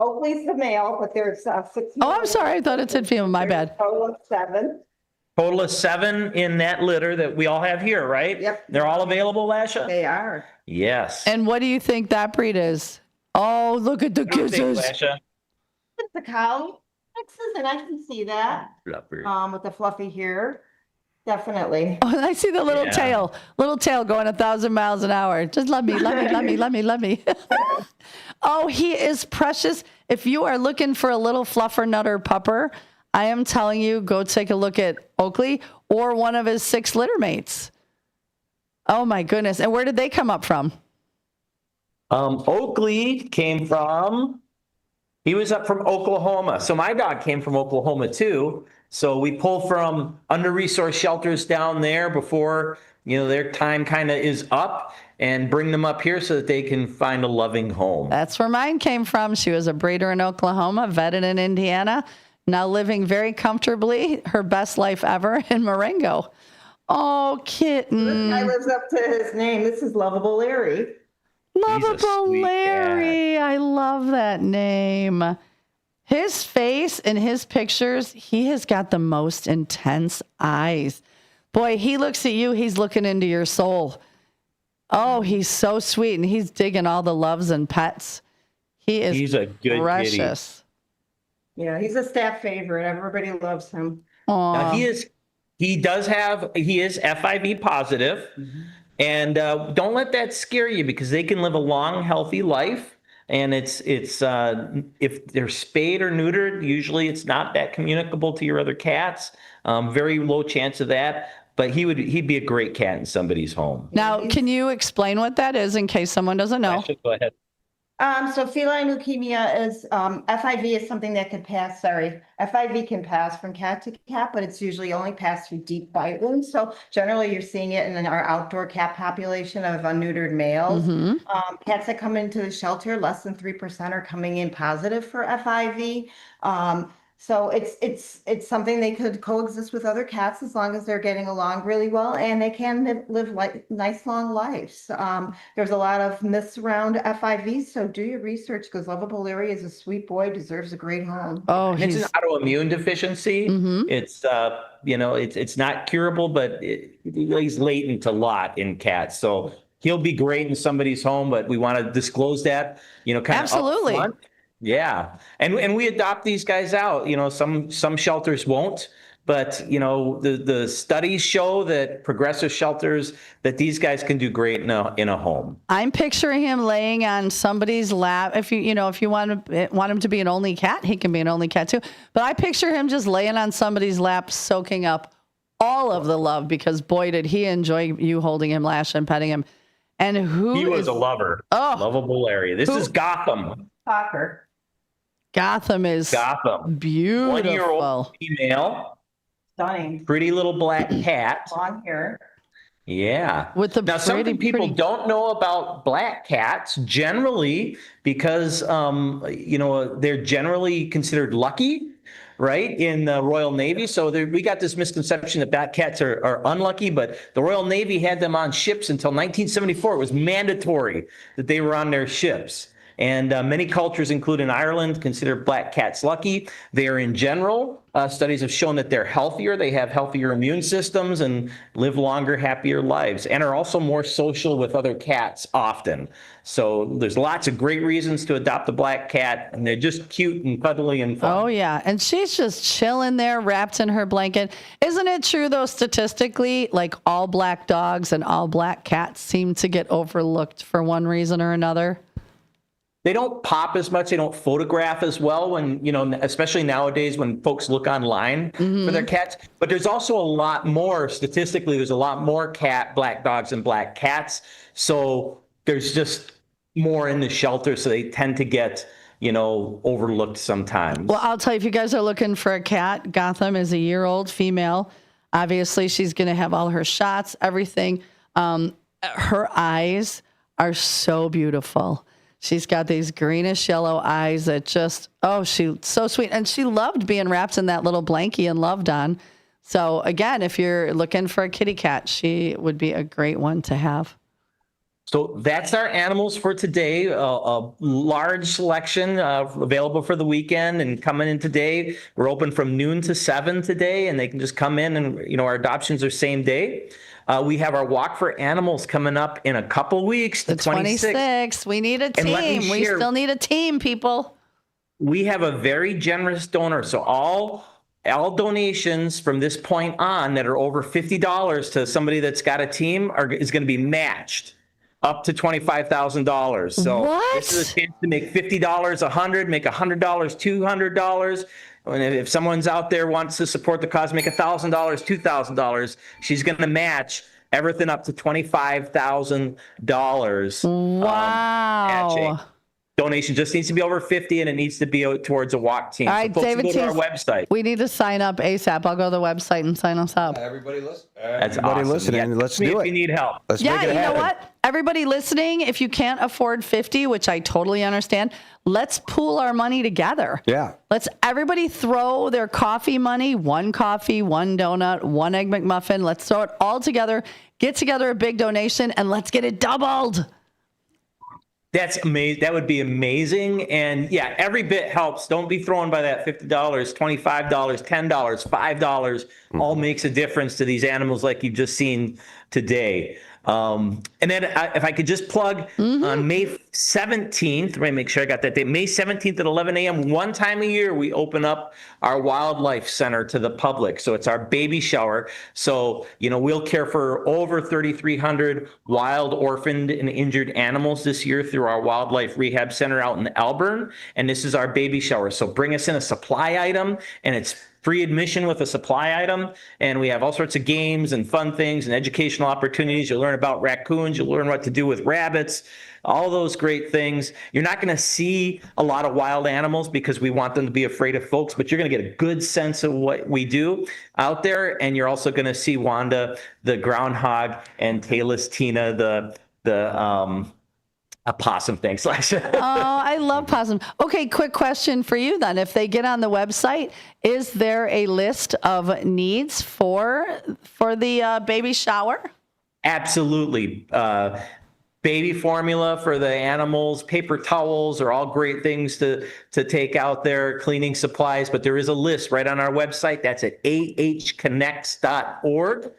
Oakley's the male, but there's 6. Oh, I'm sorry. I thought it said female. My bad. Total of 7. Total of 7 in that litter that we all have here, right? Yep. They're all available, Lasha? They are. Yes. And what do you think that breed is? Oh, look at the kisses. It's a collie. And I can see that. With the fluffy hair. Definitely. Oh, and I see the little tail going 1,000 miles an hour. Just love me. Oh, he is precious. If you are looking for a little fluffer nutter pupper, I am telling you, go take a look at Oakley or one of his 6 litter mates. Oh my goodness. And where did they come up from? Oakley came from, he was up from Oklahoma. So my dog came from Oklahoma too. So we pull from under-resourced shelters down there before, their time kind of is up, and bring them up here so that they can find a loving home. That's where mine came from. She was a breeder in Oklahoma, vetted in Indiana, now living very comfortably, her best life ever in Marengo. Oh, kitten. This guy lives up to his name. This is Lovable Larry. Lovable Larry. I love that name. His face in his pictures, he has got the most intense eyes. Boy, he looks at you, he's looking into your soul. Oh, he's so sweet, and he's digging all the loves and pets. He's a good precious. Kitty. Yeah, he's a staff favorite. Everybody loves him. Now, he is FIV positive, and don't let that scare you, because they can live a long, healthy life. And it's if they're spayed or neutered, usually it's not that communicable to your other cats. Very low chance of that. But he'd be a great cat in somebody's home. Now, can you explain what that is in case someone doesn't know? Go ahead. So feline leukemia is, FIV is something that can pass, FIV can pass from cat to cat, but it's usually only passed through deep bite wounds. So generally you're seeing it in our outdoor cat population of unneutered males. Cats that come into the shelter, less than 3% are coming in positive for FIV. So it's something they could coexist with other cats as long as they're getting along really well, and they can live nice long lives. There's a lot of myths around FIV, so do your research because lovable Larry is a sweet boy, deserves a great home. Oh, And it's an autoimmune deficiency. It's it's not curable, but he's latent a lot in cats. So he'll be great in somebody's home, but we want to disclose that, kind of Absolutely. upfront. Yeah. And we adopt these guys out. Some shelters won't, but the studies show that progressive shelters, that these guys can do great in a home. I'm picturing him laying on somebody's lap. If you want him to be an only cat, he can be an only cat too. But I picture him just laying on somebody's lap, soaking up all of the love, because boy, did he enjoy you holding him, Lash, and petting him. And he was a lover. Oh, lovable Larry. This is Gotham. Talker. Gotham is beautiful. 1-year-old female. Stunning. Pretty little black cat. Long hair. Yeah. Now, something people don't know about black cats generally, because they're generally considered lucky, right, in the Royal Navy. So we got this misconception that black cats are unlucky, but the Royal Navy had them on ships until 1974. It was mandatory that they were on their ships. And many cultures, including Ireland, consider black cats lucky. They are, in general, studies have shown that they're healthier. They have healthier immune systems and live longer, happier lives, and are also more social with other cats often. So there's lots of great reasons to adopt a black cat, and they're just cute and cuddly and fun. Oh, yeah. And she's just chilling there, wrapped in her blanket. Isn't it true, though, statistically, like all black dogs and all black cats seem to get overlooked for one reason or another? They don't pop as much. They don't photograph as well when, especially nowadays when folks look online for their cats. But there's also a lot more, statistically, there's a lot more black dogs than black cats. So there's just more in the shelter. So they tend to get, overlooked sometimes. Well, I'll tell you, if you guys are looking for a cat, Gotham is a year-old female. Obviously, she's going to have all her shots, everything. Her eyes are so beautiful. She's got these greenish yellow eyes that just, she's so sweet. And she loved being wrapped in that little blankie and loved on. So again, if you're looking for a kitty cat, she would be a great one to have. So that's our animals for today. A large selection available for the weekend and coming in today. We're open from noon to 7 today, and they can just come in and, our adoptions are same day. We have our Walk for Animals coming up in a couple weeks. The 26th. We need a team. We still need a team, people. We have a very generous donor. So all donations from this point on that are over $50 to somebody that's got a team is going to be matched up to $25,000. So this is a chance to make $50 $100, make $100 $200. And if someone's out there wants to support the cause, make $1,000, $2,000, she's going to match everything up to $25,000. Wow. Donation just needs to be over 50, and it needs to be towards a walk team. All right, so David, go to our website. We need to sign up ASAP. I'll go to the website and sign us up. Everybody listen. That's Everybody awesome. listening. Let's do it. If you need help. Let's make it you happen. know what? Everybody listening, if you can't afford 50, which I totally understand, let's pool our money together. Yeah. Let's everybody throw their coffee money, one coffee, one donut, one Egg McMuffin. Let's throw it all together, get together a big donation, and let's get it doubled. That's amazing. That would be amazing. And yeah, every bit helps. Don't be thrown by that $50, $25, $10, $5. All makes a difference to these animals like you've just seen today. And then if I could just plug on May 17th, let me make sure I got that date. May 17th at 11 a.m. One time a year, we open up our wildlife center to the public. So it's our baby shower. So, we'll care for over 3,300 wild, orphaned, and injured animals this year through our wildlife rehab center out in Elgin. And this is our baby shower. So bring us in a supply item, and it's free admission with a supply item, and we have all sorts of games and fun things and educational opportunities. You'll learn about raccoons. You'll learn what to do with rabbits. all those great things. You're not going to see a lot of wild animals because we want them to be afraid of folks, but you're going to get a good sense of what we do out there. And you're also going to see Wanda, the groundhog, and Taylor's Tina, a possum. Thanks, Lasha. Oh, I love possum. Okay, quick question for you then. If they get on the website, is there a list of needs for the baby shower? Absolutely. Baby formula for the animals, paper towels are all great things to take out there, cleaning supplies, but there is a list right on our website. That's at ahconnects.org,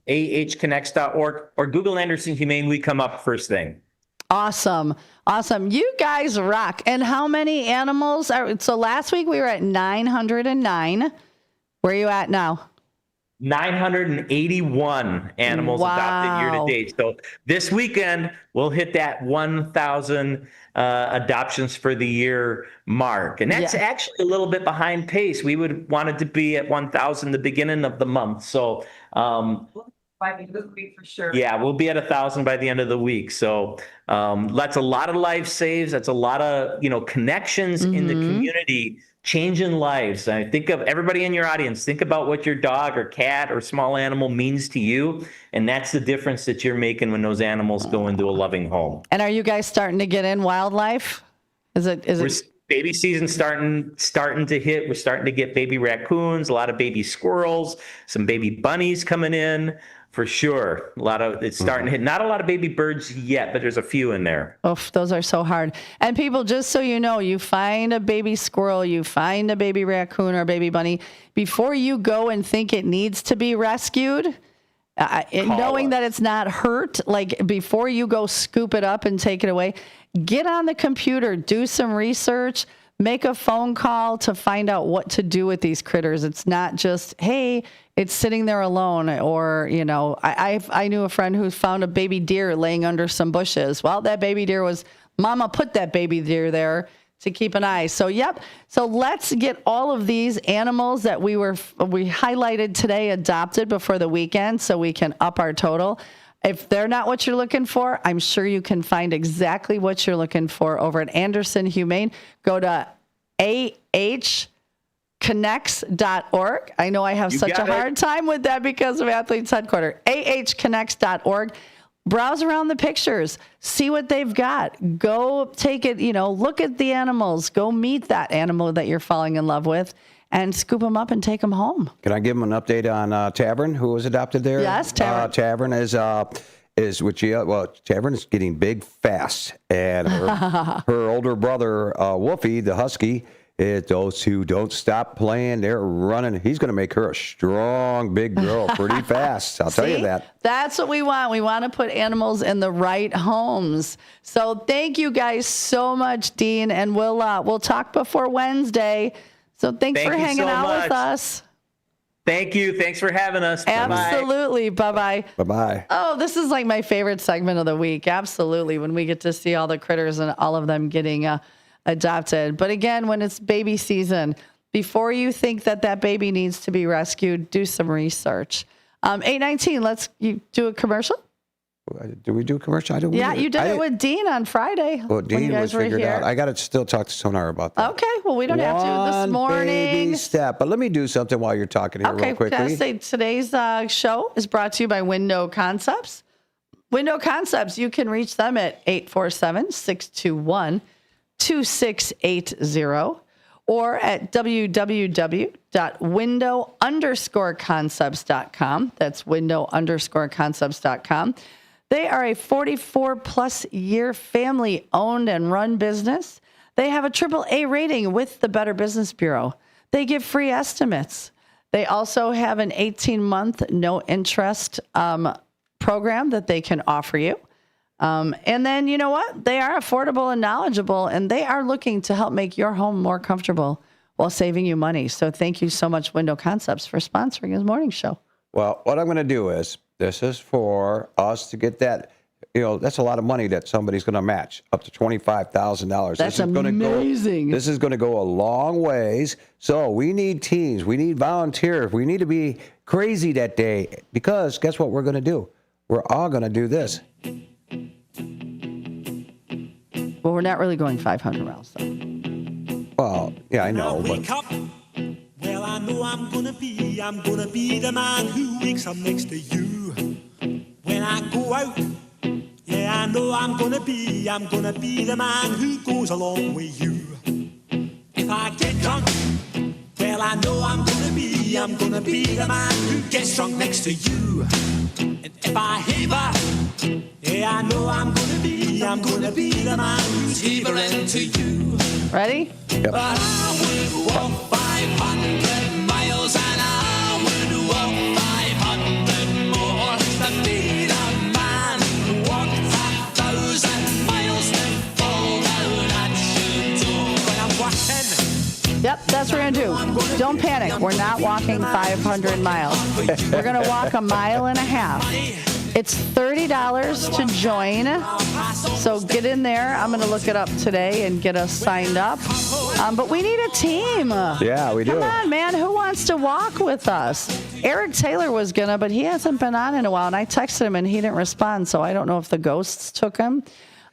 ahconnects.org, or Google Anderson Humane. We come up first thing. Awesome. You guys rock. And how many animals so last week we were at 909. Where are you at now? 981 animals adopted year to date. So this weekend we'll hit that 1,000 adoptions for the year mark. And that's actually a little bit behind pace. We would wanted to be at 1,000 the beginning of the month. So By the end of the week for sure. yeah, we'll be at 1,000 by the end of the week. So that's a lot of life saves. That's a lot of connections in the community, changing lives. I think of everybody in your audience. Think about what your dog or cat or small animal means to you, and that's the difference that you're making when those animals go into a loving home. And are you guys starting to get in wildlife? Is it? Baby season starting to hit. We're starting to get baby raccoons, a lot of baby squirrels, some baby bunnies coming in. For sure. It's starting to hit. Not a lot of baby birds yet, but there's a few in there. Oh, those are so hard. And people, just so you know, you find a baby squirrel, you find a baby raccoon or a baby bunny, before you go and think it needs to be rescued, knowing that it's not hurt, like before you go scoop it up and take it away, get on the computer, do some research, make a phone call to find out what to do with these critters. It's not just, hey, it's sitting there alone, or, I knew a friend who found a baby deer laying under some bushes. Well, that baby deer Mama put that baby deer there to keep an eye. So, So let's get all of these animals that we highlighted today adopted before the weekend so we can up our total. If they're not what you're looking for, I'm sure you can find exactly what you're looking for over at Anderson Humane. Go to ahconnects.org. I know I have such a hard time with that because of Athletes Headquarters. ahconnects.org. Browse around the pictures. See what they've got. Go take it, look at the animals. Go meet that animal that you're falling in love with and scoop them up and take them home. Can I give them an update on Tavern, who was adopted there? Yes, Tavern. Tavern is Tavern is getting big fast, and her older brother Wolfie, the husky, those who don't stop playing, they're running. He's going to make her a strong, big girl pretty fast. I'll tell you that. That's what we want. We want to put animals in the right homes. So thank you guys so much, Dean, and we'll talk before Wednesday. So thanks for hanging out with us. Thank you. Thanks for having us. Absolutely. Bye-bye. Bye-bye. Oh, this is like my favorite segment of the week. Absolutely. When we get to see all the critters and all of them getting adopted. But again, when it's baby season, before you think that baby needs to be rescued, do some research. 8:19, you do a commercial? Do we do a commercial? You did it with Dean on Friday. Well, Dean was figured out. I got to still talk to Sonar about that. Okay, well, we don't have to this morning. Baby step. But let me do something while you're talking here real quickly. Can I say today's show is brought to you by Window Concepts. Window Concepts, you can reach them at 847-621-2680 or at www.window_concepts.com. That's window_concepts.com. They are a 44-plus year family-owned and run business. They have a AAA rating with the Better Business Bureau. They give free estimates. They also have an 18-month no-interest program that they can offer you. And then, you know what? They are affordable and knowledgeable, and they are looking to help make your home more comfortable while saving you money. So thank you so much, Window Concepts, for sponsoring this morning show. Well, what I'm going to do is, this is for us to get that, that's a lot of money that somebody's going to match, up to $25,000. That's amazing. This is going to go a long ways. So we need teams. We need volunteers. We need to be crazy that day, because guess what we're going to do? We're all going to do this. Well, we're not really going 500 miles, though. Well, yeah, I know, but Well, I know I'm gonna be the man who wakes up next to you. When I go out, yeah, I know I'm gonna be the man who goes along with you. If I get drunk, well, I know I'm gonna be the man who gets drunk next to you. And if I heaver, yeah, I know I'm gonna be the man who's heavering to you. Ready? Yep. But I would walk 500 miles and I would walk 500 more to be the man who walked 1,000 miles to fall down at your door. When I'm walking. Yep, that's what we're going to do. Don't panic. We're not walking 500 miles. We're going to walk 1.5 miles. It's $30 to join. So get in there. I'm going to look it up today and get us signed up. But we need a team. Yeah, we do. Come on, man. Who wants to walk with us? Eric Taylor was going to, but he hasn't been on in a while. And I texted him and he didn't respond. So I don't know if the ghosts took him.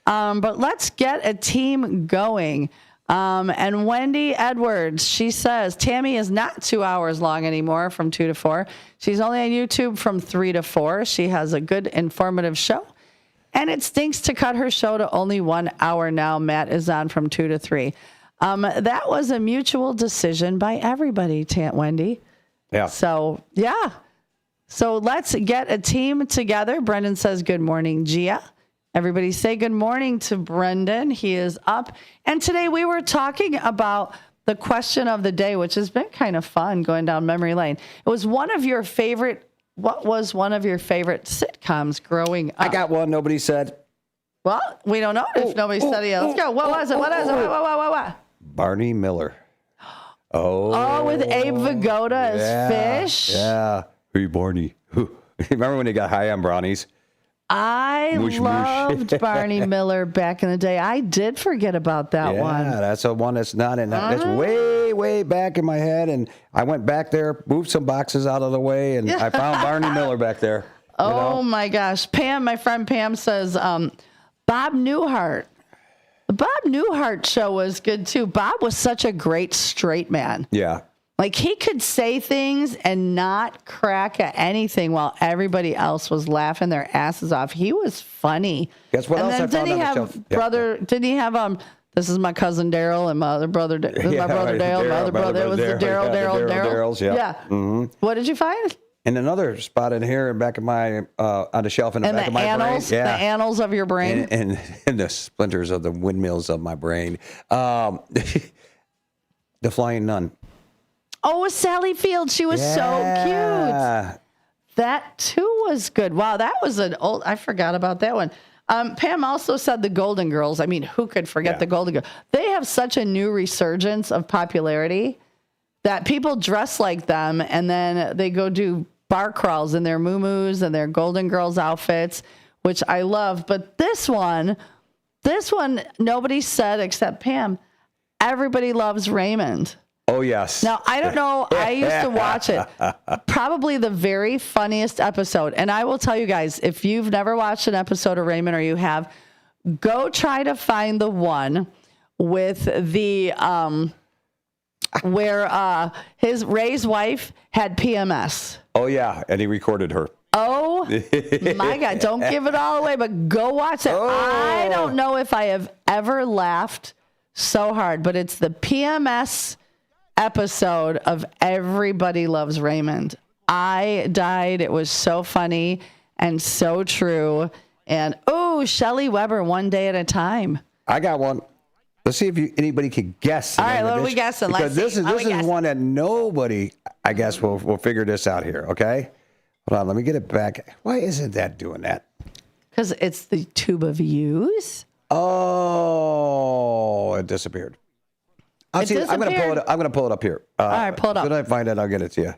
But let's get a team going. And Wendy Edwards, she says, Tammy is not 2 hours long anymore from 2 to 4. She's only on YouTube from 3 to 4. She has a good, informative show. And it stinks to cut her show to only 1 hour now. Matt is on from 2 to 3. That was a mutual decision by everybody, Wendy. Yeah. So, yeah. So let's get a team together. Brendan says, good morning, Gia. Everybody say good morning to Brendan. He is up. And today we were talking about the question of the day, which has been kind of fun going down memory lane. It was what was one of your favorite sitcoms growing up? I got one. Nobody said. Well, we don't know if nobody said it. Let's go. What was it? What? Barney Miller. Oh, with Abe Vigoda as Fish? Yeah. Hey, Barney. Remember when he got high on brownies? I loved Barney Miller back in the day. I did forget about that one. Yeah, that's a one that's not in that. That's way, way back in my head. And I went back there, moved some boxes out of the way, and I found Barney Miller back there. Oh, my gosh. Pam, my friend Pam says, Bob Newhart. The Bob Newhart show was good, too. Bob was such a great straight man. Yeah. Like, he could say things and not crack at anything while everybody else was laughing their asses off. He was funny. Guess what and else I found on the shelf? Didn't he have, this is my cousin Daryl and my other brother, my brother Daryl, my other brother. It was the Daryls, yeah. Yeah. Mm-hmm. What did you find? And another spot in here, back of my, on the shelf in the back of my annals, brain. Yeah. The annals of your brain. And the splinters of the windmills of my brain. The Flying Nun. Oh, with Sally Field. She was so cute. That, too, was good. Wow, that was I forgot about that one. Pam also said the Golden Girls. I mean, who could forget the Golden Girls? They have such a new resurgence of popularity that people dress like them, and then they go do bar crawls in their muumuus and their Golden Girls outfits, which I love. But this one, nobody said except Pam, everybody loves Raymond. Oh, yes. Now, I don't know. I used to watch it. Probably the very funniest episode. And I will tell you guys, if you've never watched an episode of Raymond or you have, go try to find the one with the where Ray's wife had PMS. Oh, yeah. And he recorded her. Oh, my God. Don't give it all away, but go watch it. Oh. I don't know if I have ever laughed so hard, but it's the PMS episode of Everybody Loves Raymond. I died. It was so funny and so true. And Shelley Weber, One Day at a Time. I got one. Let's see if anybody can guess. All right, what are we guessing? Because this is one that nobody, I guess, will figure this out here. Okay, hold on. Let me get it back. Why isn't that doing that? Because it's the Tube of Views. Oh, it disappeared. I'm going to pull it. I'm going to pull it up here. All right, pull it up. When I find it, I'll get it to you.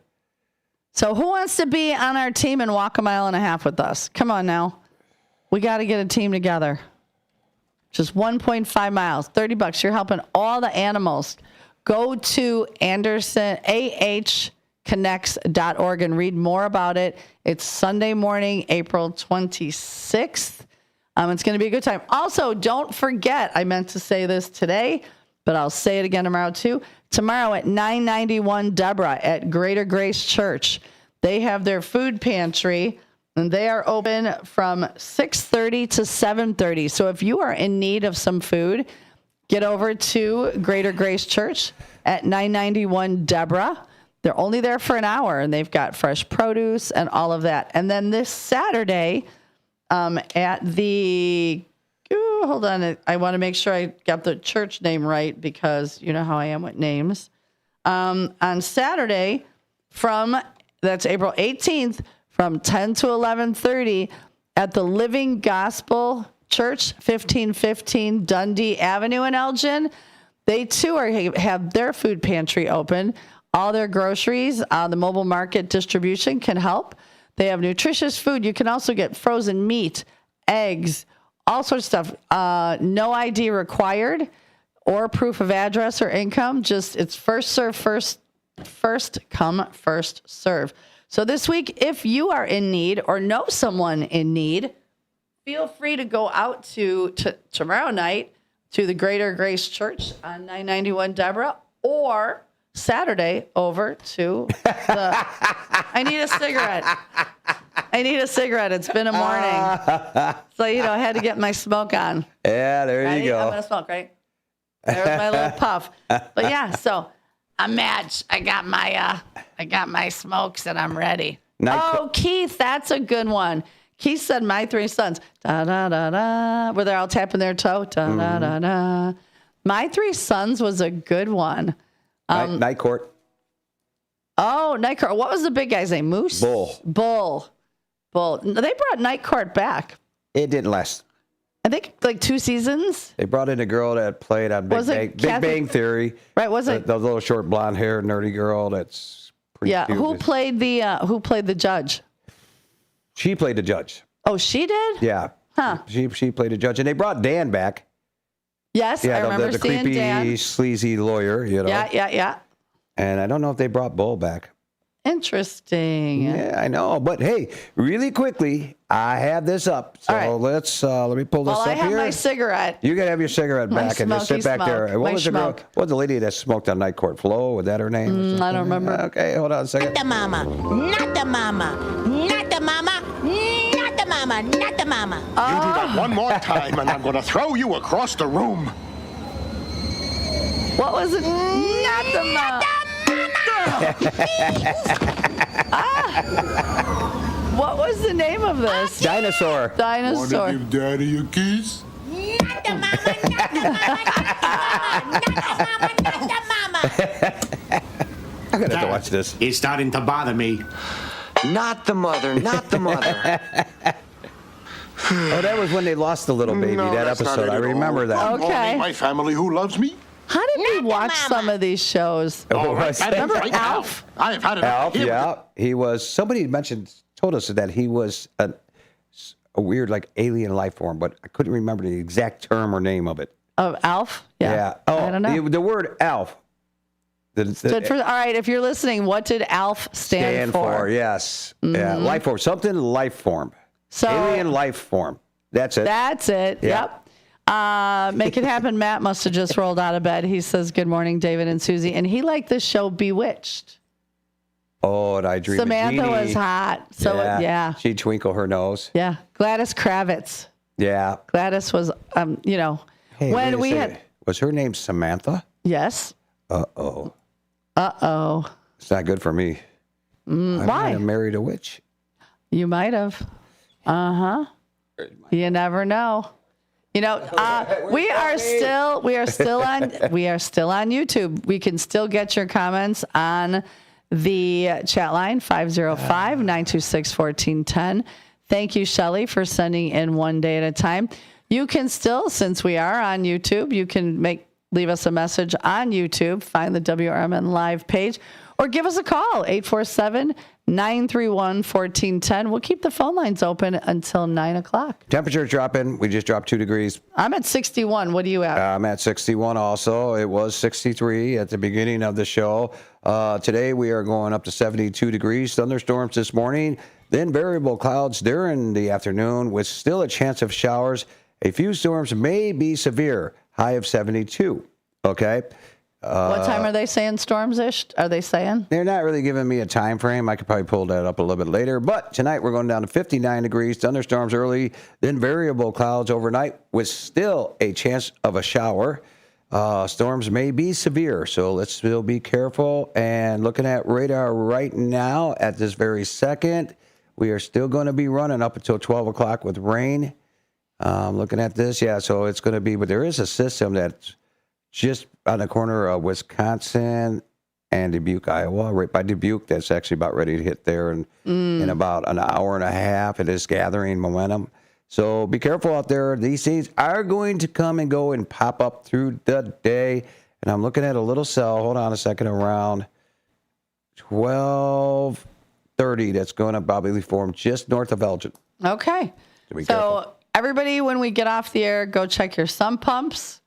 So, who wants to be on our team and walk 1.5 miles with us? Come on now, we got to get a team together. Just 1.5 miles, $30. You're helping all the animals. Go to ahconnects.org and read more about it. It's Sunday morning, April 26th. It's going to be a good time. Also, don't forget, I meant to say this today, but I'll say it again tomorrow too. Tomorrow at 991 Deborah at Greater Grace Church, they have their food pantry, and they are open from 6:30 to 7:30. So if you are in need of some food, get over to Greater Grace Church at 991 Deborah. They're only there for an hour, and they've got fresh produce and all of that. And then this Saturday at the... hold on. I want to make sure I got the church name right because you know how I am with names. On Saturday that's April 18th, from 10 to 11:30 at the Living Gospel Church, 1515 Dundee Avenue in Elgin. They too have their food pantry open. All their groceries, the mobile market distribution can help. They have nutritious food. You can also get frozen meat, eggs, all sorts of stuff. No ID required or proof of address or income. Just it's first serve, first come, first serve. So this week, if you are in need or know someone in need, feel free to go out to tomorrow night to the Greater Grace Church on 991 Deborah, or Saturday over to the... I need a cigarette. It's been a morning. So, I had to get my smoke on. Yeah, there you go. I'm going to smoke, right? There's my little puff. But yeah, so a match. I got my smokes and I'm ready. Keith, that's a good one. Keith said My Three Sons. Da da da da. Where they're all tapping their toe. Da da da da. My Three Sons was a good one. Night Court. Oh, Night Court. What was the big guy's name? Moose? Bull. They brought Night Court back. It didn't last. I think like 2 seasons. They brought in a girl that played on Big Bang Theory. Right? Was it the little short blonde hair nerdy girl? That's pretty cute. Who played the judge? She played the judge. Oh, she did? Yeah. Huh. She played the judge, and they brought Dan back. Yes, I remember the seeing creepy, Dan. sleazy lawyer. Yeah. And I don't know if they brought Bull back. Interesting. Yeah, I know. But hey, really quickly, I have this up. So let's let me pull this up here. I have my cigarette. You can have your cigarette back and just sit back there. What was the girl? What was the lady that smoked on Night Court? Flo? Was that her name? I don't remember. Okay, hold on a second. Not the mama. Not the mama. Not the mama. Not the mama. Not the mama. You do that one more time, and I'm going to throw you across the room. What was it? Not the mama. What was the name of this? Dinosaur. Want to give Daddy your keys? Not the mama. Not the mama. Not the mama. I'm going to have to watch this. It's starting to bother me. Not the mother. Not the mother. Oh, that was when they lost the little baby, that episode. I remember that. Okay. My family who loves me? How did we watch some of these shows? Remember Alf? I've had it. Alf, yeah. He was, somebody told us that he was a weird, like, alien life form, but I couldn't remember the exact term or name of it. Of Alf? Yeah. Oh, I don't know. The word Alf. Stood for, all right, if you're listening, what did Alf stand for? Yes. Mm-hmm. Yeah, life form. Something life form. So, alien life form. That's it. That's it. Yeah. Yep. Make it happen. Matt must have just rolled out of bed. He says, "Good morning, David and Susie," and he liked the show Bewitched. Oh, and I dream. Samantha was hot. So yeah. She'd twinkle her nose. Yeah. Gladys Kravitz. Yeah. Gladys was, Hey, when we had. Was her name Samantha? Yes. Uh-oh. It's not good for me. I Why? might have married a witch. You might have. Uh-huh. You never know. We are still on YouTube. We can still get your comments on the chat line 505-926-1410. Thank you, Shelley, for sending in one day at a time. You can still, since we are on YouTube, you can leave us a message on YouTube. Find the WRMN live page. or give us a call, 847-931-1410. We'll keep the phone lines open until 9 o'clock. Temperature's dropping. We just dropped 2 degrees. I'm at 61. What do you have? I'm at 61 also. It was 63 at the beginning of the show. Today we are going up to 72 degrees. Thunderstorms this morning, then variable clouds during the afternoon with still a chance of showers. A few storms may be severe. High of 72. Okay. What time are they saying storms-ish? Are they saying? They're not really giving me a time frame. I could probably pull that up a little bit later. But tonight we're going down to 59 degrees. Thunderstorms early, then variable clouds overnight with still a chance of a shower. Storms may be severe, so let's still be careful. And looking at radar right now at this very second, we are still going to be running up until 12 o'clock with rain. Looking at this, yeah, so it's going to be, but there is a system that's just on the corner of Wisconsin and Dubuque, Iowa, right by Dubuque. That's actually about ready to hit there in about an hour and a half. It is gathering momentum. So be careful out there. These things are going to come and go and pop up through the day. And I'm looking at a little cell, hold on a second, around 12:30 that's going to probably form just north of Elgin. Okay. So everybody, when we get off the air, go check your sump pumps.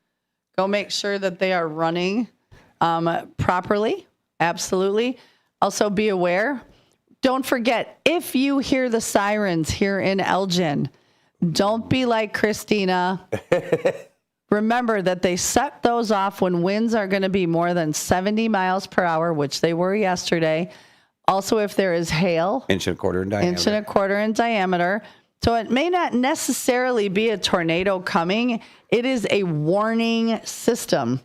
Go make sure that they are running properly. Absolutely. Also be aware. Don't forget, if you hear the sirens here in Elgin, don't be like Christina. Remember that they set those off when winds are going to be more than 70 miles per hour, which they were yesterday. Also, if there is hail. Inch and a quarter in diameter. Inch and a quarter in diameter. So it may not necessarily be a tornado coming. It is a warning system.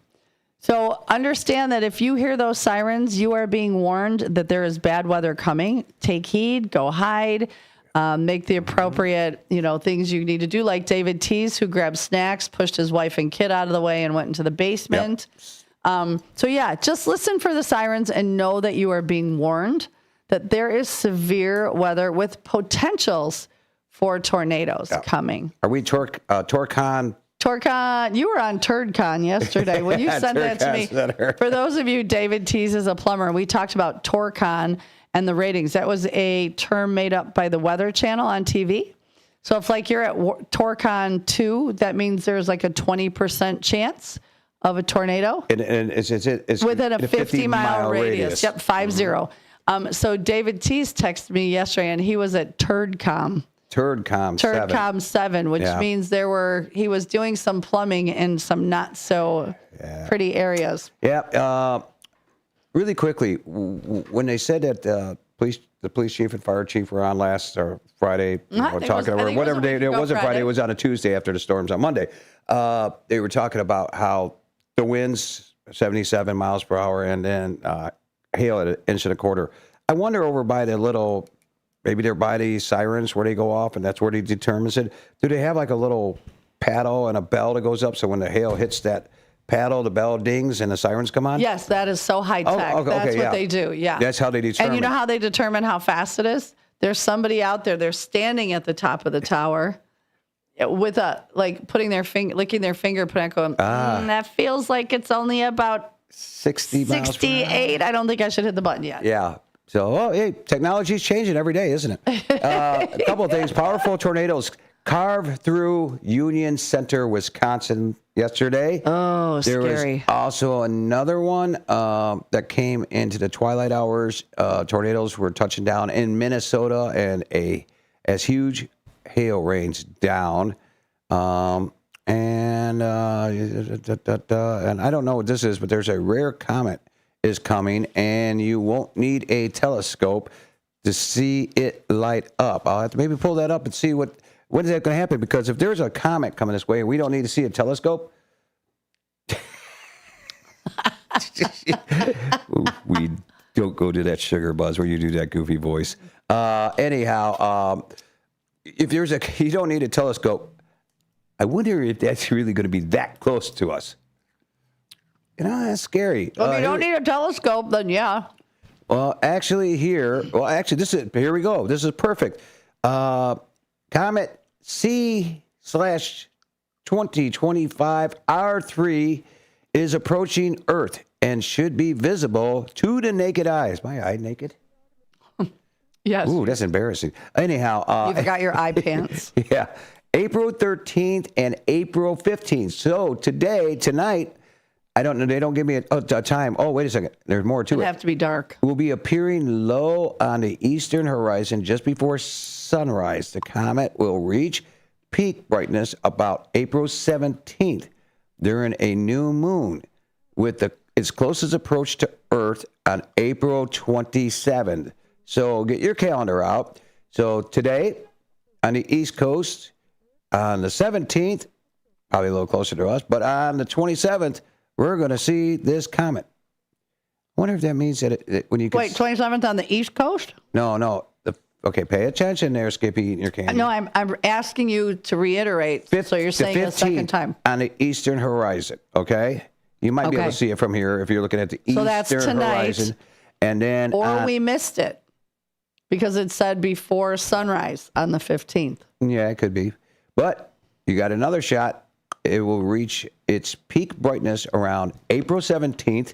So understand that if you hear those sirens, you are being warned that there is bad weather coming. Take heed, go hide, make the appropriate, things you need to do. Like David Tease, who grabbed snacks, pushed his wife and kid out of the way and went into the basement. Yep. Just listen for the sirens and know that you are being warned that there is severe weather with potentials for tornadoes coming. Are we Torcon? Torcon, you were on TurdCon yesterday when you sent that to me. For those of you, David Tease is a plumber. We talked about Torcon and the ratings. That was a term made up by the Weather Channel on TV. So if you're at Torcon 2, that means there's a 20% chance of a tornado. And it's within a 50-mile radius. Yep, 50. So David Tease texted me yesterday, and he was at TurdCom 7, which means he was doing some plumbing in some not so pretty areas. Yeah. Really quickly, when they said that the police chief and fire chief were on last Friday, talking about whatever day it wasn't Friday, it was on a Tuesday after the storms on Monday. They were talking about how the winds 77 miles per hour and then hail at an inch and a quarter. I wonder over by the little. Maybe they're by the sirens where they go off, and that's where he determines it. Do they have a little paddle and a bell that goes up so when the hail hits that paddle, the bell dings and the sirens come on? Yes, that is so high tech. That's what they do. Yeah. That's how they determine. And you know how they determine how fast it is? There's somebody out there. They're standing at the top of the tower with putting their finger, licking their finger, going, that feels like it's only about 68. I don't think I should hit the button yet. Yeah. So, hey, technology's changing every day, isn't it? A couple of things. Powerful tornadoes carved through Union Center, Wisconsin yesterday. Oh, there scary. Was also another one that came into the twilight hours. Tornadoes were touching down in Minnesota and as huge hail rains down. And I don't know what this is, but there's a rare comet is coming, and you won't need a telescope to see it light up. I'll have to maybe pull that up and see when is that going to happen, because if there's a comet coming this way and we don't need to see a telescope, we don't go to that sugar buzz where you do that goofy voice. Anyhow, if you don't need a telescope, I wonder if that's really going to be that close to us. That's scary. Well, if you don't need a telescope, then yeah. Well, actually, here we go. This is perfect. Comet C/2025 R3 is approaching Earth and should be visible to the naked eye. Is my eye naked? Yes. Ooh, that's embarrassing. Anyhow. You forgot your eye pants. Yeah. April 13th and April 15th. So tonight, I don't know. They don't give me a time. Oh, wait a second. There's more to it. It'd have to be dark. Will be appearing low on the eastern horizon just before sunrise. The comet will reach peak brightness about April 17th during a new moon with its closest approach to Earth on April 27th. So get your calendar out. So today on the East Coast, on the 17th, probably a little closer to us, but on the 27th, we're going to see this comet. I wonder if that means that when you Wait, 27th on the East Coast? No. Okay, pay attention there, Skippy, eating your candy. No, I'm asking you to reiterate. So you're saying the second time. On the eastern horizon, okay? You might be able to see it from here if you're looking at the eastern that's tonight, horizon. And then or we missed it because it said before sunrise on the 15th. Yeah, it could be. But you got another shot. It will reach its peak brightness around April 17th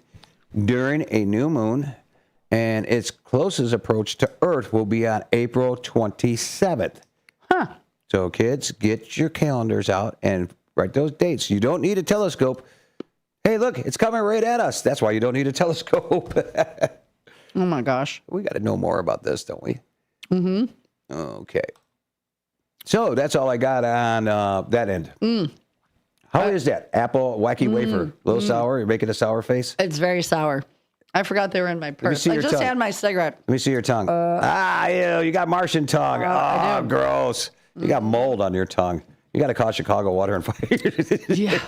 during a new moon. And its closest approach to Earth will be on April 27th. Huh. So, kids, get your calendars out and write those dates. You don't need a telescope. Hey, look, it's coming right at us. That's why you don't need a telescope. Oh, my gosh. We got to know more about this, don't we? Mm-hmm. Okay. So, that's all I got on that end. How is that? Apple wacky wafer? A little sour? You're making a sour face? It's very sour. I forgot they were in my purse. I just tongue. had my cigarette. Let me see your tongue. Ew, you got Martian tongue. I do. Gross. You got mold on your tongue. You got to call Chicago Water and Fire. Yeah.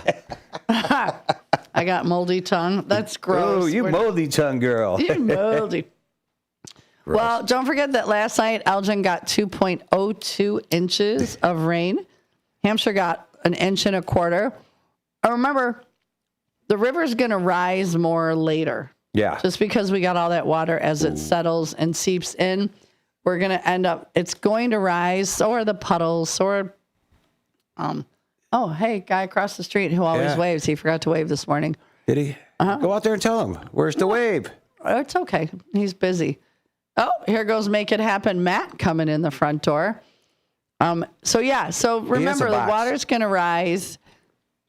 I got moldy tongue. That's gross. Oh, you moldy tongue girl. You moldy. Well, don't forget that last night Elgin got 2.02 inches of rain. Hampshire got 1.25 inches. Remember, the river's going to rise more later. Yeah. Just because we got all that water as it settles and seeps in, we're going to end up, it's going to rise. So are the puddles. So are, oh, hey, guy across the street who always waves. He forgot to wave this morning. Did he? Go out there and tell him. Where's the wave? It's okay. He's busy. Oh, here goes Make It Happen Matt coming in the front door. So remember, the water's going to rise.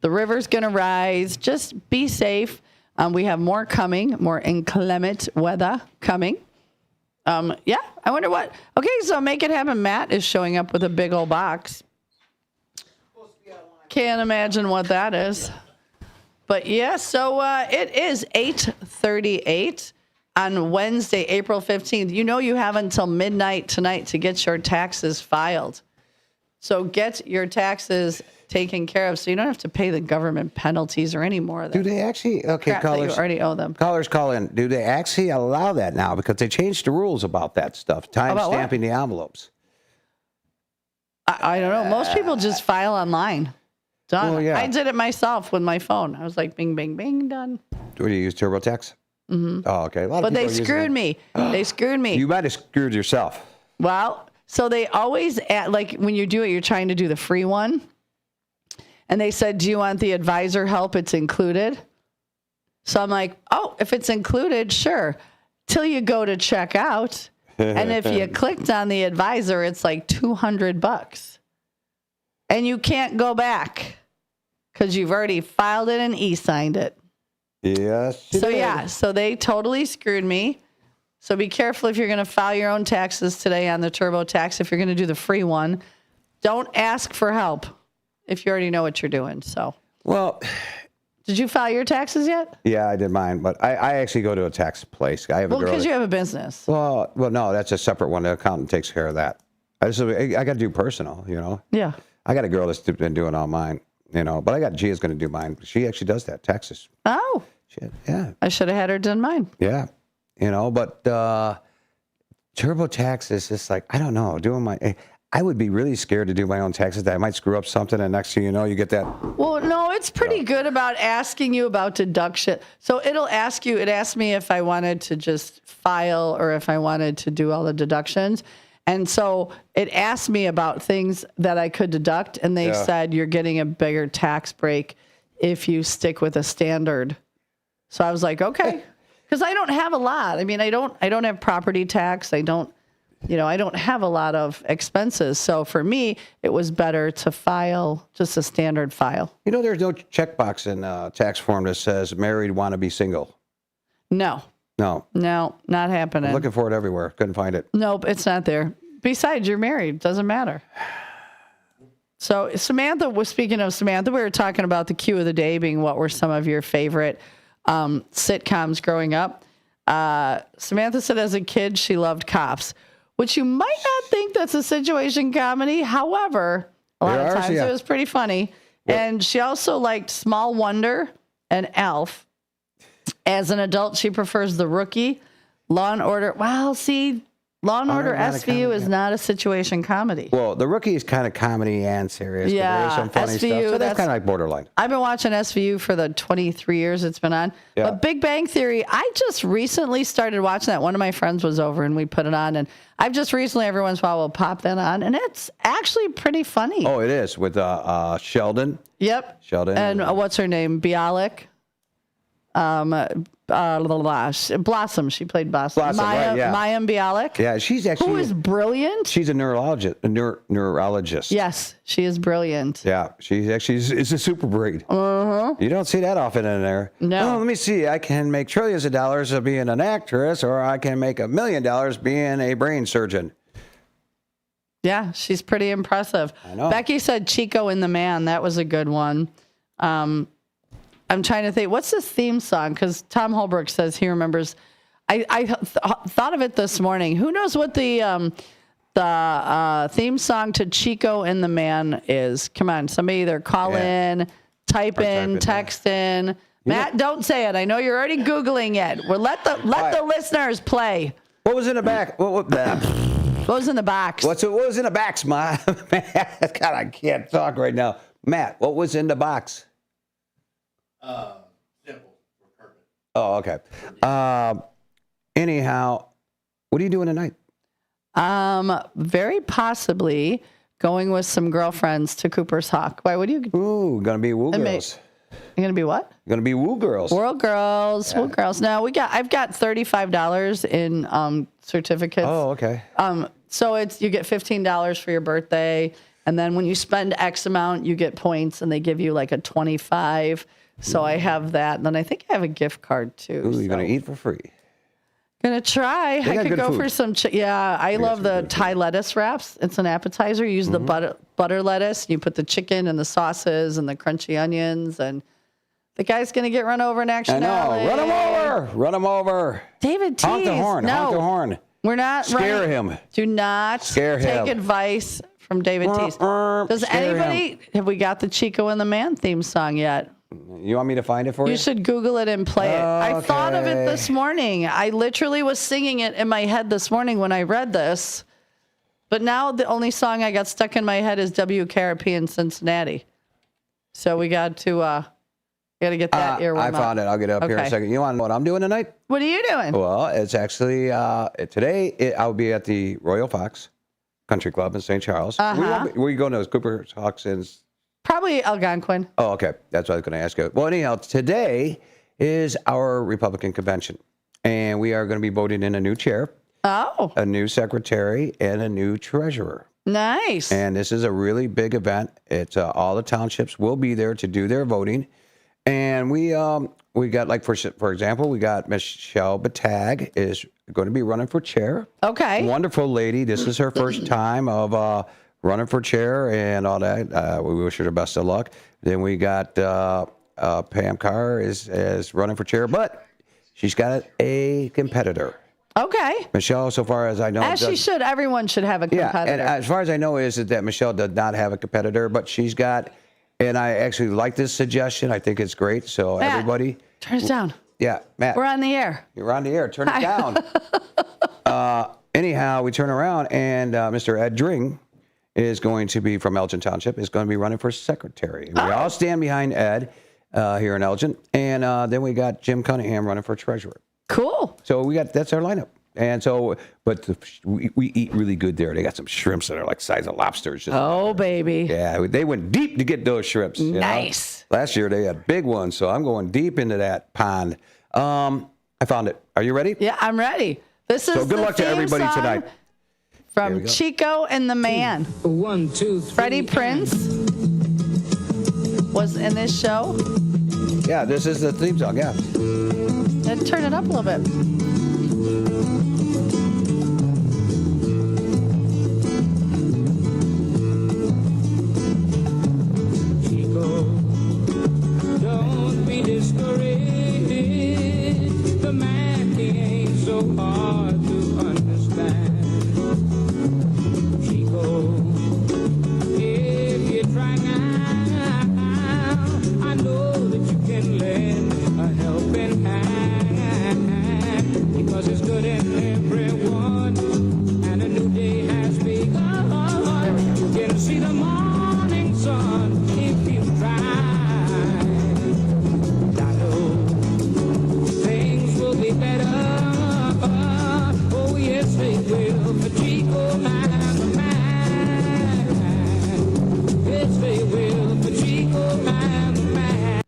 The river's going to rise. Just be safe. We have more coming, more inclement weather coming. I wonder what. Okay, so Make It Happen Matt is showing up with a big old box. Can't imagine what that is. But so it is 8:38 on Wednesday, April 15th. You know you have until midnight tonight to get your taxes filed. So get your taxes taken care of so you don't have to pay the government penalties or any more of that. Do they actually, callers, you already owe them. Callers call in. Do they actually allow that now? Because they changed the rules about that stuff, stamping the envelopes. I don't know. Most people just file online. Done. Well, yeah. I did it myself with my phone. I was like, bing, bing, bing, done. Do you use TurboTax? Mm-hmm. Oh, okay. But they screwed me. They screwed me. You might have screwed yourself. Well, so they always, like when you do it, you're trying to do the free one. And they said, do you want the advisor help? It's included. So I'm like, oh, if it's included, sure. Till you go to check out. And if you clicked on the advisor, it's like $200. And you can't go back because you've already filed it and e-signed it. Yes. So they totally screwed me. So be careful if you're going to file your own taxes today on the TurboTax. If you're going to do the free one, don't ask for help if you already know what you're doing. So, well, did you file your taxes yet? Yeah, I did mine, but I actually go to a tax place. I have a girl. Well, because you have a business. Well, no, that's a separate one. The accountant takes care of that. I got to do personal, Yeah. I got a girl that's been doing all mine, but I got Gia's going to do mine. She actually does that, taxes. Oh. Shit, yeah. I should have had her done mine. Yeah. But TurboTax is just like, I don't know, I would be really scared to do my own taxes that I might screw up something and next thing you know, you get that. Well, no, it's pretty good about asking you about deduction. So it asked me if I wanted to just file or if I wanted to do all the deductions. And so it asked me about things that I could deduct. And they said, you're getting a bigger tax break if you stick with a standard So I was like, okay, because I don't have a lot. I mean, I don't have property tax. I don't have a lot of expenses. So for me, it was better to file just a standard file. You know, there's no checkbox in tax form that says married, want to be single. No, not happening. I'm looking for it everywhere. Couldn't find it. Nope, it's not there. Besides, you're married. Doesn't matter. So speaking of Samantha, we were talking about the cue of the day being what were some of your favorite sitcoms growing up. Samantha said as a kid she loved Cops, which you might not think that's a situation comedy. However, a lot of times it was pretty funny. What? And she also liked Small Wonder and Alf. As an adult, she prefers The Rookie, Law and Order. Well, see, Law and Order SVU is not a situation comedy. Well, The Rookie is kind of comedy and serious. Yeah, there's some funny SVU, stuff. So that's kind of like borderline. I've been watching SVU for the 23 years it's been on. Yeah. But Big Bang Theory, I just recently started watching that. One of my friends was over and we put it on. And I've just recently, every once in a while, will pop that on. And it's actually pretty funny. Oh, it is with Sheldon. Yep. Sheldon. And what's her name? Bialik. Blossom. She played Blossom. Mayim Bialik. Yeah, she's actually... Who is brilliant. She's a neurologist. Yes, she is brilliant. Yeah, she actually is a super breed. Uh-huh. You don't see that often in there. No. Oh, let me see. I can make trillions of dollars of being an actress, or I can make $1 million being a brain surgeon. Yeah, she's pretty impressive. I know. Becky said Chico and the Man. That was a good one. I'm trying to think, what's the theme song? Because Tom Holbrook says he remembers. I thought of it this morning. Who knows what the theme song to Chico and the Man is? Come on, somebody either call in, type in, text in. Matt, don't say it. I know you're already Googling it. Well, let the listeners play. What was in the back? What was in the box? What was in the box, Ma? God, I can't talk right now. Matt, what was in the box? Simple for perfect. Oh, okay. Anyhow, what are you doing tonight? Very possibly going with some girlfriends to Cooper's Hawk. Why would you? Ooh, gonna be woo girls. You're gonna be what? Gonna be woo girls. World girls, woo girls. Now I've got $35 in certificates. Oh, okay. So you get $15 for your birthday, and then when you spend X amount, you get points, and they give you like a 25. So I have that, and then I think I have a gift card too. Ooh, you're gonna eat for free. Gonna try. I could go for some. I love the Thai lettuce wraps. It's an appetizer. You use the butter lettuce. You put the chicken and the sauces and the crunchy onions, and the guy's gonna get run over in action. I know. Run him over. David Tease. Honk the horn. No, honk the horn. We're not. Scare him. Do not scare him. Take advice from David Tease. Does anybody? Have we got the Chico and the Man theme song yet? You want me to find it for you? You should Google it and play it. I thought of it this morning. I literally was singing it in my head this morning when I read this. But now the only song I got stuck in my head is WKRP in Cincinnati. So we got to get that earworm I found it. I'll get it up here in a second. You want to know what I'm doing tonight? What are you doing? Well, it's actually today. I'll be at the Royal Fox Country Club in St. Charles. We're going to Cooper Hawks in. Probably Algonquin. Oh, okay. That's what I was going to ask you. Well, anyhow, today is our Republican convention, and we are going to be voting in a new chair, a new secretary, and a new treasurer. Nice. And this is a really big event. It's all the townships will be there to do their voting, and we got, like, for example, we got Michelle Batag is going to be running for chair. Okay. Wonderful lady. This is her first time of running for chair and all that. We wish her the best of luck. Then we got Pam Carr is running for chair, but she's got a competitor. Okay. Michelle, so far as I know. As she should. Everyone should have a competitor. Yeah, and as far as I know is that Michelle does not have a competitor, but she's got, and I actually like this suggestion. I think it's great. So Matt, everybody. Turn it down. Yeah, Matt. We're on the air. You're on the air. Turn it down. Anyhow, we turn around and Mr. Ed Dring is going to be from Elgin Township, is going to be running for secretary. We all stand behind Ed here in Elgin. And then we got Jim Cunningham running for treasurer. Cool. So that's our lineup. And so, but we eat really good there. They got some shrimps that are like size of lobsters. Baby. Yeah, they went deep to get those shrimps. Nice. Last year they had big ones, so I'm going deep into that pond. I found it. Are you ready? Yeah, I'm ready. This is so good the luck to theme everybody song tonight. From Chico and the Man. 1, 2, 3. Freddie Prinze was in this show. Yeah, this is the theme song, yeah. Let's turn it up a little bit. Chico, don't be discouraged. The man, he ain't so hard to understand. Chico, if you try now, I know that you can lend a helping hand, because it's good in everyone, and a new day has begun. You can see the morning sun if you try. I know things will be better. Oh yes, they will. For Chico, man, yes, they will. For Chico, man.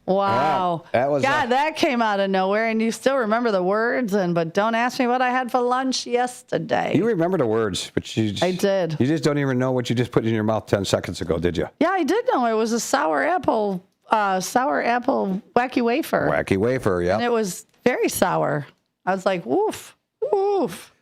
Wow. That was God, that came out of nowhere, and you still remember the words. But don't ask me what I had for lunch yesterday. You remember the words, but I did. You just don't even know what you just put in your mouth 10 seconds ago, did you? Yeah, I did know it was a sour apple wacky wafer. Wacky wafer, yeah. And it was very sour. I was like, woof, woof.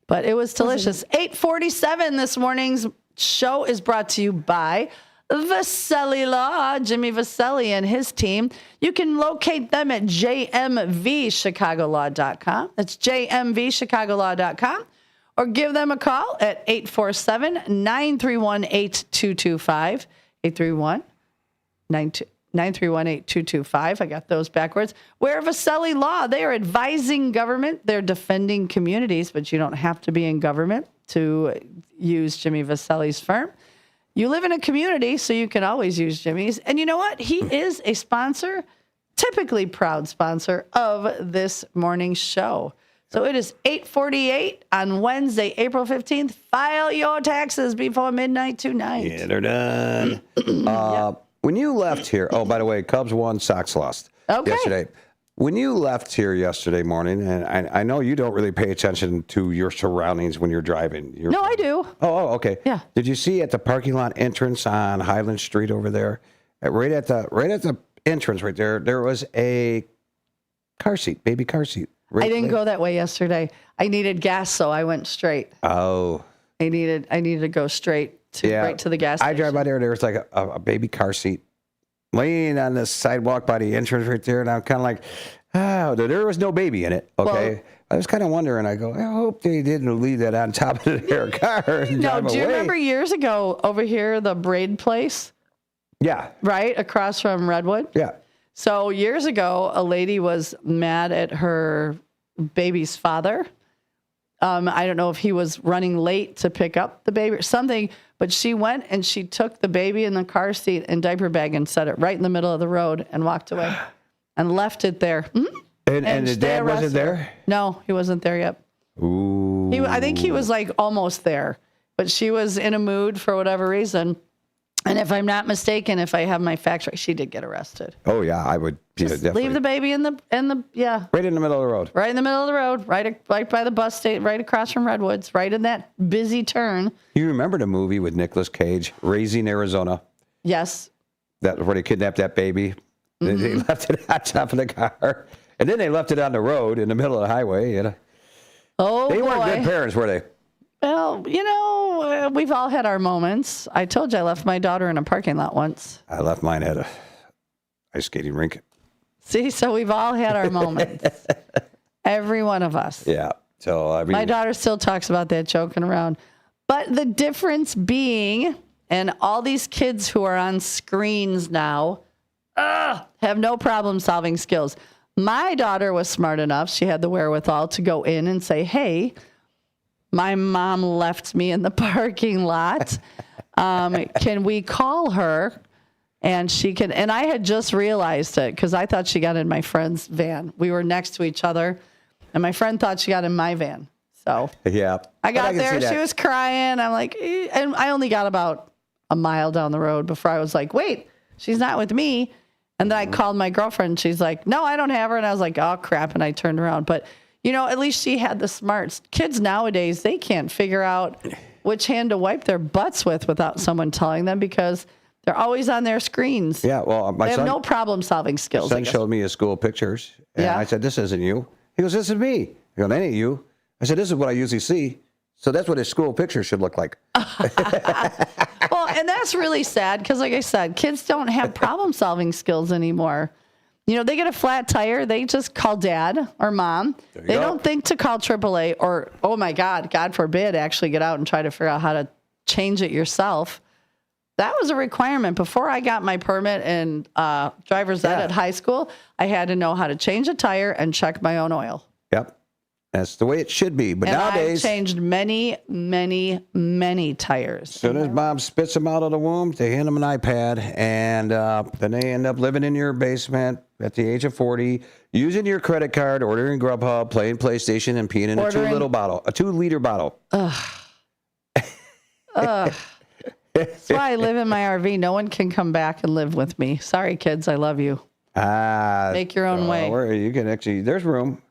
But it was delicious. 8:47 this morning's show is brought to you by Vaselli Law, Jimmy Vaselli and his team. You can locate them at jmvchicagolaw.com. That's jmvchicagolaw.com. Or give them a call at 847-931-8225. 831-931-8225. I got those backwards. Where Vaselli Law, they are advising government. They're defending communities, but you don't have to be in government to use Jimmy Vaselli's firm. You live in a community, so you can always use Jimmy's. And you know what? He is a sponsor, typically proud sponsor of this morning's show. So it is 8:48 on Wednesday, April 15th. File your taxes before midnight tonight. Yeah, they're done. When you left here, oh, by the way, Cubs won, Sox lost yesterday. When you left here yesterday morning, and I know you don't really pay attention to your surroundings when you're driving. No, I do. Oh, okay. Yeah. Did you see at the parking lot entrance on Highland Street over there, right at the entrance right there, there was a car seat, baby car seat. I didn't go that way yesterday. I needed gas, so I went straight. Oh. I needed to go straight right to the gas station. I drive by there. There was like a baby car seat laying on the sidewalk by the entrance right there, and I'm kind of like, oh, there was no baby in it. Okay. Well, I was kind of wondering. I go, I hope they didn't leave that on top of their car. And no, drive do you away. remember years ago over here, the braid place? Yeah. Right across from Redwood? Yeah. So years ago, a lady was mad at her baby's father. I don't know if he was running late to pick up the baby or something, but she went and she took the baby in the car seat and diaper bag and set it right in the middle of the road and walked away and left it there. Mm-hmm. And the dad wasn't there? No, he wasn't there yet. Ooh. I think he was like almost there, but she was in a mood for whatever reason. And if I'm not mistaken, if I have my facts right, she did get arrested. Oh yeah, I would. Just leave the baby in the right in the middle of the road. Right in the middle of the road, right by the bus station, right across from Redwoods, right in that busy turn. You remember the movie with Nicolas Cage, Raising Arizona? Yes. That where they kidnapped that baby. Mm-hmm. They left it on top of the car, and then they left it on the road in the middle of the highway. You know. Oh they boy. weren't good parents, were they? Well, we've all had our moments. I told you I left my daughter in a parking lot once. I left mine at a ice skating rink. See, so we've all had our moments. Every one of us. Yeah. So I mean, my daughter still talks about that joking around. But the difference being, and all these kids who are on screens now have no problem solving skills. My daughter was smart enough. She had the wherewithal to go in and say, hey, my mom left me in the parking lot. Can we call her? And she can, and I had just realized it because I thought she got in my friend's van. We were next to each other, and my friend thought she got in my van. So yeah, I got there. She was crying. I'm like, and I only got about a mile down the road before I was like, wait, she's not with me. And then I called my girlfriend. She's like, no, I don't have her. And I was like, oh, crap. And I turned around. But, at least she had the smarts. Kids nowadays, they can't figure out which hand to wipe their butts with without someone telling them because they're always on their screens. Yeah, well, my they son... have no problem-solving skills. My son showed me his school pictures. And I said, this isn't you. He goes, this is me. I go, that ain't you. I said, this is what I usually see. So that's what his school picture should look like. Well, and that's really sad because, like I said, kids don't have problem-solving skills anymore. They get a flat tire, they just call dad or mom. They don't think to call AAA or, oh my God, God forbid, actually get out and try to figure out how to change it yourself. That was a requirement. Before I got my permit and driver's ed at high school, I had to know how to change a tire and check my own oil. Yep. That's the way it should be. But nowadays, I've changed many, many, many tires. As soon as mom spits them out of the womb, they hand them an iPad, and then they end up living in your basement at the age of 40, using your credit card, ordering Grubhub, playing PlayStation, and peeing in a 2-liter bottle. Ugh. Ugh. That's why I live in my RV. No one can come back and live with me. Sorry, kids. I love you. Make your own way. You can actually, there's room.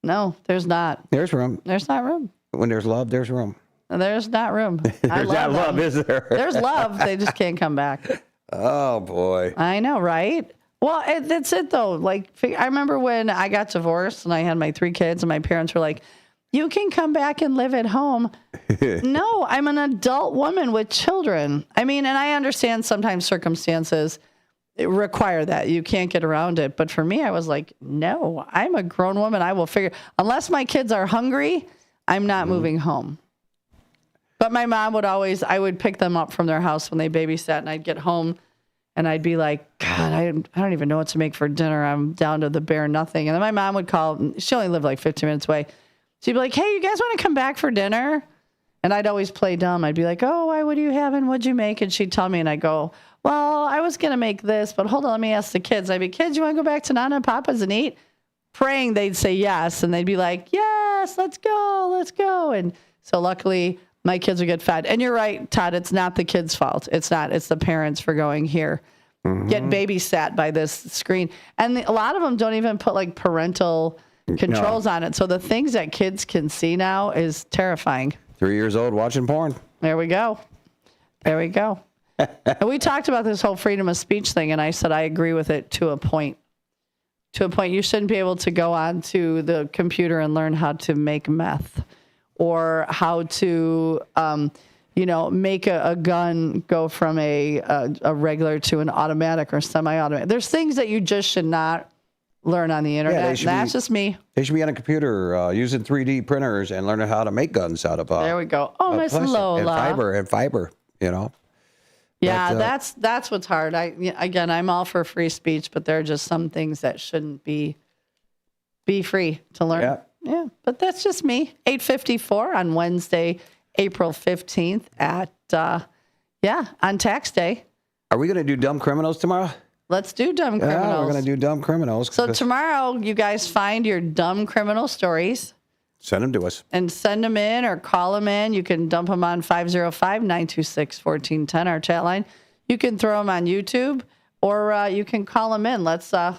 No, there's not. There's room. There's not room. When there's love, there's room. There's not room. There's not love, is there? There's love. They just can't come back. Oh, boy. I know, right? Well, that's it, though. Like, I remember when I got divorced and I had my 3 kids and my parents were like, you can come back and live at home. No, I'm an adult woman with children. I mean, and I understand sometimes circumstances require that. You can't get around it. But for me, I was like, no, I'm a grown woman. I will figure, unless my kids are hungry, I'm not moving home. But my mom would always, I would pick them up from their house when they babysat, and I'd get home and I'd be like, God, I don't even know what to make for dinner. I'm down to the bare nothing. And then my mom would call. She only lived like 15 minutes away. She'd be like, hey, you guys want to come back for dinner? And I'd always play dumb. I'd be like, oh, what are you having? What'd you make? And she'd tell me, and I'd go, well, I was going to make this, but hold on, let me ask the kids. I'd be, kids, you want to go back to Nana and Papa's and eat? Praying they'd say yes. And they'd be like, yes, let's go. And so luckily my kids would get fed. And you're right, Todd, it's not the kids' fault. It's not. It's the parents for going here. Get babysat by this screen. And a lot of them don't even put like parental controls on it. So the things that kids can see now is terrifying. 3 years old watching porn. There we go. And we talked about this whole freedom of speech thing, and I said I agree with it to a point. To a point, you shouldn't be able to go onto the computer and learn how to make meth or how to, make a gun go from a regular to an automatic or semi-automatic. There's things that you just should not learn on the internet. That's just me. They should be on a computer using 3D printers and learning how to make guns out of. There we go. Oh, Miss Lola. And fiber. Yeah, that's what's hard. I'm all for free speech, but there are just some things that shouldn't be free to learn. Yeah, but that's just me. 8:54 on Wednesday, April 15th at on tax day. Are we going to do dumb criminals tomorrow? Let's do dumb criminals. Yeah, we're going to do dumb criminals. So tomorrow, you guys find your dumb criminal stories. Send them to us. And send them in or call them in. You can dump them on 505-926-1410, our chat line. You can throw them on YouTube, or you can call them in. Let's talk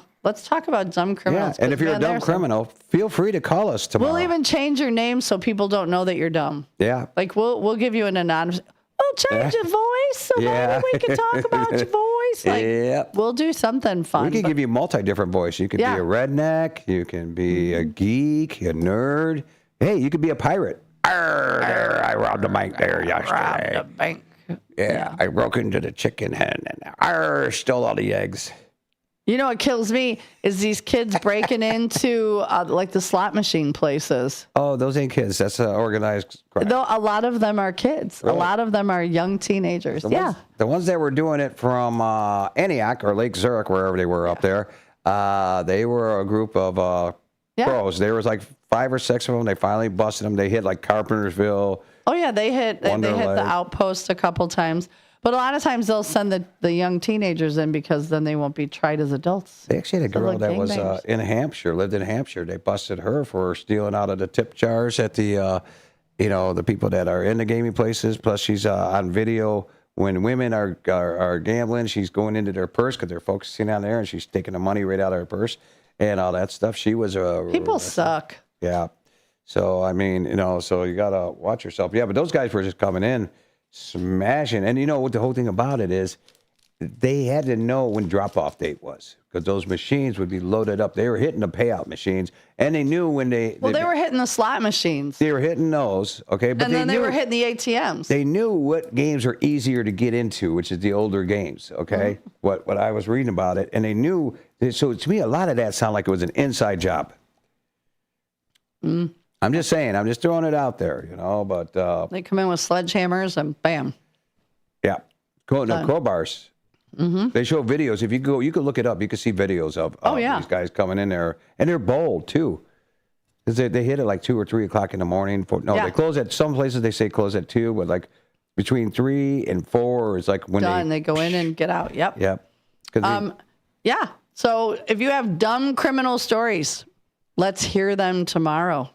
about dumb criminals. Yeah, and if you're a dumb criminal, feel free to call us tomorrow. We'll even change your name so people don't know that you're dumb. Yeah. Like we'll give you an anonymous. We'll change your voice so maybe we can talk about your voice. Like, we'll do something fun. We can give you different voice. You can be a redneck. You can be a geek, a nerd. Hey, you could be a pirate. I robbed a bank there yesterday. Robbed a bank. Yeah, I broke into the chicken hen and stole all the eggs. You know what kills me is these kids breaking into like the slot machine places. Oh, those ain't kids. That's organized crime. Though a lot of them are kids. Really? A lot of them are young teenagers. The ones that were doing it from Antioch or Lake Zurich, wherever they were up there, they were a group of pros. There was like 5 or 6 of them. They finally busted them. They hit like Carpentersville. Oh yeah, they hit the outpost a couple times. But a lot of times they'll send the young teenagers in because then they won't be tried as adults. They actually had a girl that was in Hampshire, lived in Hampshire. They busted her for stealing out of the tip jars at the, the people that are in the gaming places. Plus she's on video when women are gambling, she's going into their purse because they're focusing on there, and she's taking the money right out of her purse and all that stuff. She was a People suck. Yeah. So I mean, so you gotta watch yourself. Yeah, but those guys were just coming in, smashing, and what the whole thing about it is, they had to know when drop-off date was because those machines would be loaded up. They were hitting the payout machines, and they knew when they were hitting the slot machines. They were hitting those, okay, but and then they were hitting the ATMs. They knew what games are easier to get into, which is the older games, okay. What I was reading about it, and they knew. So to me, a lot of that sounded like it was an inside job. I'm just saying. I'm just throwing it out there, But they come in with sledgehammers and bam. Yeah, crowbars. They show videos. If you go, you can look it up. You can see videos of these guys coming in there, and they're bold too. Because they hit it like 2 or 3 o'clock in the morning. They close at some places. They say close at 2, but like between 3 and 4 is like when they go in and get out. Yep. Yep. Yeah. So if you have dumb criminal stories, let's hear them tomorrow.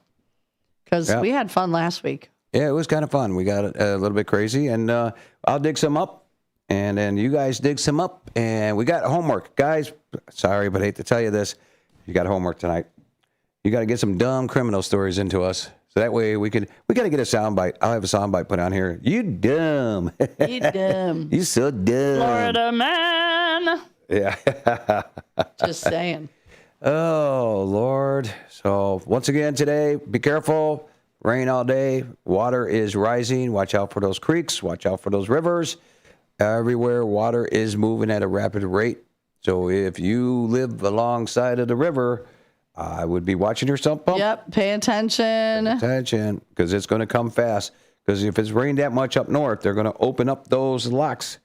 Because we had fun last week. Yeah, it was kind of fun. We got a little bit crazy, and I'll dig some up. And then you guys dig some up, and we got homework. Guys, sorry, but I hate to tell you this. You got homework tonight. You got to get some dumb criminal stories into us. So that way we got to get a soundbite. I'll have a soundbite put on here. You dumb. You dumb. You so dumb. Florida man. Yeah. Just saying. Oh, Lord. So once again today, be careful. Rain all day. Water is rising. Watch out for those creeks. Watch out for those rivers. Everywhere, water is moving at a rapid rate. So if you live alongside of the river, I would be watching your sump pump. Yep, pay attention. Pay attention, because it's going to come fast. Because if it's rained that much up north, they're going to open up those locks.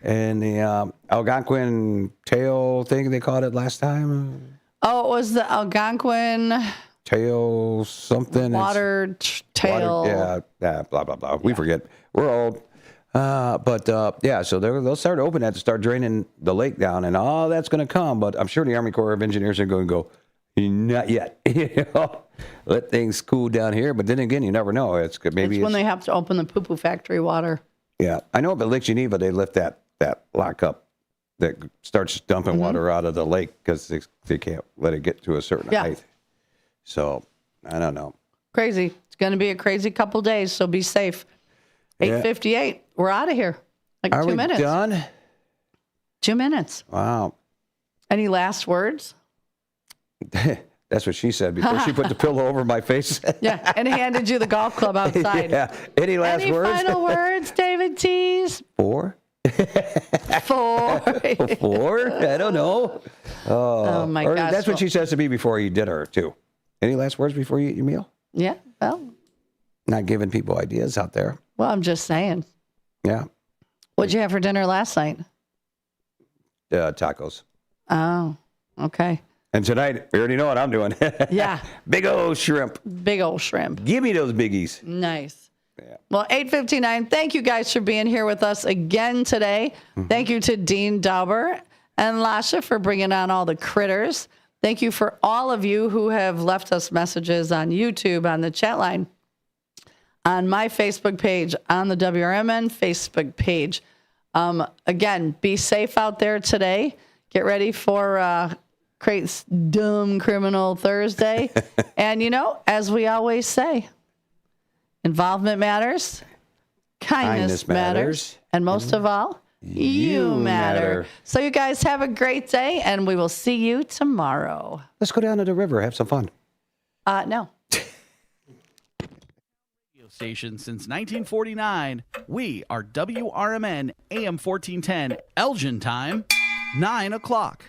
And the Algonquin tail thing, they called it last time. Oh, it was the Algonquin tail something. Water tail. Yeah, blah, blah, blah. We forget. We're old. So they'll start opening that to start draining the lake down, and all that's going to come. But I'm sure the Army Corps of Engineers are going to go, not yet. Let things cool down here. But then again, you never know. It's when they have to open the poo-poo factory water. Yeah, I know. But Lake Geneva, they lift that lock up that starts dumping water out of the lake because they can't let it get to a certain height. So I don't know. Crazy. It's going to be a crazy couple days. So be safe. 8:58. We're out of here. Like 2 minutes. Are we done? 2 minutes. Wow. Any last words? That's what she said before she put the pillow over my face. Yeah, and handed you the golf club outside. Yeah. Any last words? Any final words, David Tease? 4? 4. 4? I don't know. Oh my gosh. That's what she says to me before you eat dinner, too. Any last words before you eat your meal? Yeah, well. Not giving people ideas out there. Well, I'm just saying. Yeah. What'd you have for dinner last night? Tacos. Oh, okay. And tonight, we already know what I'm doing. Yeah. Big old shrimp. Big old shrimp. Give me those biggies. Nice. Yeah. Well, 8:59. Thank you guys for being here with us again today. Thank you to Dean Dauber and Lasha for bringing on all the critters. Thank you for all of you who have left us messages on YouTube, on the chat line, on my Facebook page, on the WRMN Facebook page. Again, be safe out there today. Get ready for Crate's Dumb Criminal Thursday. And, as we always say, involvement matters, kindness matters, and most of all, you matter. So you guys have a great day, and we will see you tomorrow. Let's go down to the river, have some fun. No. Station since 1949. We are WRMN AM 1410 Elgin time, 9 o'clock.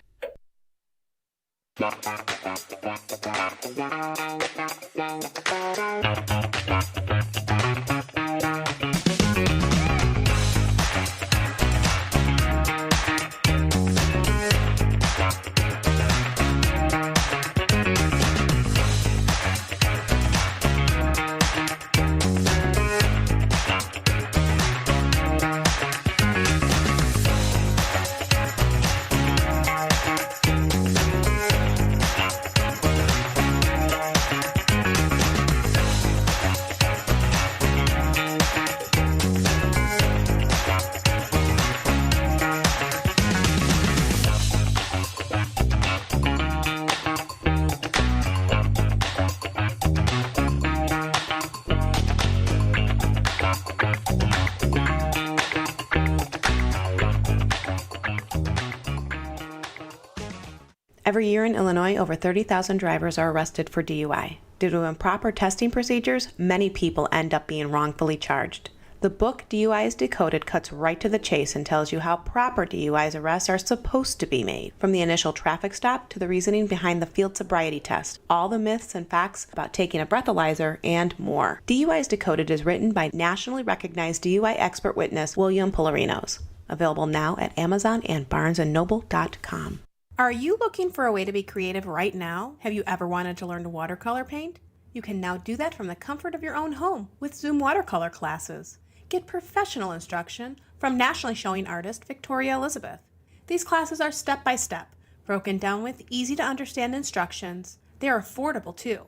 Every year in Illinois, over 30,000 drivers are arrested for DUI. Due to improper testing procedures, many people end up being wrongfully charged. The book DUIs Decoded cuts right to the chase and tells you how proper DUIs arrests are supposed to be made, from the initial traffic stop to the reasoning behind the field sobriety test, all the myths and facts about taking a breathalyzer, and more. DUIs Decoded is written by nationally recognized DUI expert witness William Polarinos. Available now at Amazon and BarnesandNoble.com. Are you looking for a way to be creative right now? Have you ever wanted to learn to watercolor paint? You can now do that from the comfort of your own home with Zoom watercolor classes. Get professional instruction from nationally showing artist Victoria Elizabeth. These classes are step-by-step, broken down with easy-to-understand instructions. They are affordable, too,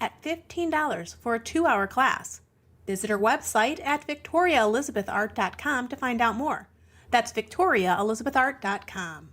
at $15 for a 2-hour class. Visit her website at victoriaelizabethart.com to find out more. That's victoriaelizabethart.com.